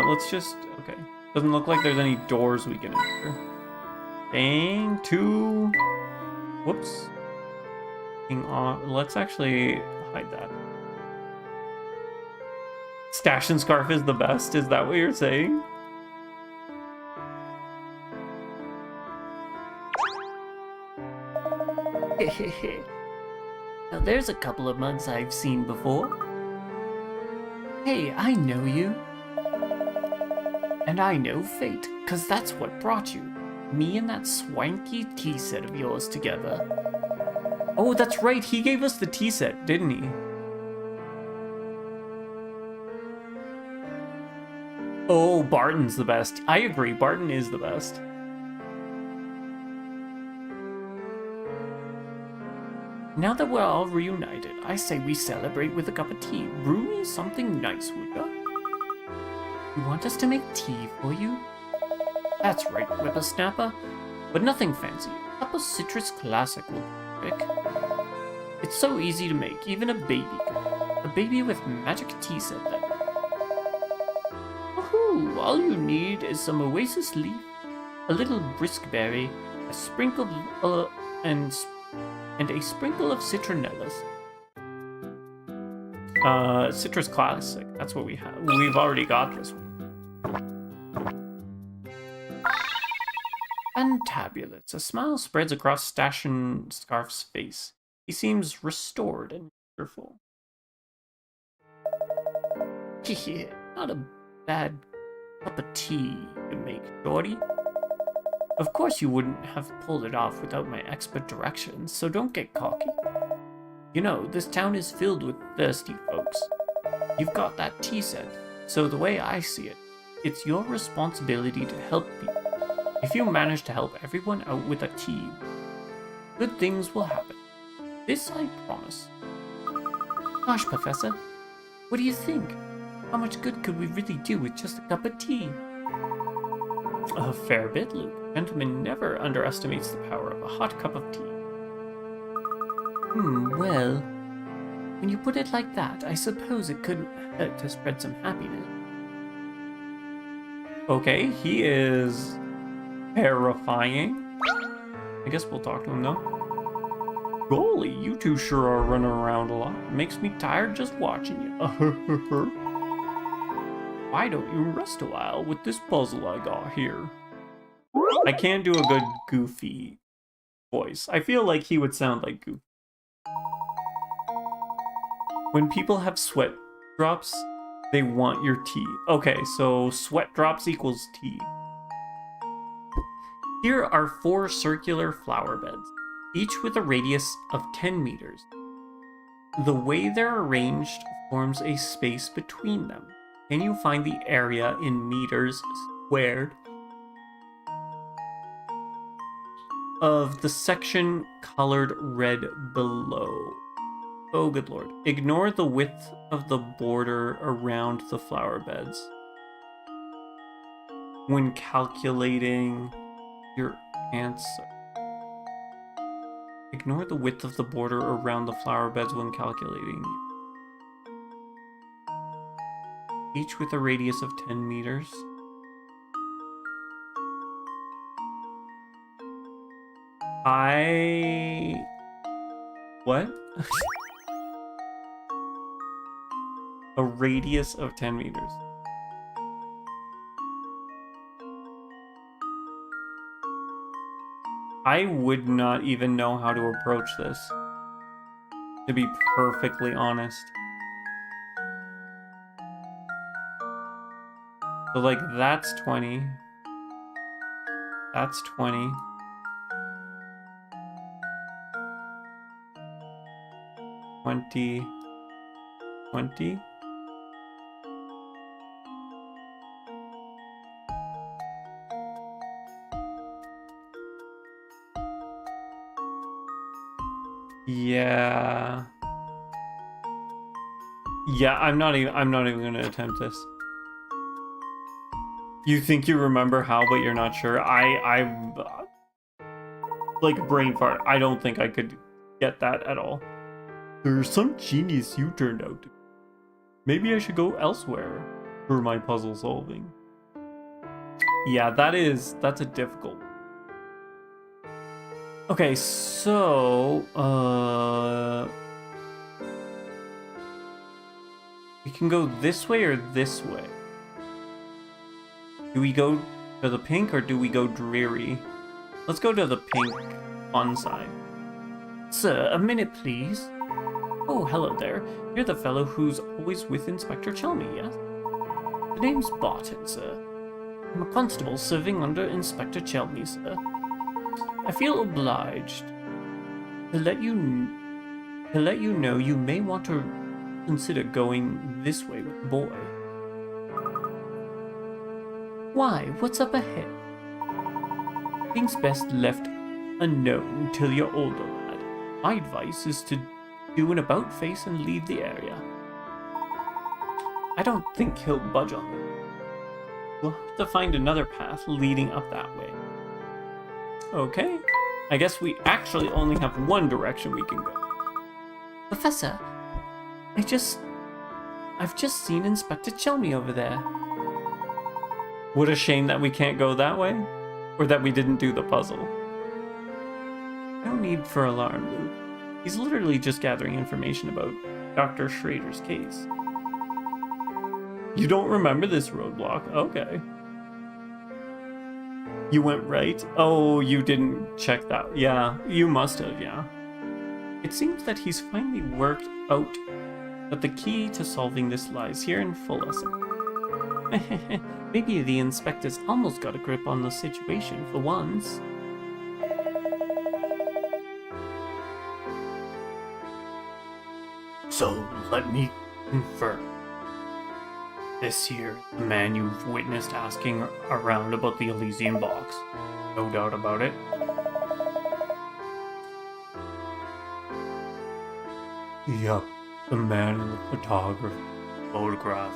Speaker 1: Let's just... Okay. Doesn't look like there's any doors we can enter. Dang, two... Whoops. Let's actually hide that. Stash and Scarf is the best? Is that what you're saying?
Speaker 5: Now there's a couple of mugs I've seen before. Hey, I know you. And I know fate, 'cause that's what brought you. Me and that swanky tea set of yours together.
Speaker 1: Oh, that's right, he gave us the tea set, didn't he? Oh, Barton's the best. I agree, Barton is the best.
Speaker 5: Now that we're all reunited, I say we celebrate with a cup of tea. Brew me something nice, would ya? You want us to make tea for you? That's right, whippersnapper. But nothing fancy. A cup of citrus classic will do, Rick. It's so easy to make, even a baby could. A baby with magic tea set then. Woohoo! All you need is some oasis leaf, a little brisk berry, a sprinkle and a sprinkle of citronellas.
Speaker 1: Citrus Classic. That's what we have. We've already got this one.
Speaker 5: Fantabulous. A smile spreads across Stash and Scarf's face. He seems restored and cheerful. Not a bad cup of tea to make, Shorty. Of course you wouldn't have pulled it off without my expert directions, so don't get cocky. You know, this town is filled with thirsty folks. You've got that tea set, so the way I see it, it's your responsibility to help people. If you manage to help everyone out with a tea, good things will happen. This I promise. Gosh, Professor, what do you think? How much good could we really do with just a cup of tea?
Speaker 1: A fair bit, Luke. A gentleman never underestimates the power of a hot cup of tea.
Speaker 5: Well, when you put it like that, I suppose it couldn't hurt to spread some happiness.
Speaker 1: Okay, he is terrifying. I guess we'll talk to him though. Golly, you two sure are running around a lot. It makes me tired just watching you. Why don't you rest a while with this puzzle I got here? I can't do a good Goofy voice. I feel like he would sound like Goofy. When people have sweat drops, they want your tea. Okay, so sweat drops equals tea. Here are 4 circular flower beds, each with a radius of 10 meters. The way they're arranged forms a space between them. Can you find the area in meters squared of the section colored red below? Oh, good lord. Ignore the width of the border around the flower beds when calculating your answer. Ignore the width of the border around the flower beds when calculating. each with a radius of 10 meters. What? A radius of 10 meters. I would not even know how to approach this, to be perfectly honest. So like that's 20. That's 20. $20. Yeah. Yeah, I'm not even gonna attempt this. You think you remember how, but you're not sure. I'm like brain fart. I don't think I could get that at all. There's some genius you turned out to be. Maybe I should go elsewhere for my puzzle solving. Yeah, that's a difficult one. Okay, so we can go this way or this way. Do we go to the pink or do we go dreary? Let's go to the pink fun side.
Speaker 5: Sir, a minute, please. Oh, hello there. You're the fellow who's always with Inspector Chelmy, yes? The name's Barton, sir. I'm a constable serving under Inspector Chelmy, sir. I feel obliged to let you know you may want to consider going this way with the boy. Why? What's up ahead? Things best left unknown till you're older, lad. My advice is to do an about-face and leave the area. I don't think he'll budge on them. We'll have to find another path leading up that way. Okay. I guess we actually only have one direction we can go. Professor, I've just seen Inspector Chelmy over there. What a shame that we can't go that way. Or that we didn't do the puzzle. No need for alarm, Luke. He's literally just gathering information about Dr. Schrader's case. You don't remember this roadblock? Okay. You went right? Oh, you didn't check that. Yeah, you must have, yeah. It seems that he's finally worked out that the key to solving this lies here in Fullerton. Maybe the inspector's almost got a grip on the situation for once. So, let me confirm. This here, the man you've witnessed asking around about the Elysian box. No doubt about it. Yup, the man in the photograph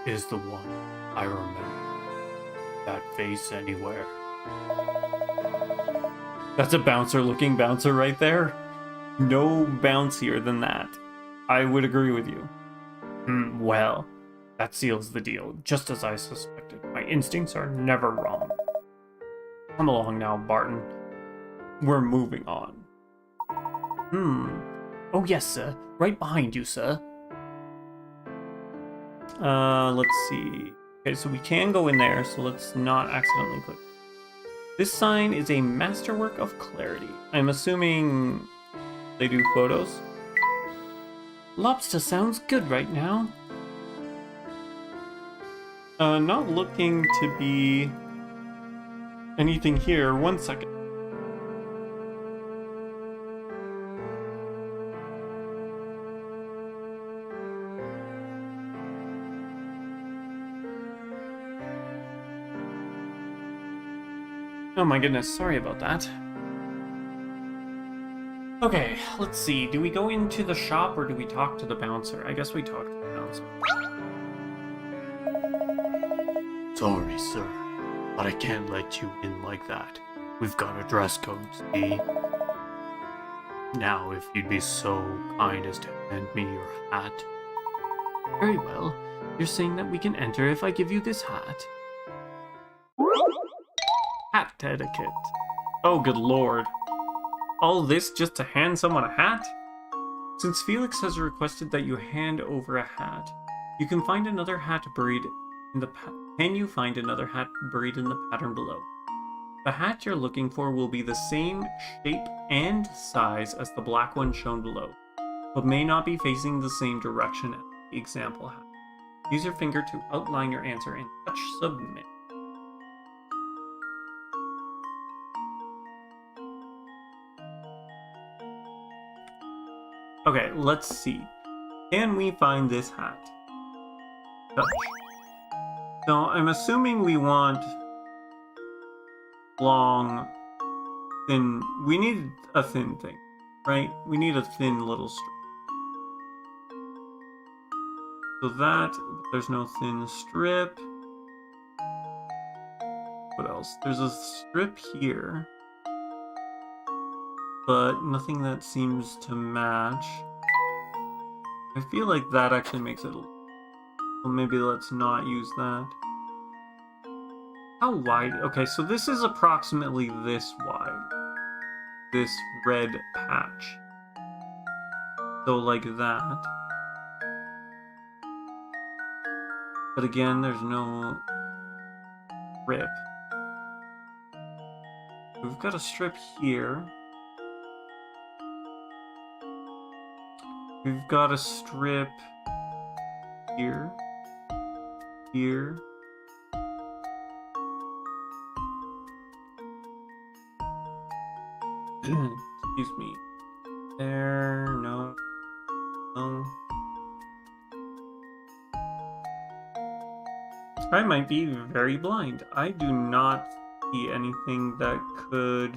Speaker 5: is the one. I remember that face anywhere. That's a bouncer-looking bouncer right there. No bouncier than that. I would agree with you. Well, that seals the deal, just as I suspected. My instincts are never wrong. Come along now, Barton. We're moving on. Oh yes, sir. Right behind you, sir. Let's see. Okay, so we can go in there, so let's not accidentally click. This sign is a masterwork of clarity. I'm assuming they do photos. Lobster sounds good right now. Not looking to be anything here. 1 second. Oh my goodness, sorry about that. Okay, let's see. Do we go into the shop or do we talk to the bouncer? I guess we talk to the bouncer. Sorry, sir, but I can't let you in like that. We've got a dress code, see? Now, if you'd be so kind as to hand me your hat. Very well.
Speaker 1: You're saying that we can enter if I give you this hat? Hat etiquette. Oh, good lord. All this just to hand someone a hat? Since Felix has requested that you hand over a hat, you can find another hat buried in the can you find another hat buried in the pattern below? The hat you're looking for will be the same shape and size as the black one shown below, but may not be facing the same direction as the example hat. Use your finger to outline your answer and touch submit. Okay, let's see. Can we find this hat? Touch. So I'm assuming we want long, thin. We need a thin thing, right? We need a thin little strip. So that, there's no thin strip. What else? There's a strip here, but nothing that seems to match. I feel like that actually makes it. Well, maybe let's not use that. How wide? Okay, so this is approximately this wide. This red patch. So like that. But again, there's no strip. We've got a strip here. We've got a strip here. Here. Excuse me. There, no. No. I might be very blind. I do not see anything that could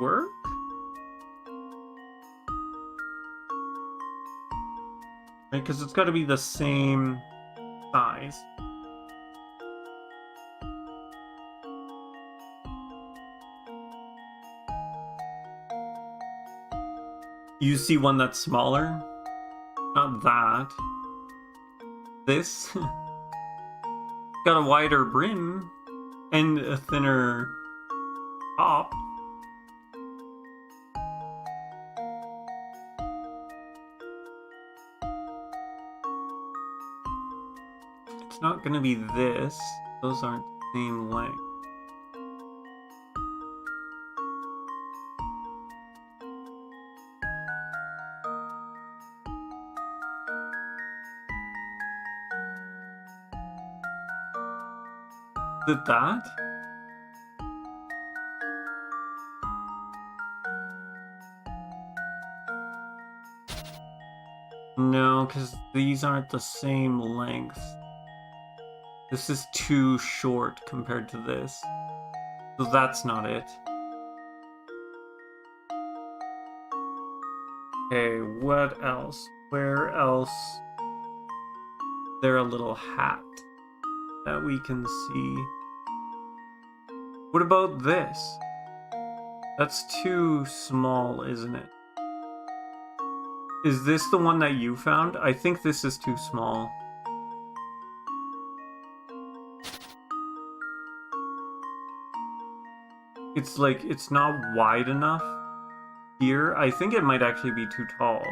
Speaker 1: work. Right, because it's got to be the same size. You see one that's smaller? Not that. This? Got a wider brim and a thinner top. It's not gonna be this. Those aren't the same length. Is it that? No, because these aren't the same length. This is too short compared to this. So that's not it. Okay, what else? Where else? There a little hat that we can see. What about this? That's too small, isn't it? Is this the one that you found? I think this is too small. It's like, it's not wide enough here. I think it might actually be too tall.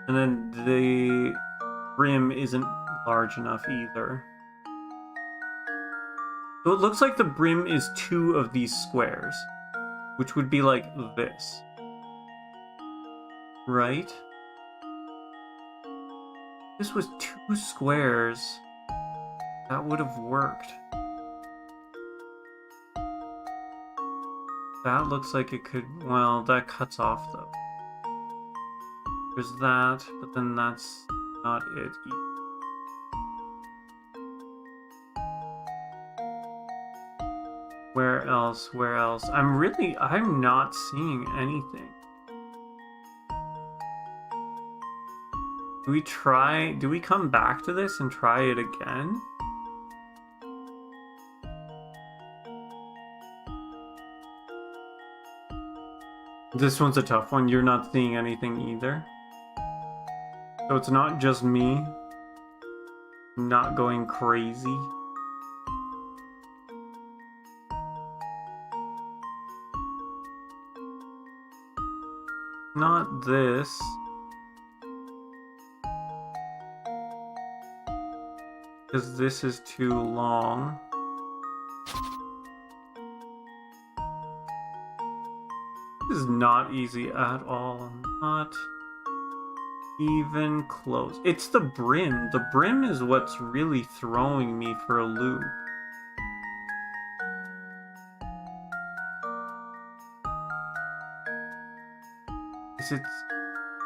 Speaker 1: And then the brim isn't large enough either. So it looks like the brim is two of these squares, which would be like this. Right? This was two squares. That would have worked. That looks like it could, well, that cuts off though. There's that, but then that's not it either. Where else? Where else? I'm not seeing anything. Do we come back to this and try it again? This one's a tough one. You're not seeing anything either. So it's not just me not going crazy. Not this. Because this is too long. This is not easy at all. Not even close. It's the brim. The brim is what's really throwing me for a loop. Is it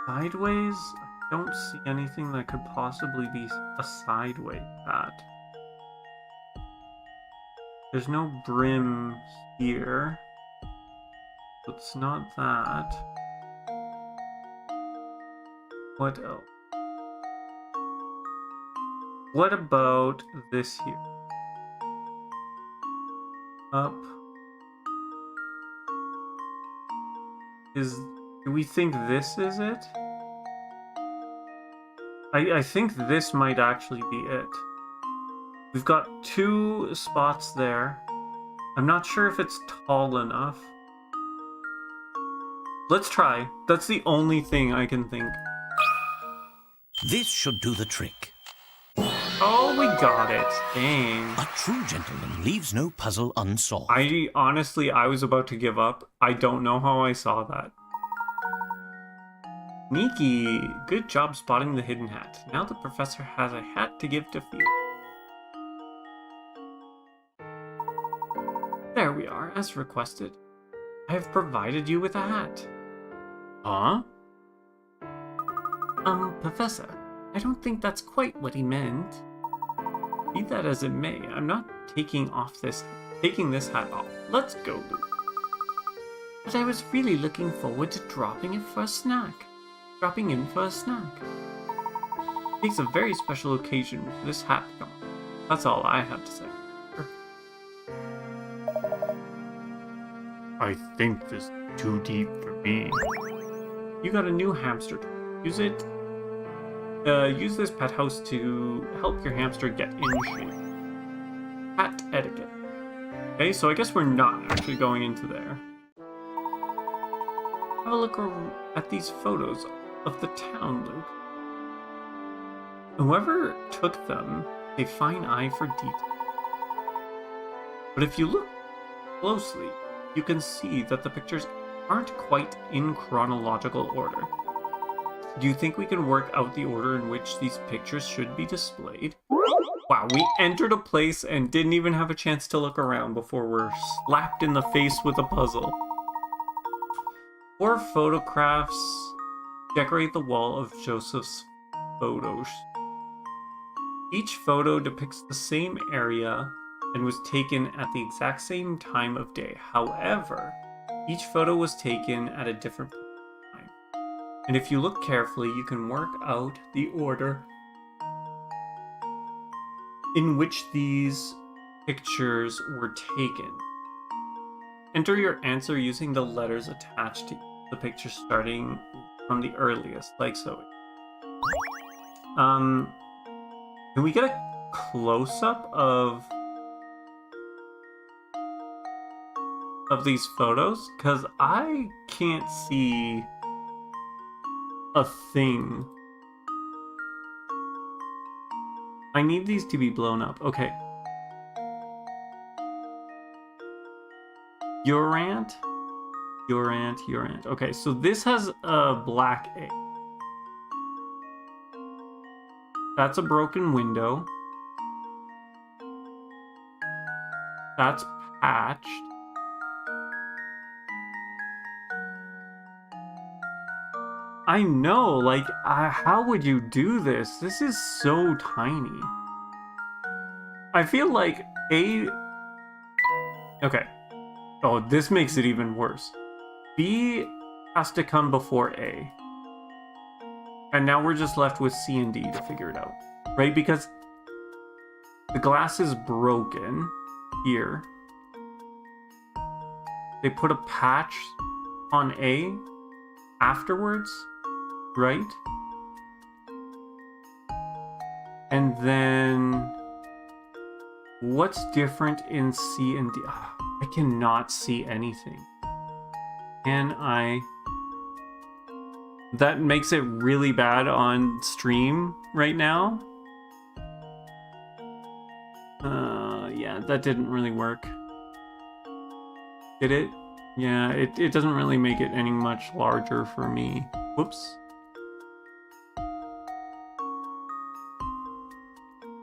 Speaker 1: sideways? I don't see anything that could possibly be a sideways hat. There's no brim here. So it's not that. What else? What about this here? Up. Do we think this is it? I think this might actually be it. We've got 2 spots there. I'm not sure if it's tall enough. Let's try. That's the only thing I can think.
Speaker 2: This should do the trick.
Speaker 1: Oh, we got it. Dang.
Speaker 2: A true gentleman leaves no puzzle unsolved.
Speaker 1: I was about to give up. I don't know how I saw that. Nikki, good job spotting the hidden hat. Now the professor has a hat to give to Felix. There we are, as requested. I have provided you with a hat. Huh? Professor, I don't think that's quite what he meant. Be that as it may, I'm not taking this hat off. Let's go, Luke. But I was really looking forward to dropping in for a snack. It takes a very special occasion for this hat to come off. That's all I have to say. I think this is too deep for me. You got a new hamster toy. Use it. Use this pet house to help your hamster get in shape. Hat etiquette. Okay, so I guess we're not actually going into there. Have a look at these photos of the town, Luke. Whoever took them, a fine eye for detail. But if you look closely, you can see that the pictures aren't quite in chronological order. Do you think we can work out the order in which these pictures should be displayed? Wow, we entered a place and didn't even have a chance to look around before we're slapped in the face with a puzzle. 4 photographs decorate the wall of Joseph's photos. Each photo depicts the same area and was taken at the exact same time of day. However, each photo was taken at a different time. And if you look carefully, you can work out the order in which these pictures were taken. Enter your answer using the letters attached to the picture starting from the earliest, like so. Can we get a close-up of these photos? Because I can't see a thing. I need these to be blown up. Okay. Urant. Okay, so this has a black A. That's a broken window. That's patched. I know, like, how would you do this? This is so tiny. I feel like A... Okay. Oh, this makes it even worse. B has to come before A. And now we're just left with C and D to figure it out. Right? Because the glass is broken here. They put a patch on A afterwards, right? And then what's different in C and D? I cannot see anything. Can I? That makes it really bad on stream right now. Yeah, that didn't really work. Did it? Yeah, it doesn't really make it any much larger for me. Whoops.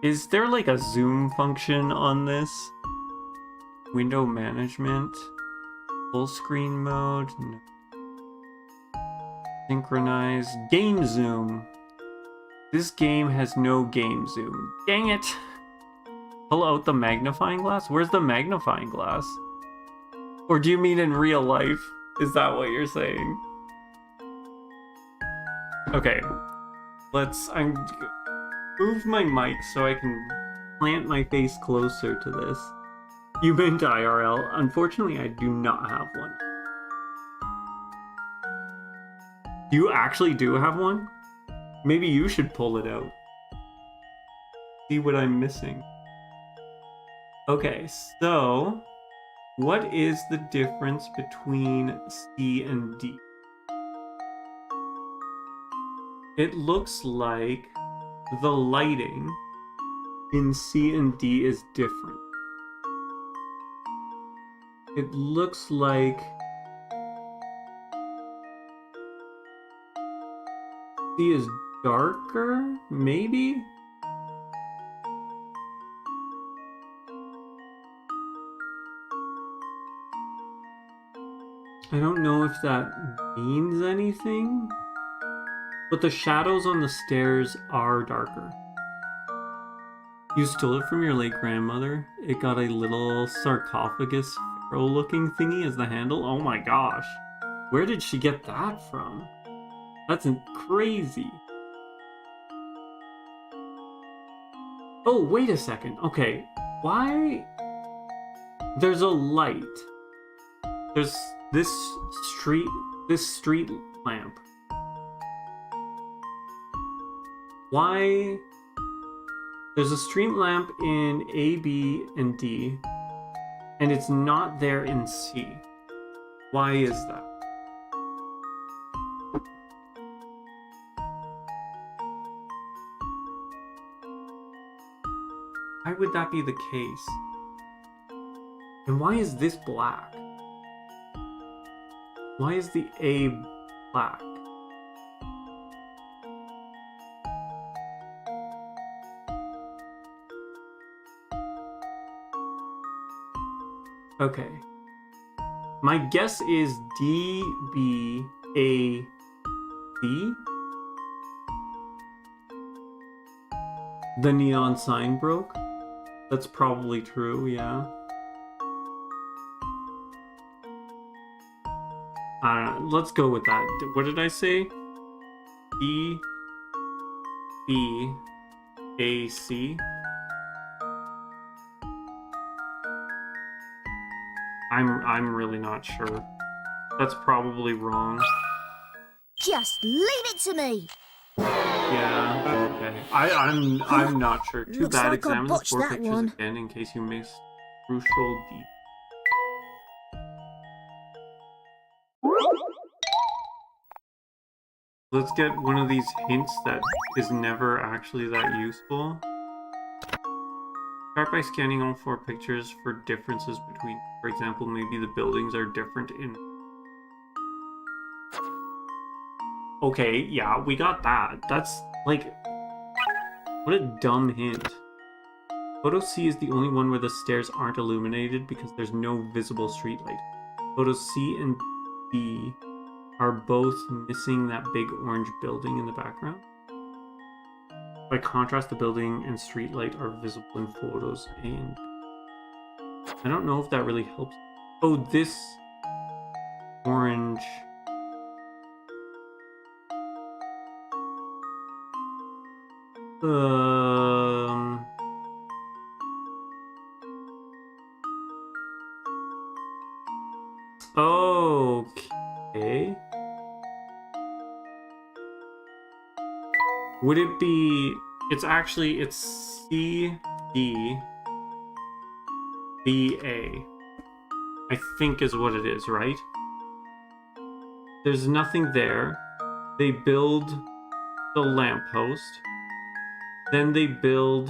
Speaker 1: Is there like a zoom function on this? Window management? Full screen mode? No. Synchronize. Game zoom. This game has no game zoom. Dang it! Pull out the magnifying glass? Where's the magnifying glass? Or do you mean in real life? Is that what you're saying? Okay. I'm move my mic so I can plant my face closer to this. You meant IRL. Unfortunately, I do not have one. You actually do have one? Maybe you should pull it out. See what I'm missing. Okay, so what is the difference between C and D? It looks like the lighting in C and D is different. It looks like C is darker, maybe? I don't know if that means anything, but the shadows on the stairs are darker. You stole it from your late grandmother? It got a little sarcophagus pharaoh-looking thingy as the handle? Oh my gosh. Where did she get that from? That's crazy. Oh, wait a second. Okay, why? There's a light. There's this street lamp. Why? There's a street lamp in A, B, and D, and it's not there in C. Why is that? Why would that be the case? And why is this black? Why is the A black? Okay. My guess is D, B, A, D? The neon sign broke? That's probably true, yeah. Let's go with that. What did I say? D, B, A, C? I'm really not sure. That's probably wrong.
Speaker 3: Just leave it to me.
Speaker 1: Yeah, okay. I'm not sure. Too
Speaker 3: Looks
Speaker 1: bad.
Speaker 3: like I
Speaker 1: Examine the
Speaker 3: botched
Speaker 1: 4
Speaker 3: that
Speaker 1: pictures
Speaker 3: one.
Speaker 1: again in case you missed crucial deep. Let's get one of these hints that is never actually that useful. Start by scanning all 4 pictures for differences between, for example, maybe the buildings are different in... Okay, yeah, we got that. That's, like... What a dumb hint. Photo C is the only one where the stairs aren't illuminated because there's no visible streetlight. Photos C and D are both missing that big orange building in the background. By contrast, the building and streetlight are visible in photos A and B. I don't know if that really helps. Oh, this orange... Okay. Would it be It's actually, it's C, D, B, A. I think is what it is, right? There's nothing there. They build the lamppost. Then they build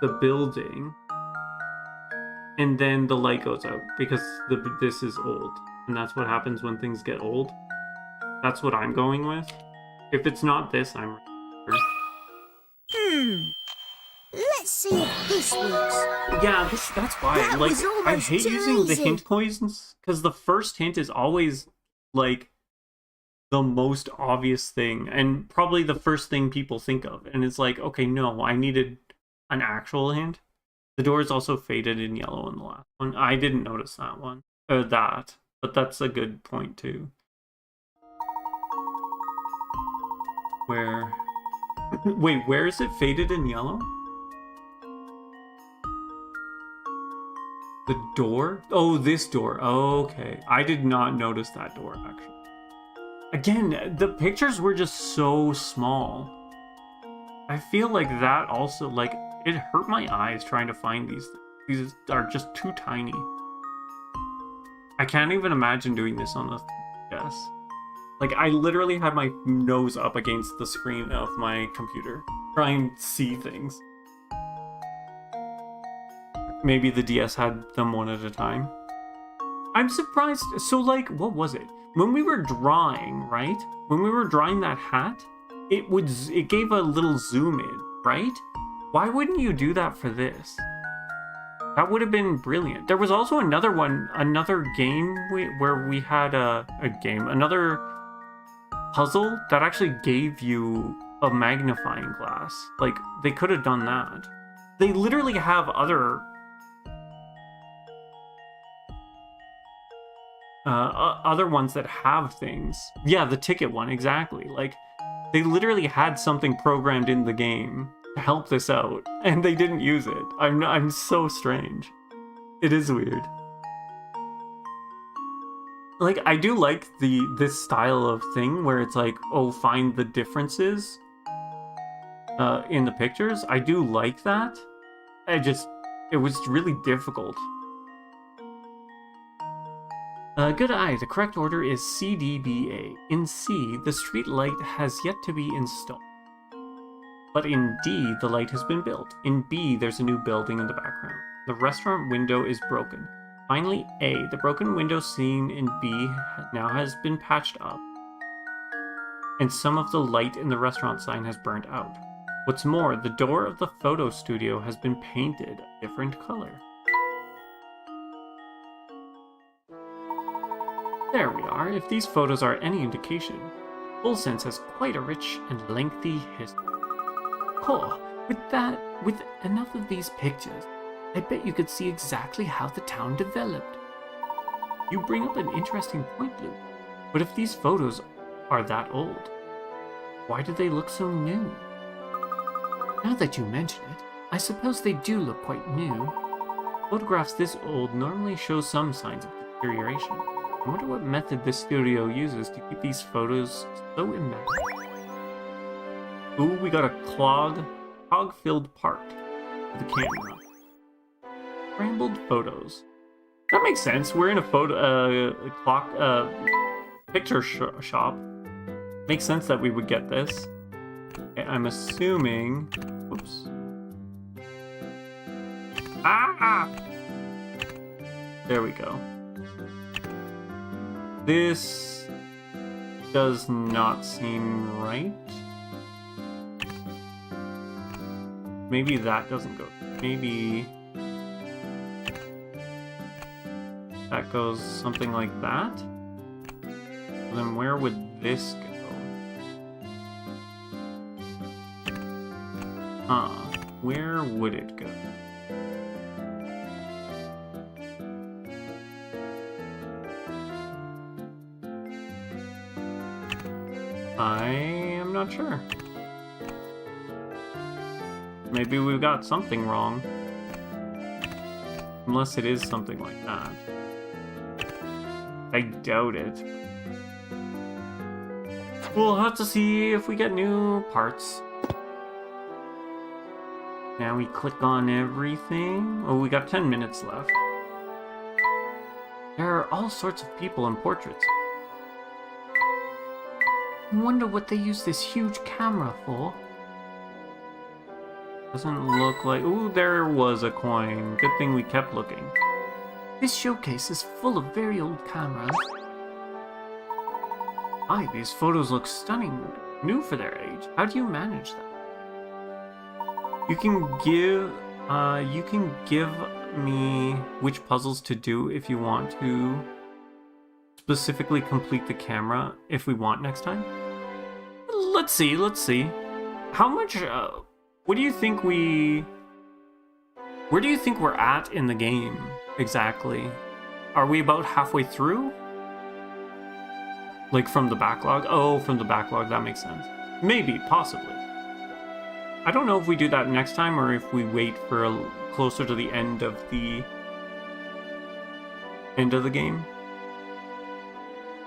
Speaker 1: the building. And then the light goes out because this is old. And that's what happens when things get old. That's what I'm going with. If it's not this, I'm...
Speaker 3: Let's see if this works.
Speaker 1: Yeah, that's why.
Speaker 3: That
Speaker 1: like,
Speaker 3: was
Speaker 1: I
Speaker 3: almost
Speaker 1: hate
Speaker 3: too
Speaker 1: using the
Speaker 3: easy.
Speaker 1: hint poisons because the first hint is always like the most obvious thing and probably the first thing people think of. And it's like, okay, no, I needed an actual hint. The door is also faded in yellow in the last one. I didn't notice that one. But that's a good point too. Where? Wait, where is it faded in yellow? The door? Oh, this door. Oh, okay. I did not notice that door, actually. Again, the pictures were just so small. I feel like that also, like, it hurt my eyes trying to find these things. These are just too tiny. I can't even imagine doing this on the yes. Like, I literally had my nose up against the screen of my computer, trying to see things. Maybe the DS had them one at a time. I'm surprised. So, like, what was it? When we were drawing, right? When we were drawing that hat, it gave a little zoom in, right? Why wouldn't you do that for this? That would have been brilliant. There was also another one, another game where we had another puzzle that actually gave you a magnifying glass. Like, they could have done that. They literally have other ones that have things. Yeah, the ticket one, exactly. Like, they literally had something programmed in the game to help this out, and they didn't use it. I'm so strange. It is weird. Like, I do like this style of thing where it's like, oh, find the differences in the pictures. I do like that. It was really difficult. Good eye. The correct order is CDBA. In C, the street light has yet to be installed. But in D, the light has been built. In B, there's a new building in the background. The restaurant window is broken. Finally, A, the broken window seen in B now has been patched up. And some of the light in the restaurant sign has burnt out. What's more, the door of the photo studio has been painted a different color. There we are. If these photos are any indication, Full Sense has quite a rich and lengthy history. Cool. With enough of these pictures, I bet you could see exactly how the town developed. You bring up an interesting point, Luke. But if these photos are that old, why do they look so new? Now that you mention it, I suppose they do look quite new. Photographs this old normally show some signs of deterioration. I wonder what method this studio uses to keep these photos so immaculate. Ooh, we got a clog-filled part with the camera. Scrambled photos. That makes sense. We're in a picture shop. Makes sense that we would get this. Okay, I'm assuming. Whoops. Ah! There we go. This does not seem right. Maybe that doesn't go. Maybe that goes something like that. Well, then where would this go? Where would it go? I am not sure. Maybe we've got something wrong. Unless it is something like that. I doubt it. We'll have to see if we get new parts. Now we click on everything. Oh, we got 10 minutes left. There are all sorts of people in portraits.
Speaker 5: I wonder what they use this huge camera for.
Speaker 1: Doesn't look like... Ooh, there was a coin. Good thing we kept looking.
Speaker 5: This showcase is full of very old cameras.
Speaker 1: Hi, these photos look stunning. New for their age. How do you manage that? You can give me which puzzles to do if you want to specifically complete the camera if we want next time. Let's see. How much, what do you think where do you think we're at in the game exactly? Are we about halfway through? Like from the backlog? Oh, from the backlog, that makes sense. Maybe, possibly. I don't know if we do that next time or if we wait for closer to the end of the game.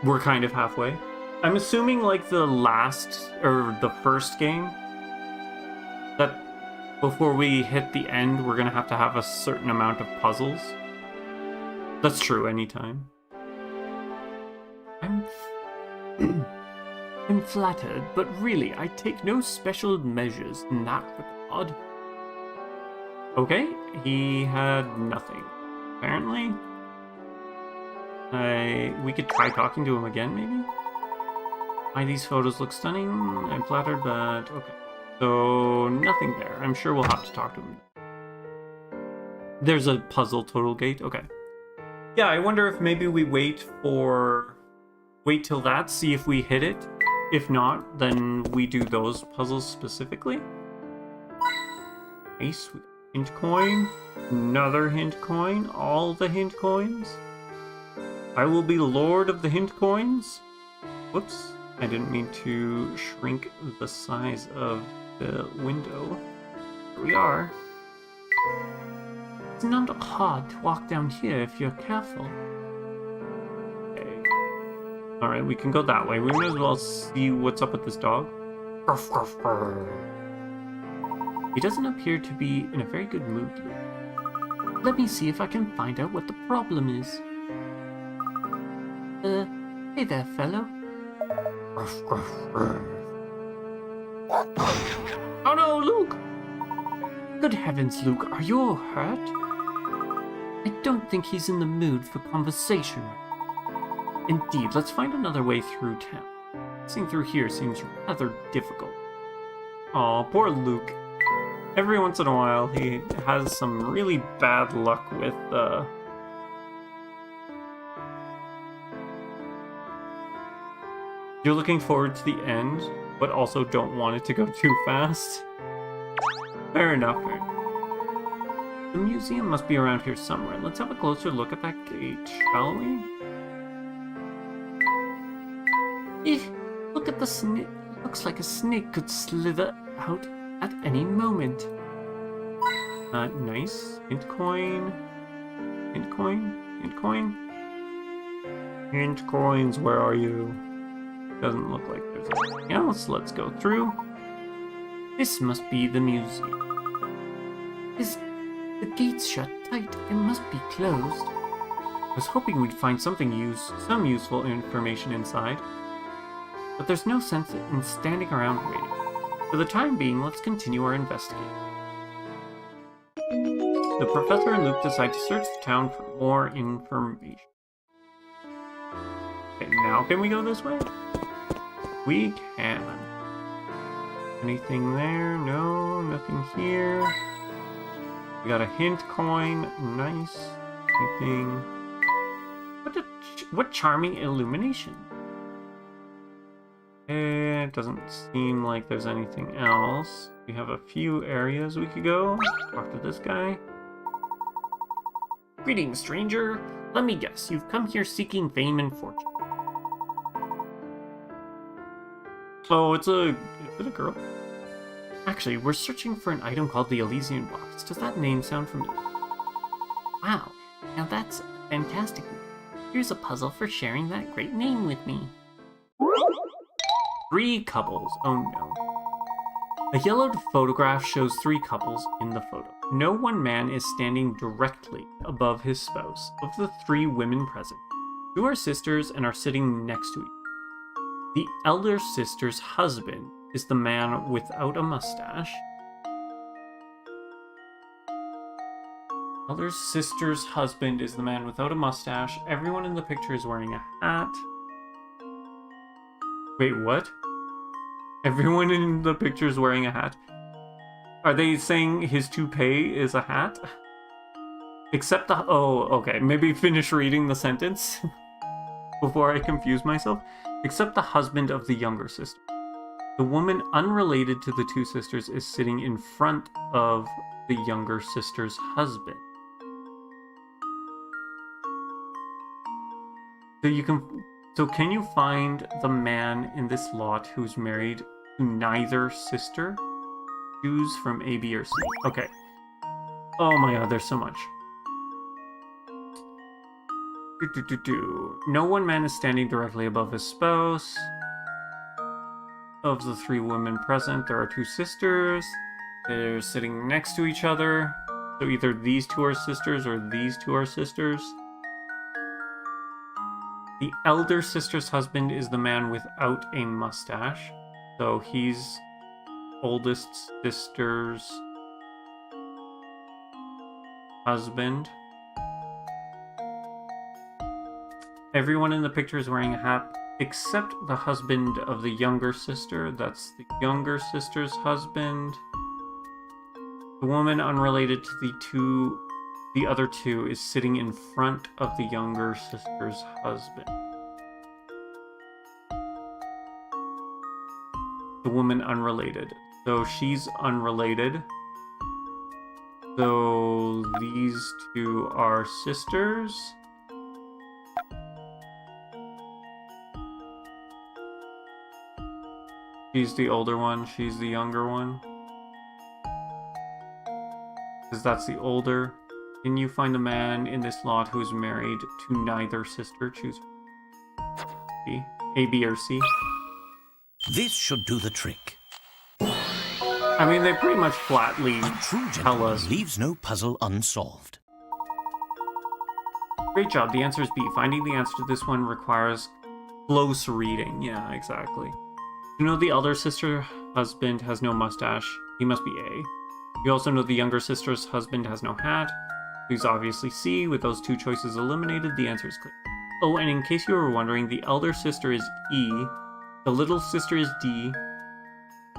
Speaker 1: We're kind of halfway. I'm assuming like the last or the first game that before we hit the end, we're gonna have to have a certain amount of puzzles. That's true anytime.
Speaker 5: I'm flattered, but really, I take no special measures in that regard.
Speaker 1: Okay, he had nothing, apparently. We could try talking to him again, maybe? Why these photos look stunning? I'm flattered, but okay. So, nothing there. I'm sure we'll have to talk to him. There's a puzzle total gate, okay. Yeah, I wonder if maybe we wait till that, see if we hit it. If not, then we do those puzzles specifically. Nice. Hint coin. Another hint coin. All the hint coins. I will be lord of the hint coins. Whoops. I didn't mean to shrink the size of the window. Here we are.
Speaker 5: It's not hard to walk down here if you're careful.
Speaker 1: Alright, we can go that way. We may as well see what's up with this dog. Ruff, ruff, ruff. He doesn't appear to be in a very good mood.
Speaker 5: Let me see if I can find out what the problem is. Hey there, fellow.
Speaker 1: Ruff, ruff, ruff. Oh no, Luke!
Speaker 5: Good heavens, Luke, are you hurt? I don't think he's in the mood for conversation.
Speaker 1: Indeed, let's find another way through town. Passing through here seems rather difficult. Aw, poor Luke. Every once in a while, he has some really bad luck with, You're looking forward to the end, but also don't want it to go too fast? Fair enough. The museum must be around here somewhere. Let's have a closer look at that gate, shall we?
Speaker 5: Look at the snake. Looks like a snake could slither out at any moment.
Speaker 1: Nice. Hint coin. Hint coin. Hint coin. Hint coins, where are you? Doesn't look like there's anything else. Let's go through.
Speaker 5: This must be the museum. The gate's shut tight. It must be closed.
Speaker 1: I was hoping we'd find some useful information inside. But there's no sense in standing around waiting. For the time being, let's continue our investigation. The professor and Luke decide to search the town for more information. Okay, now can we go this way? We can. Anything there? No, nothing here. We got a hint coin. Nice. Anything? What charming illumination. It doesn't seem like there's anything else. We have a few areas we could go. Talk to this guy.
Speaker 5: Greetings, stranger. Let me guess, you've come here seeking fame and fortune.
Speaker 1: Oh, is it a girl?
Speaker 5: Actually, we're searching for an item called the Elysian Box. Does that name sound familiar? Wow, now that's fantastic. Here's a puzzle for sharing that great name with me.
Speaker 1: 3 couples. Oh no. A yellowed photograph shows 3 couples in the photo. No one man is standing directly above his spouse. Of the 3 women present, 2 are sisters and are sitting next to each other. The elder sister's husband is the man without a mustache. Elder sister's husband is the man without a mustache. Everyone in the picture is wearing a hat. Wait, what? Everyone in the picture is wearing a hat. Are they saying his toupee is a hat? Except the... Oh, okay. Maybe finish reading the sentence before I confuse myself. Except the husband of the younger sister. The woman unrelated to the 2 sisters is sitting in front of the younger sister's husband. So can you find the man in this lot who's married to neither sister? Choose from A, B, or C. Okay. Oh my god, there's so much. No one man is standing directly above his spouse. Of the 3 women present, there are 2 sisters. They're sitting next to each other. So either these 2 are sisters or these 2 are sisters. The elder sister's husband is the man without a mustache. So he's oldest sister's husband. Everyone in the picture is wearing a hat except the husband of the younger sister. That's the younger sister's husband. The woman unrelated to the other 2 is sitting in front of the younger sister's husband. The woman unrelated. So she's unrelated. So these 2 are sisters. She's the older one, she's the younger one. Because that's the older. Can you find a man in this lot who's married to neither sister? Choose B. A, B, or C.
Speaker 2: This should do the trick.
Speaker 1: I mean, they pretty much flatly
Speaker 2: A true
Speaker 1: tell
Speaker 2: gentleman
Speaker 1: us.
Speaker 2: leaves no puzzle unsolved.
Speaker 1: Great job, the answer is B. Finding the answer to this one requires close reading. Yeah, exactly. You know the elder sister's husband has no mustache. He must be A. You also know the younger sister's husband has no hat. He's obviously C. With those 2 choices eliminated, the answer is clear. Oh, and in case you were wondering, the elder sister is E, the little sister is D,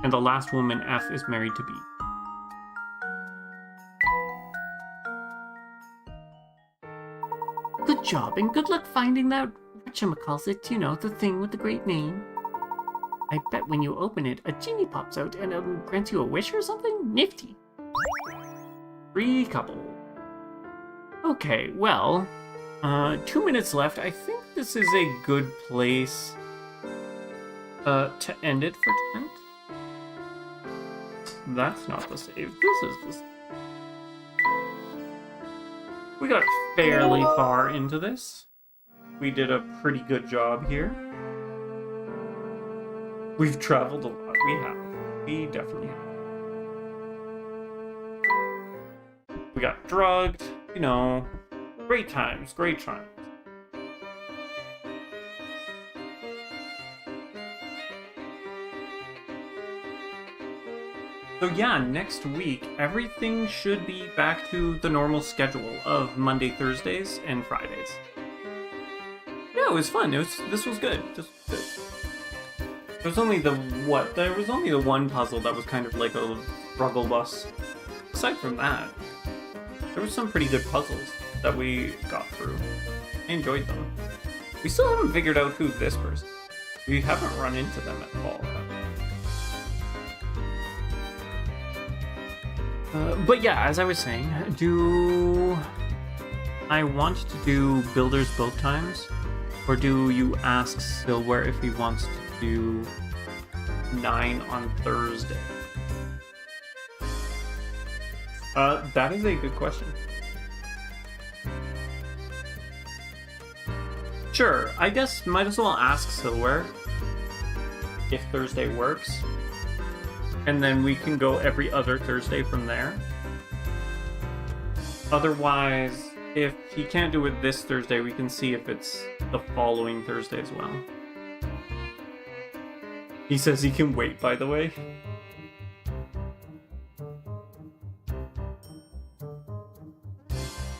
Speaker 1: and the last woman, F, is married to B.
Speaker 5: Good job, and good luck finding that whatchamacallit, you know, the thing with the great name. I bet when you open it, a genie pops out and grants you a wish or something? Nifty.
Speaker 1: 3 couple. Okay, well, 2 minutes left. I think this is a good place to end it for tonight. That's not the save. This is the save. We got fairly far into this. We did a pretty good job here. We've traveled a lot. We have. We definitely have. We got drugged. You know, great times. Great times. So yeah, next week, everything should be back to the normal schedule of Monday, Thursdays, and Fridays. Yeah, it was fun. This was good. This was good. There was only the one puzzle that was kind of like a struggle bus. Aside from that, there were some pretty good puzzles that we got through. I enjoyed them. We still haven't figured out who this person is. We haven't run into them at all. But yeah, as I was saying, do I want to do Builders both times? Or do you ask Silware if he wants to do 9 on Thursday? That is a good question. Sure, I guess might as well ask Silware if Thursday works. And then we can go every other Thursday from there. Otherwise, if he can't do it this Thursday, we can see if it's the following Thursday as well. He says he can wait, by the way.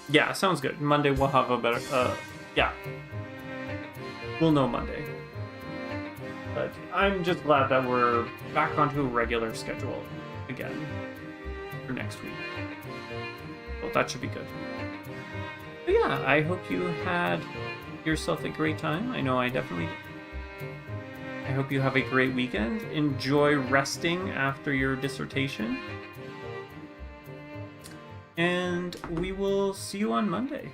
Speaker 1: Yeah, sounds good. Monday we'll have a better, yeah. We'll know Monday. But I'm just glad that we're back onto a regular schedule again for next week. Well, that should be good. But yeah, I hope you had yourself a great time. I know I definitely did. I hope you have a great weekend. Enjoy resting after your dissertation. And we will see you on Monday.